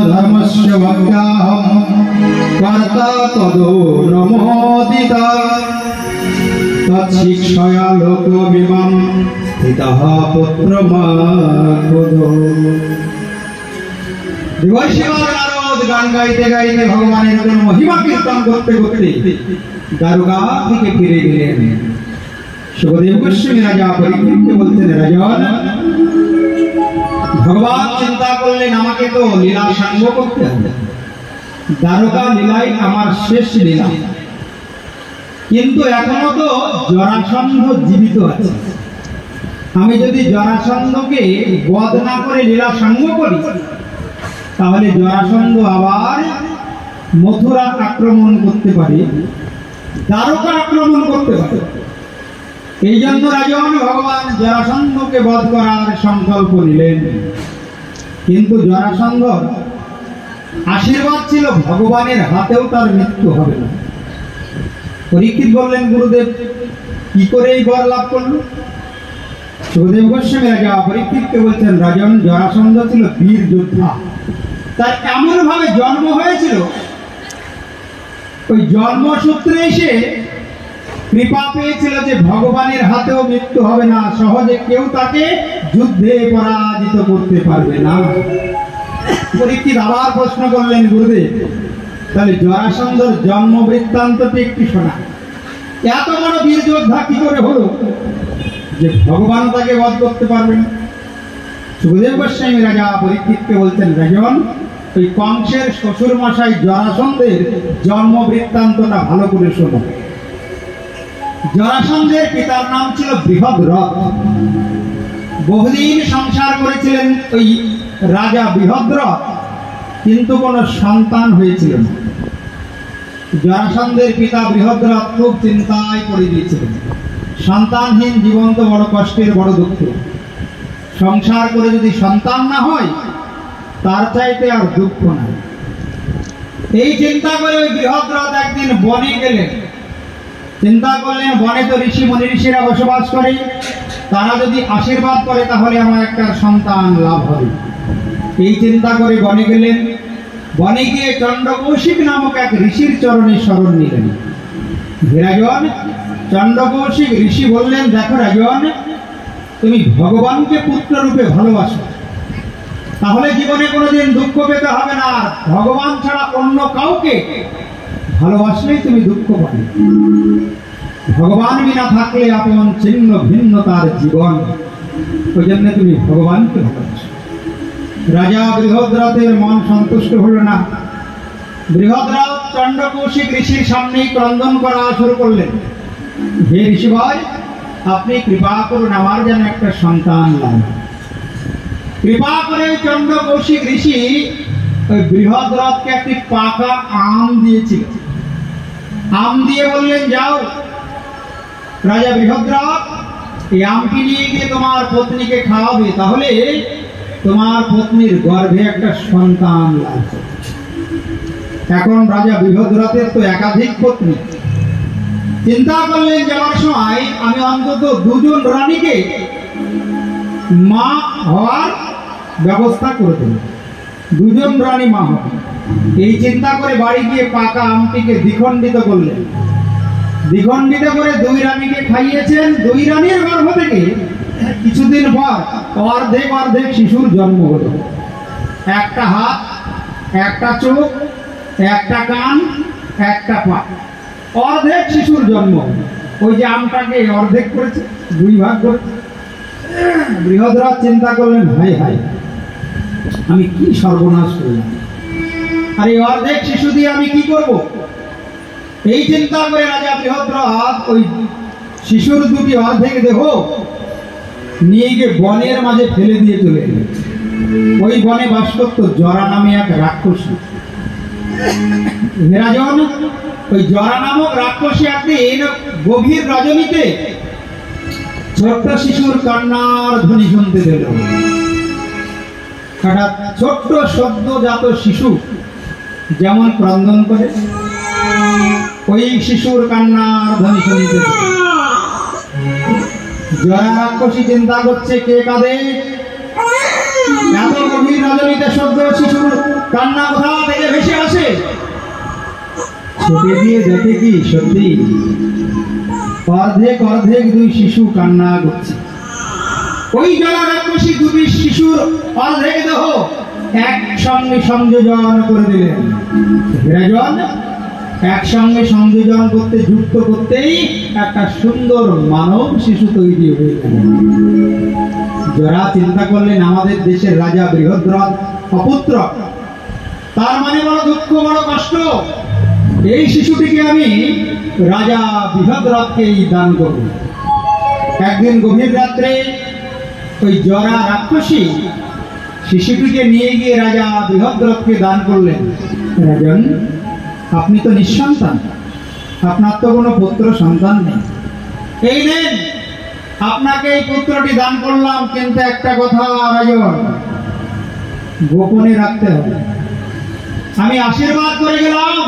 धर्मस्य भक्ताहं कर्ता तदो नमोदिता तत्शिक्षया लोकमिमं स्थितः पुत्रमागधो। नारद गान गाइते गाइते भगवाনের महिमा कीर्तन करते करते দ্বারকা থেকে ফিরে গেলেন। সুখদেব গোস্বামী রাজা পরীক্ষিতকে বলতেন, রাজন, ভগবান চিন্তা করলেন আমাকে তো লীলা সাঙ্গ করতে হবে, দ্বারকা লীলাই আমার শেষ লীলা, কিন্তু এখনো তো জরাসন্ধ জীবিত আছে। আমি যদি জরাসন্ধকে বধ না করে লীলা সাঙ্গ করি তাহলে জরাসন্ধ আবার মথুরা আক্রমণ করতে পারে, দ্বারকা আক্রমণ করতে পারে। এই জন্য রাজন ভগবান জরাসন্ধকে বধ করার সংকল্প নিলেন। কিন্তু জরাসন্ধর আশীর্বাদ ছিল ভগবানের হাতেও তার মৃত্যু হবে না। পরীক্ষিত বললেন, গুরুদেব কি করে এই বর লাভ করল? সুখদেব গোস্বামী রাজা পরীক্ষিতকে বলছেন, রাজন, জরাসন্ধ ছিল বীর যোদ্ধা, তার এমন ভাবে জন্ম হয়েছিল, ওই জন্মসূত্রে এসে কৃপা পেয়েছিল যে ভগবানের হাতেও মৃত্যু হবে না, সহজে কেউ তাকে যুদ্ধে পরাজিত করতে পারবে না। পরীক্ষিত আবার প্রশ্ন করলেন, গুরুদেব তাহলে জরাসন্ধর জন্ম বৃত্তান্তটি একটি শোনা, এত বড় বীর যোদ্ধা কি করে হলো যে ভগবান তাকে বধ করতে পারবে না? সুখদেব গোস্বামী রাজা পরীক্ষিতকে বলতেন, রাজন, ওই কংসের শ্বশুর মশাই জরাসন্ধের জন্ম বৃত্তান্তটা ভালো করে শোনো। জরাসন্ধের পিতার নাম ছিল বৃহদ্রথ। বহুদিন সংসার করেছিলেন ওই রাজা বৃহদ্রথ, কিন্তু কোনো সন্তান হয়েছিল না। জরাসন্ধের পিতা বৃহদ্রথ খুব চিন্তায় পড়ে গিয়েছিলেন। সন্তানহীন জীবন তো বড় কষ্টের, বড় দুঃখ। সংসার করে যদি সন্তান না হয় তার চাইতে আর দুঃখ নাই। এই চিন্তা করে ওই বৃহদ্রথ একদিন বনে গেলেন। চিন্তা করলেন, বনে তো ঋষি মুনি ঋষিরা বসবাস করে, তারা যদি আশীর্বাদ করে তাহলে আমার একটা সন্তান লাভ হবে। এই চিন্তা করে বনে গেলেন। বনে গিয়ে চন্দ্রকৌশিক নামক এক ঋষির চরণে শরণ নিলেন। রাজন, চন্দ্রকৌশিক ঋষি বললেন, দেখো রাজন, তুমি ভগবানকে পুত্র রূপে ভালোবাসো, তাহলে জীবনে কোনোদিন দুঃখ পেতে হবে না। ভগবান ছাড়া অন্য কাউকে ভালোবাসলেই তুমি দুঃখ পাবে। ভগবান বিনা থাকলে আপন ছিন্ন ভিন্ন তার জীবন, ওই জন্য তুমি ভগবানকে ভালোবাসো। রাজা বৃহদ্রথের মন সন্তুষ্ট হলো না। বৃহদ্রথ চন্দ্রকৌশিক ঋষির সামনেই ক্রন্দন করা শুরু করলেন, হে ঋষি ভাই, আপনি কৃপা করুন, আমার যেন একটা সন্তান লাগে। কৃপা করে চন্দ্রকৌশিক ঋষি ওই বৃহদ্রথকে একটি পাকা আম দিয়েছিল। আম দিয়ে বললেন, যাও রাজা বৃহদ্রথ, এই আমটি নিয়ে গিয়ে তোমার পত্নীকে খাওয়াবে, তাহলে তোমার পত্নীর গর্ভে একটা সন্তান লাগবে। এখন রাজা বৃহদ্রথের তো একাধিক পত্নী। চিন্তা করলেন, যাওয়ার সময় আমি অন্তত দুজন রানীকে মা হওয়ার ব্যবস্থা করে দেব, দুজন রানী মা হবে। এই চিন্তা করে বাড়ি গিয়ে পাকা আমটিকে দ্বিখণ্ডিত করলেন। দ্বিখণ্ডিত করে দুই রানীকে খাইয়েছেন। দুই রানীর গর্ভ থেকে কিছুদিন পর অর্ধেক অর্ধেক শিশুর জন্ম হলো। একটা হাত, একটা চোখ, একটা কান, একটা পা, অর্ধেক শিশুর জন্ম। ওই যে আমটাকে অর্ধেক করেছে, দুই ভাগ করেছে। বৃহদ্রথ চিন্তা করলেন, হায় হায়, আমি কি সর্বনাশ করলাম, আর এই অর্ধেক শিশু দিয়ে আমি কি করব? এই চিন্তা করে রাজা বৃহদ্রথ ওই শিশুর দুটি অর্ধেক দেহ নিয়ে গিয়ে বনের মাঝে ফেলে দিয়ে চলে এলেন। ওই বনে বাস করত জরা নামে এক রাক্ষসী। রাজন, ওই জরা নামক রাক্ষসী একদিন গভীর রজনীতে ছোট্ট শিশুর কান্নার ধ্বনি শুনতে দিল। হঠাৎ ছোট্ট সদ্যজাত শিশু যেমন ক্রন্দন করে, ওই শিশুর কান্নার ধ্বনি শুনতে দিল। জরা রাক্ষসী চিন্তা করছে, কে কাঁদে? এত গভীর রজনীতে সদ্য শিশুর কান্না কোথা থেকে ভেসে আসে? ছুটে দিয়ে দেখে কি সত্যি অর্ধেক অর্ধেক দুই শিশু কান্না করছে। ওই জরা রাক্ষসী দুটি শিশুর অর্ধেক দেহ একসঙ্গে সংযোজন করে দিলেন। রাজন একসঙ্গে সংযোজন করতে যুক্ত করতেই একটা সুন্দর মানব শিশু তৈরি হয়ে গেল। যারা চিন্তা করলেন, আমাদের দেশের রাজা বৃহদ্রথ অপুত্র, তার মানে বড় দুঃখ, বড় কষ্ট। এই শিশুটিকে আমি রাজা বৃহদ্রথকেই দান করব। একদিন গভীর রাত্রে ওই জরা রাক্ষসী শিশুটিকে নিয়ে গিয়ে রাজা বৃহদ্রথকে দান করলেন। রাজন, আপনি তো নিঃসন্তান, আপনার তো কোনো পুত্র সন্তান নেই, এই নেন, আপনাকে এই পুত্রটি দান করলাম, কিন্তু একটা কথা রাজন, গোপনে রাখতে হবে। আমি আশীর্বাদ করে গেলাম,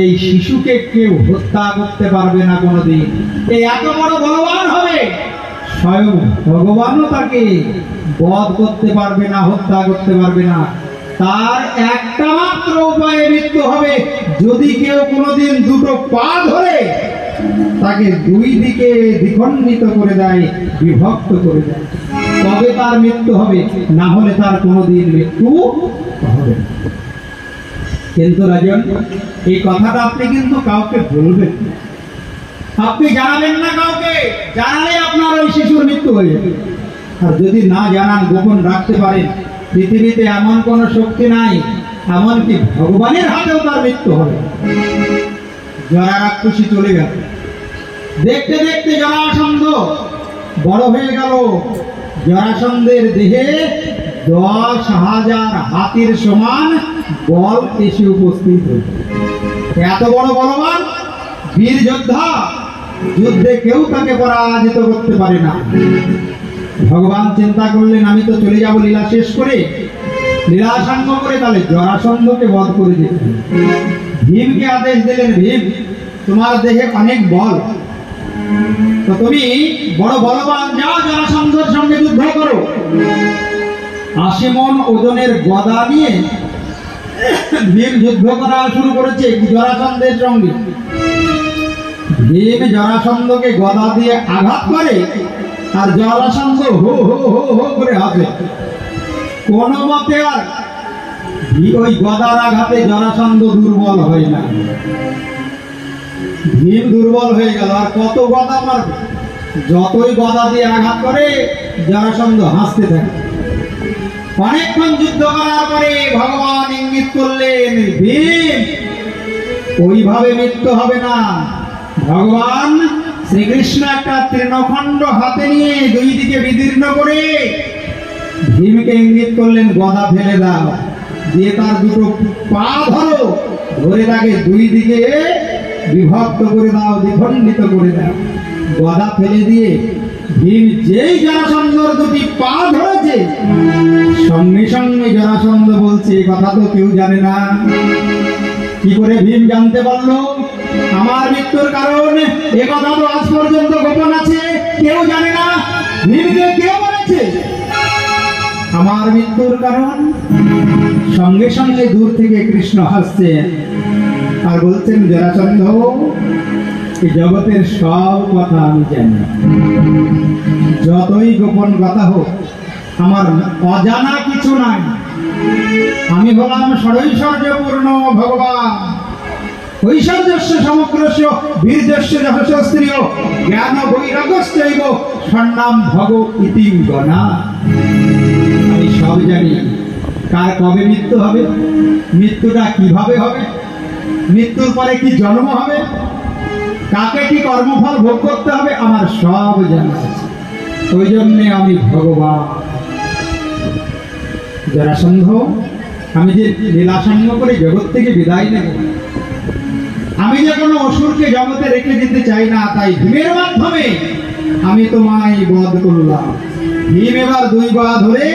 এই শিশুকে কেউ হত্যা করতে পারবে না কোনোদিন। এই এত বড় বলবান হবে, স্বয়ং ভগবানও তাকে বধ করতে পারবে না, হত্যা করতে পারবে না। তার একটা মাত্র উপায়ে মৃত্যু হবে, যদি কেউ কোনোদিন দুটো পা ধরে তাকে দুই দিকে দ্বিখণ্ডিত করে দেয়, বিভক্ত করে দেয়, তবে তার মৃত্যু হবে, না হলে তার কোনোদিন মৃত্যু হবে না। কিন্তু রাজন, এই কথাটা আপনি কিন্তু কাউকে বলবেন না, আপনি জানাবেন না কাউকে। জানালে আপনার ওই শিশুর মৃত্যু হয়ে যাবে। আর যদি না জানান, গোপন রাখতে পারেন, পৃথিবীতে এমন কোন শক্তি নাই, এমনকি ভগবানের হাতেও তার মৃত্যু হবে। জরা রাক্ষসী চলে গেল। দেখতে দেখতে জরাসন্ধ বড় হয়ে গেল। জরাসন্ধের দেহে 10,000 হাতির সমান বল এসে উপস্থিত হল। এত বড় বলবান বীর যোদ্ধা, যুদ্ধে কেউ তাকে পরাজিত করতে পারে না। ভগবান চিন্তা করলেন, আমি তো চলে যাব লীলা শেষ করে, লীলা সাঙ্গ করে, তাহলে জরাসন্ধকে বধ করে দিতে। ভীমকে আদেশ দিলেন, ভীম, তোমার দেহে অনেক বল, তো তুমি বড় বলবান, যাও জরাসন্ধের সঙ্গে যুদ্ধ করো। 80 মণ ওজনের গদা নিয়ে ভীম যুদ্ধ করা শুরু করেছে জরাসন্ধের সঙ্গে। ভীম জরাসন্ধকে গদা দিয়ে আঘাত করে আর জরাসন্ধ হো হো হো হো করে হাসে। কোন মতে আর ওই গদার আঘাতে জরাসন্ধ দুর্বল হয় না, ভীম দুর্বল হয়ে গেল। আর কত গদা মারবে? যতই গদা দিয়ে আঘাত করে জরাসন্ধ হাসতে থাকে। অনেকক্ষণ যুদ্ধ করার পরে ভগবান ইঙ্গিত করলেন, ভীম ওইভাবে মৃত্যু হবে না। ভগবান শ্রীকৃষ্ণ একটা তৃণখণ্ড হাতে নিয়ে দুই দিকে বিদীর্ণ করে ভীমকে ইঙ্গিত করলেন, গদা ফেলে দাও, দিয়ে তার দুটো পা ধরো, ধরে তাকে দুই দিকে বিভক্ত করে দাও, দ্বিখণ্ডিত করে দাও। গদা ফেলে দিয়ে ভীম যেই জরাসন্ধর দুটি পা ধরেছে, সঙ্গে সঙ্গে জরাসন্ধ বলছে, এ কথা তো কেউ জানে না। কি করে ভীম জানতে পারলো আমার মৃত্যুর কারণ? এ কথা তো আজ পর্যন্ত গোপন আছে, কেউ জানে না। ভীমকে কে বলেছে আমার মৃত্যুর কারণ? সঙ্গে সঙ্গে দূর থেকে কৃষ্ণ হাসছে আর বলছেন, জরাসন্ধ এই জগতের সব কথা আমি জানি, যতই গোপন কথা হোক আমার অজানা কিছু নাই। আমি হলাম ষড়ৈশ্বর্যপূর্ণ ভগবান, ঐশ্বর্যস্য সমগ্রস্য বীর্যস্য যশস্ত্রিয় জ্ঞান বৈরাগ্যশ্চৈব সন্নাম ভগ ইতি গণা। আমি সব জানি কার কবে মৃত্যু হবে, মৃত্যুটা কিভাবে হবে, মৃত্যুর পরে কি জন্ম হবে, কাকে কি কর্মফল ভোগ করতে হবে, আমার সব জানা আছে। ওই জন্যে আমি ভগবান। জরাসন্ধ, আমি যে লীলাসঙ্গ করে জগৎ থেকে বিদায় নেব, আমি যে কোনো অসুরকে জগতে রেখে দিতে চাই না, তাই ভীমের মাধ্যমে আমি তোমায় বধ করলাম। ভীম এবার দুই পা ধরে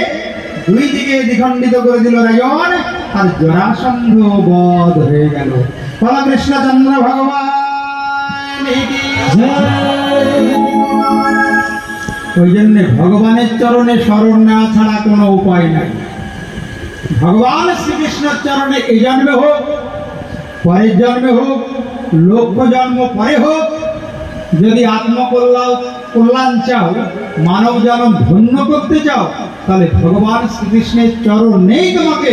দুই দিকে দ্বিখণ্ডিত করে দিল রাজন, আর জরাসন্ধ বধ হয়ে গেল। বলা কৃষ্ণচন্দ্র ভগবান। ওই জন্য ভগবানের চরণে শরণ নেওয়া ছাড়া কোনো উপায় নাই। ভগবান শ্রীকৃষ্ণের চরণে এই জন্মে হোক, পরের জন্মে হোক, লক্ষ জন্ম পরে হোক, যদি আত্মকল্যাণ চাও, মানব জন্ম ধন্য করতে চাও, তাহলে ভগবান শ্রীকৃষ্ণের চরণেই তোমাকে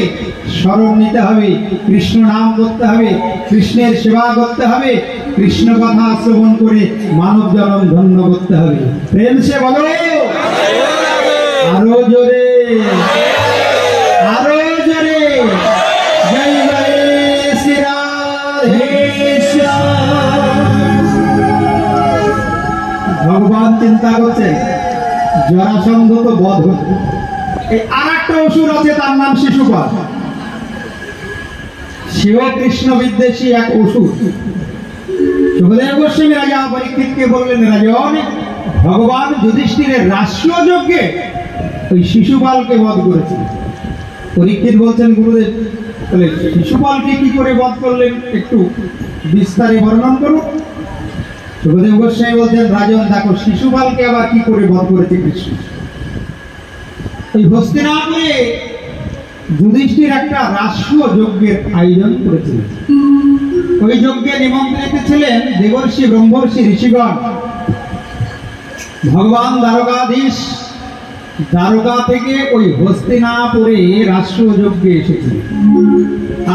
শরণ নিতে হবে, কৃষ্ণ নাম করতে হবে, কৃষ্ণের সেবা করতে হবে, কৃষ্ণ কথা শ্রবণ করে মানব জন্ম ধন্য করতে হবে। প্রেম সে বলো আরো জোরে, আরো জোরে, জয় জয় শ্রী রাধে শ্যাম। ভগবান চিন্তা করছেন জরাসন্ধ তো বধ হচ্ছে, এই আর একটা অসুর আছে, তার নাম শিশুপাল। সেও কৃষ্ণ বিদ্বেষী এক অসুর। সুখদেব গোস্বামী রাজা পরীক্ষিতকে বললেন, রাজন, ভগবান যুধিষ্ঠিরের রাষ্ট্রীয় যজ্ঞে ওই শিশুপালকে বধ করেছে। পরীক্ষিত বলছেন, গুরুদেব তাহলে শিশুপালকে কি করে বধ করলেন একটু বিস্তারে বর্ণন করুন। সুখদেব গোস্বামী বলছেন, রাজন দেখো, শিশুপালকে আবার কি করে বধ করেছে কৃষ্ণ। ওই হস্তিনাপুরে যুধিষ্ঠির একটা রাষ্ট্রীয় যজ্ঞের আয়োজন করেছিলেন। ওই যজ্ঞে নিমন্ত্রিত ছিলেন দেবর্ষি, ব্রহ্মর্ষি, ঋষিগণ। ভগবান দ্বারকাধীশ দ্বারকা থেকে ওই হস্তিনাপুরে রাষ্ট্রীয় যজ্ঞে এসেছিলেন,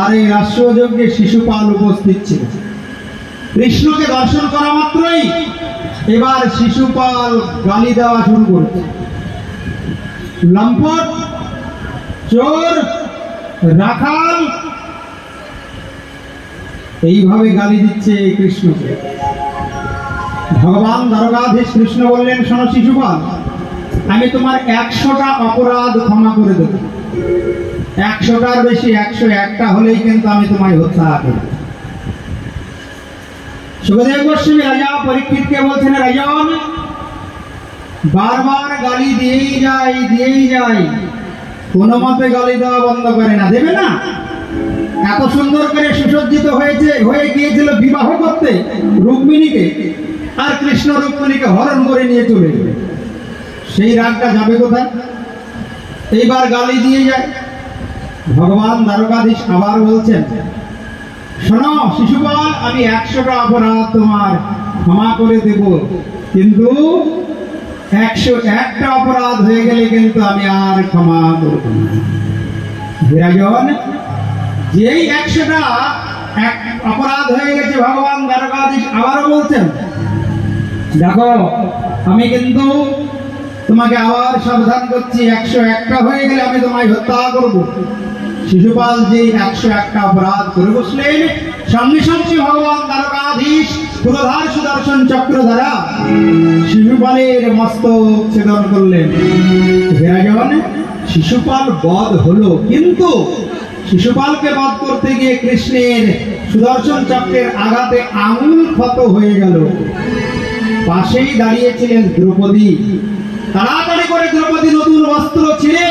আর এই রাষ্ট্রীয় যজ্ঞে শিশুপাল উপস্থিত ছিল। কৃষ্ণকে দর্শন করা মাত্রই এবার শিশুপাল গালি দেওয়া শুরু করেছে। লম্পট, চোর, রাখাল, এইভাবে গালি দিচ্ছে কৃষ্ণকে। ভগবান দ্বারকাধীশ কৃষ্ণ বললেন, শোনো শিশুপাল, আমি তোমার 100টা অপরাধ ক্ষমা করে দেব। 100টার বেশি 101টা হলেই কিন্তু আমি তোমায় হত্যা করব। সুখদেব গোস্বামী রাজা পরীক্ষিতকে বলছেন, রাজন, বারবার গালি দিয়েই যায়, কোনো মতে গালি দেওয়া বন্ধ করে না। দেবে না? এত সুন্দর করে সুসজ্জিত হয়ে গিয়েছিল বিবাহ করতে রুক্মিণীকে, আর কৃষ্ণ রুক্মিণীকে হরণ করে নিয়ে চলে যাবে, সেই রাগটা যাবে কোথায়? এইবার গালি দিয়ে যায়। ভগবান দ্বারকাধীশ আবার বলছেন, শোনো শিশুপাল, আমি 100টা অপরাধ তোমার ক্ষমা করে দেব, কিন্তু 101টা অপরাধ হয়ে গেলে কিন্তু আমি আর ক্ষমা করব না। রাজন, যেই 100টা অপরাধ হয়ে গেছে, ভগবান দ্বারকাধীশ আবারও বলছেন, দেখো আমি কিন্তু তোমাকে আবার সাবধান করছি, 101টা হয়ে গেলে আমি তোমায় হত্যা করব। শিশুপাল যে 101টা অপরাধ করে বসলেন, সঙ্গে সঙ্গে ভগবান দ্বারকাধীশ পুরোধার সুদর্শন চক্র দ্বারা শিশুপালের মস্তক ছেদন করলেন। রাজন, শিশুপাল বধ হলো, কিন্তু শিশুপালকে বধ করতে গিয়ে কৃষ্ণের সুদর্শন চক্রের আঘাতে আঙুল ক্ষত হয়ে গেল। পাশেই দাঁড়িয়েছিলেন দ্রৌপদী। তাড়াতাড়ি করে দ্রৌপদী নতুন বস্ত্র ছিঁড়ে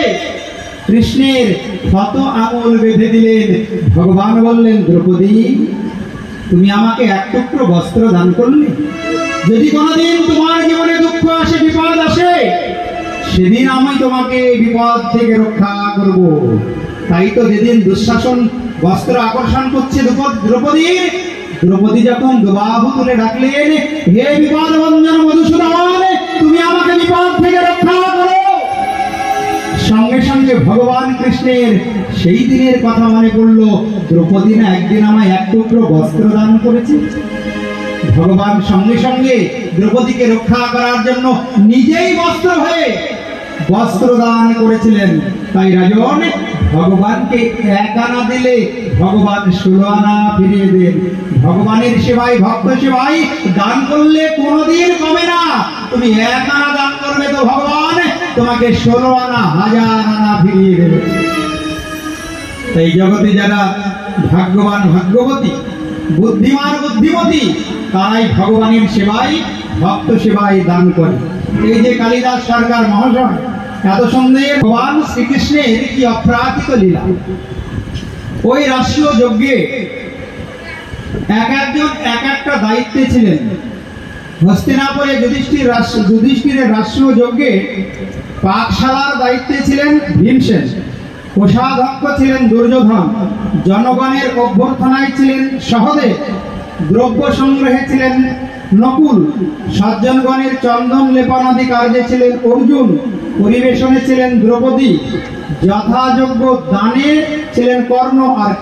কৃষ্ণের ক্ষত আঙুল বেঁধে দিলেন। ভগবান বললেন, দ্রৌপদী, তুমি আমাকে এক টুকরো বস্ত্র দান করলে, যদি কোনোদিন তোমার জীবনে দুঃখ আসে, বিপদ আসে, সেদিন আমি তোমাকে বিপদ থেকে রক্ষা করব। তাই তো যেদিন দুঃশাসন বস্ত্র আকর্ষণ করছে দ্রৌপদীর, দ্রৌপদী যখন দুবাহু তুলে ডাকলেন, হে বিপদ ভঞ্জন মধুসূদন, তুমি আমাকে বিপদ থেকে রক্ষা করো। সঙ্গে সঙ্গে ভগবান কৃষ্ণের সেই দিনের কথা মনে পড়লো, দ্রৌপদী না একদিন আমায় এক টুকরো বস্ত্র দান করেছে। ভগবান সঙ্গে সঙ্গে দ্রৌপদীকে রক্ষা করার জন্য নিজেই বস্ত্র হয়ে বস্ত্র দান করেছিলেন। তাই রাজন, ভগবানকে 1 আনা দিলে ভগবান 16 আনা ফিরিয়ে দেন। ভগবানের সেবায়, ভক্ত সেবায় দান করলে কোনোদিন কমে না। তুমি 1 আনা দান করবে তো ভগবান তোমাকে 16 আনা, 1000 আনা ফিরিয়ে দেবে। তাই জগতে যারা ভাগ্যবান, ভাগ্যবতী, বুদ্ধিমান, বুদ্ধিমতী, তারাই ভগবানের সেবায়, ভক্ত সেবায় দান করে। এই যে কালিদাস সরকার মহাশয় এত সুন্দর ভগবান শ্রীকৃষ্ণের কি অপ্রাকৃত লীলা। ওই রাষ্ট্রীয় যজ্ঞে একজন এক একটা দায়িত্বে ছিলেন। হস্তিনাপুরে যুধিষ্ঠিরের রাষ্ট্রীয় যজ্ঞে পাকশালার দায়িত্বে ছিলেন ভীমসেন, কোষাধ্যক্ষ ছিলেন দুর্যোধন, জনগণের অভ্যর্থনায় ছিলেন সহদেব, দ্রব্য সংগ্রহে ছিলেন নকুল, সজ্জনগণের চন্দন লেপনাদি কার্যে ছিলেন অর্জুন, পরিবেশনে ছিলেন দ্রৌপদী, যথাযোগ্য দানে ছিলেন কর্ণ, আর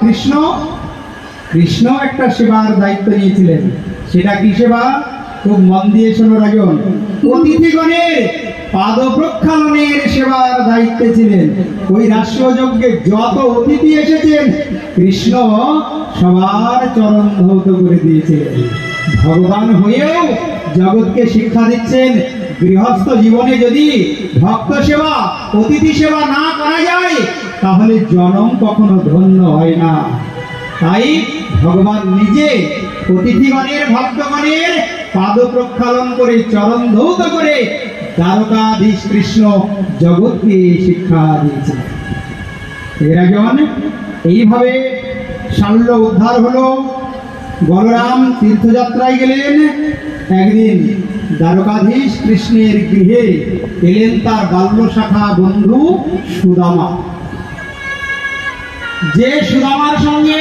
কৃষ্ণ একটা সেবার দায়িত্ব নিয়েছিলেন। সেটা কি সেবা? খুব মন দিয়ে শোনো রাজন। অতিথিগণের পাদ প্রক্ষালনের সেবার দায়িত্বে ছিলেন। ওই রাষ্ট্রীয় যজ্ঞে যত অতিথি এসেছেন, কৃষ্ণ সবার চরণ ধৌত করে দিয়েছিলেন। ভগবান হয়েও জগৎকে শিক্ষা দিচ্ছেন, গৃহস্থ জীবনে যদি ভক্ত সেবা, অতিথি সেবা না করা যায়, তাহলে জনম কখনো ধন্য হয় না। তাই ভগবান নিজে অতিথিগণের, ভক্তগণের পাদ প্রক্ষালন করে, চরণ ধৌত করে দ্বারকাধীশ কৃষ্ণ জগৎকে শিক্ষা দিয়েছেন। রাজন, এইভাবে শাল্য উদ্ধার হলো। বলরাম তীর্থযাত্রায় গেলেন। একদিন দ্বারকাধীশ কৃষ্ণের গৃহে এলেন তার বাল্য শাখা বন্ধু সুদামা। যে সুদামার সঙ্গে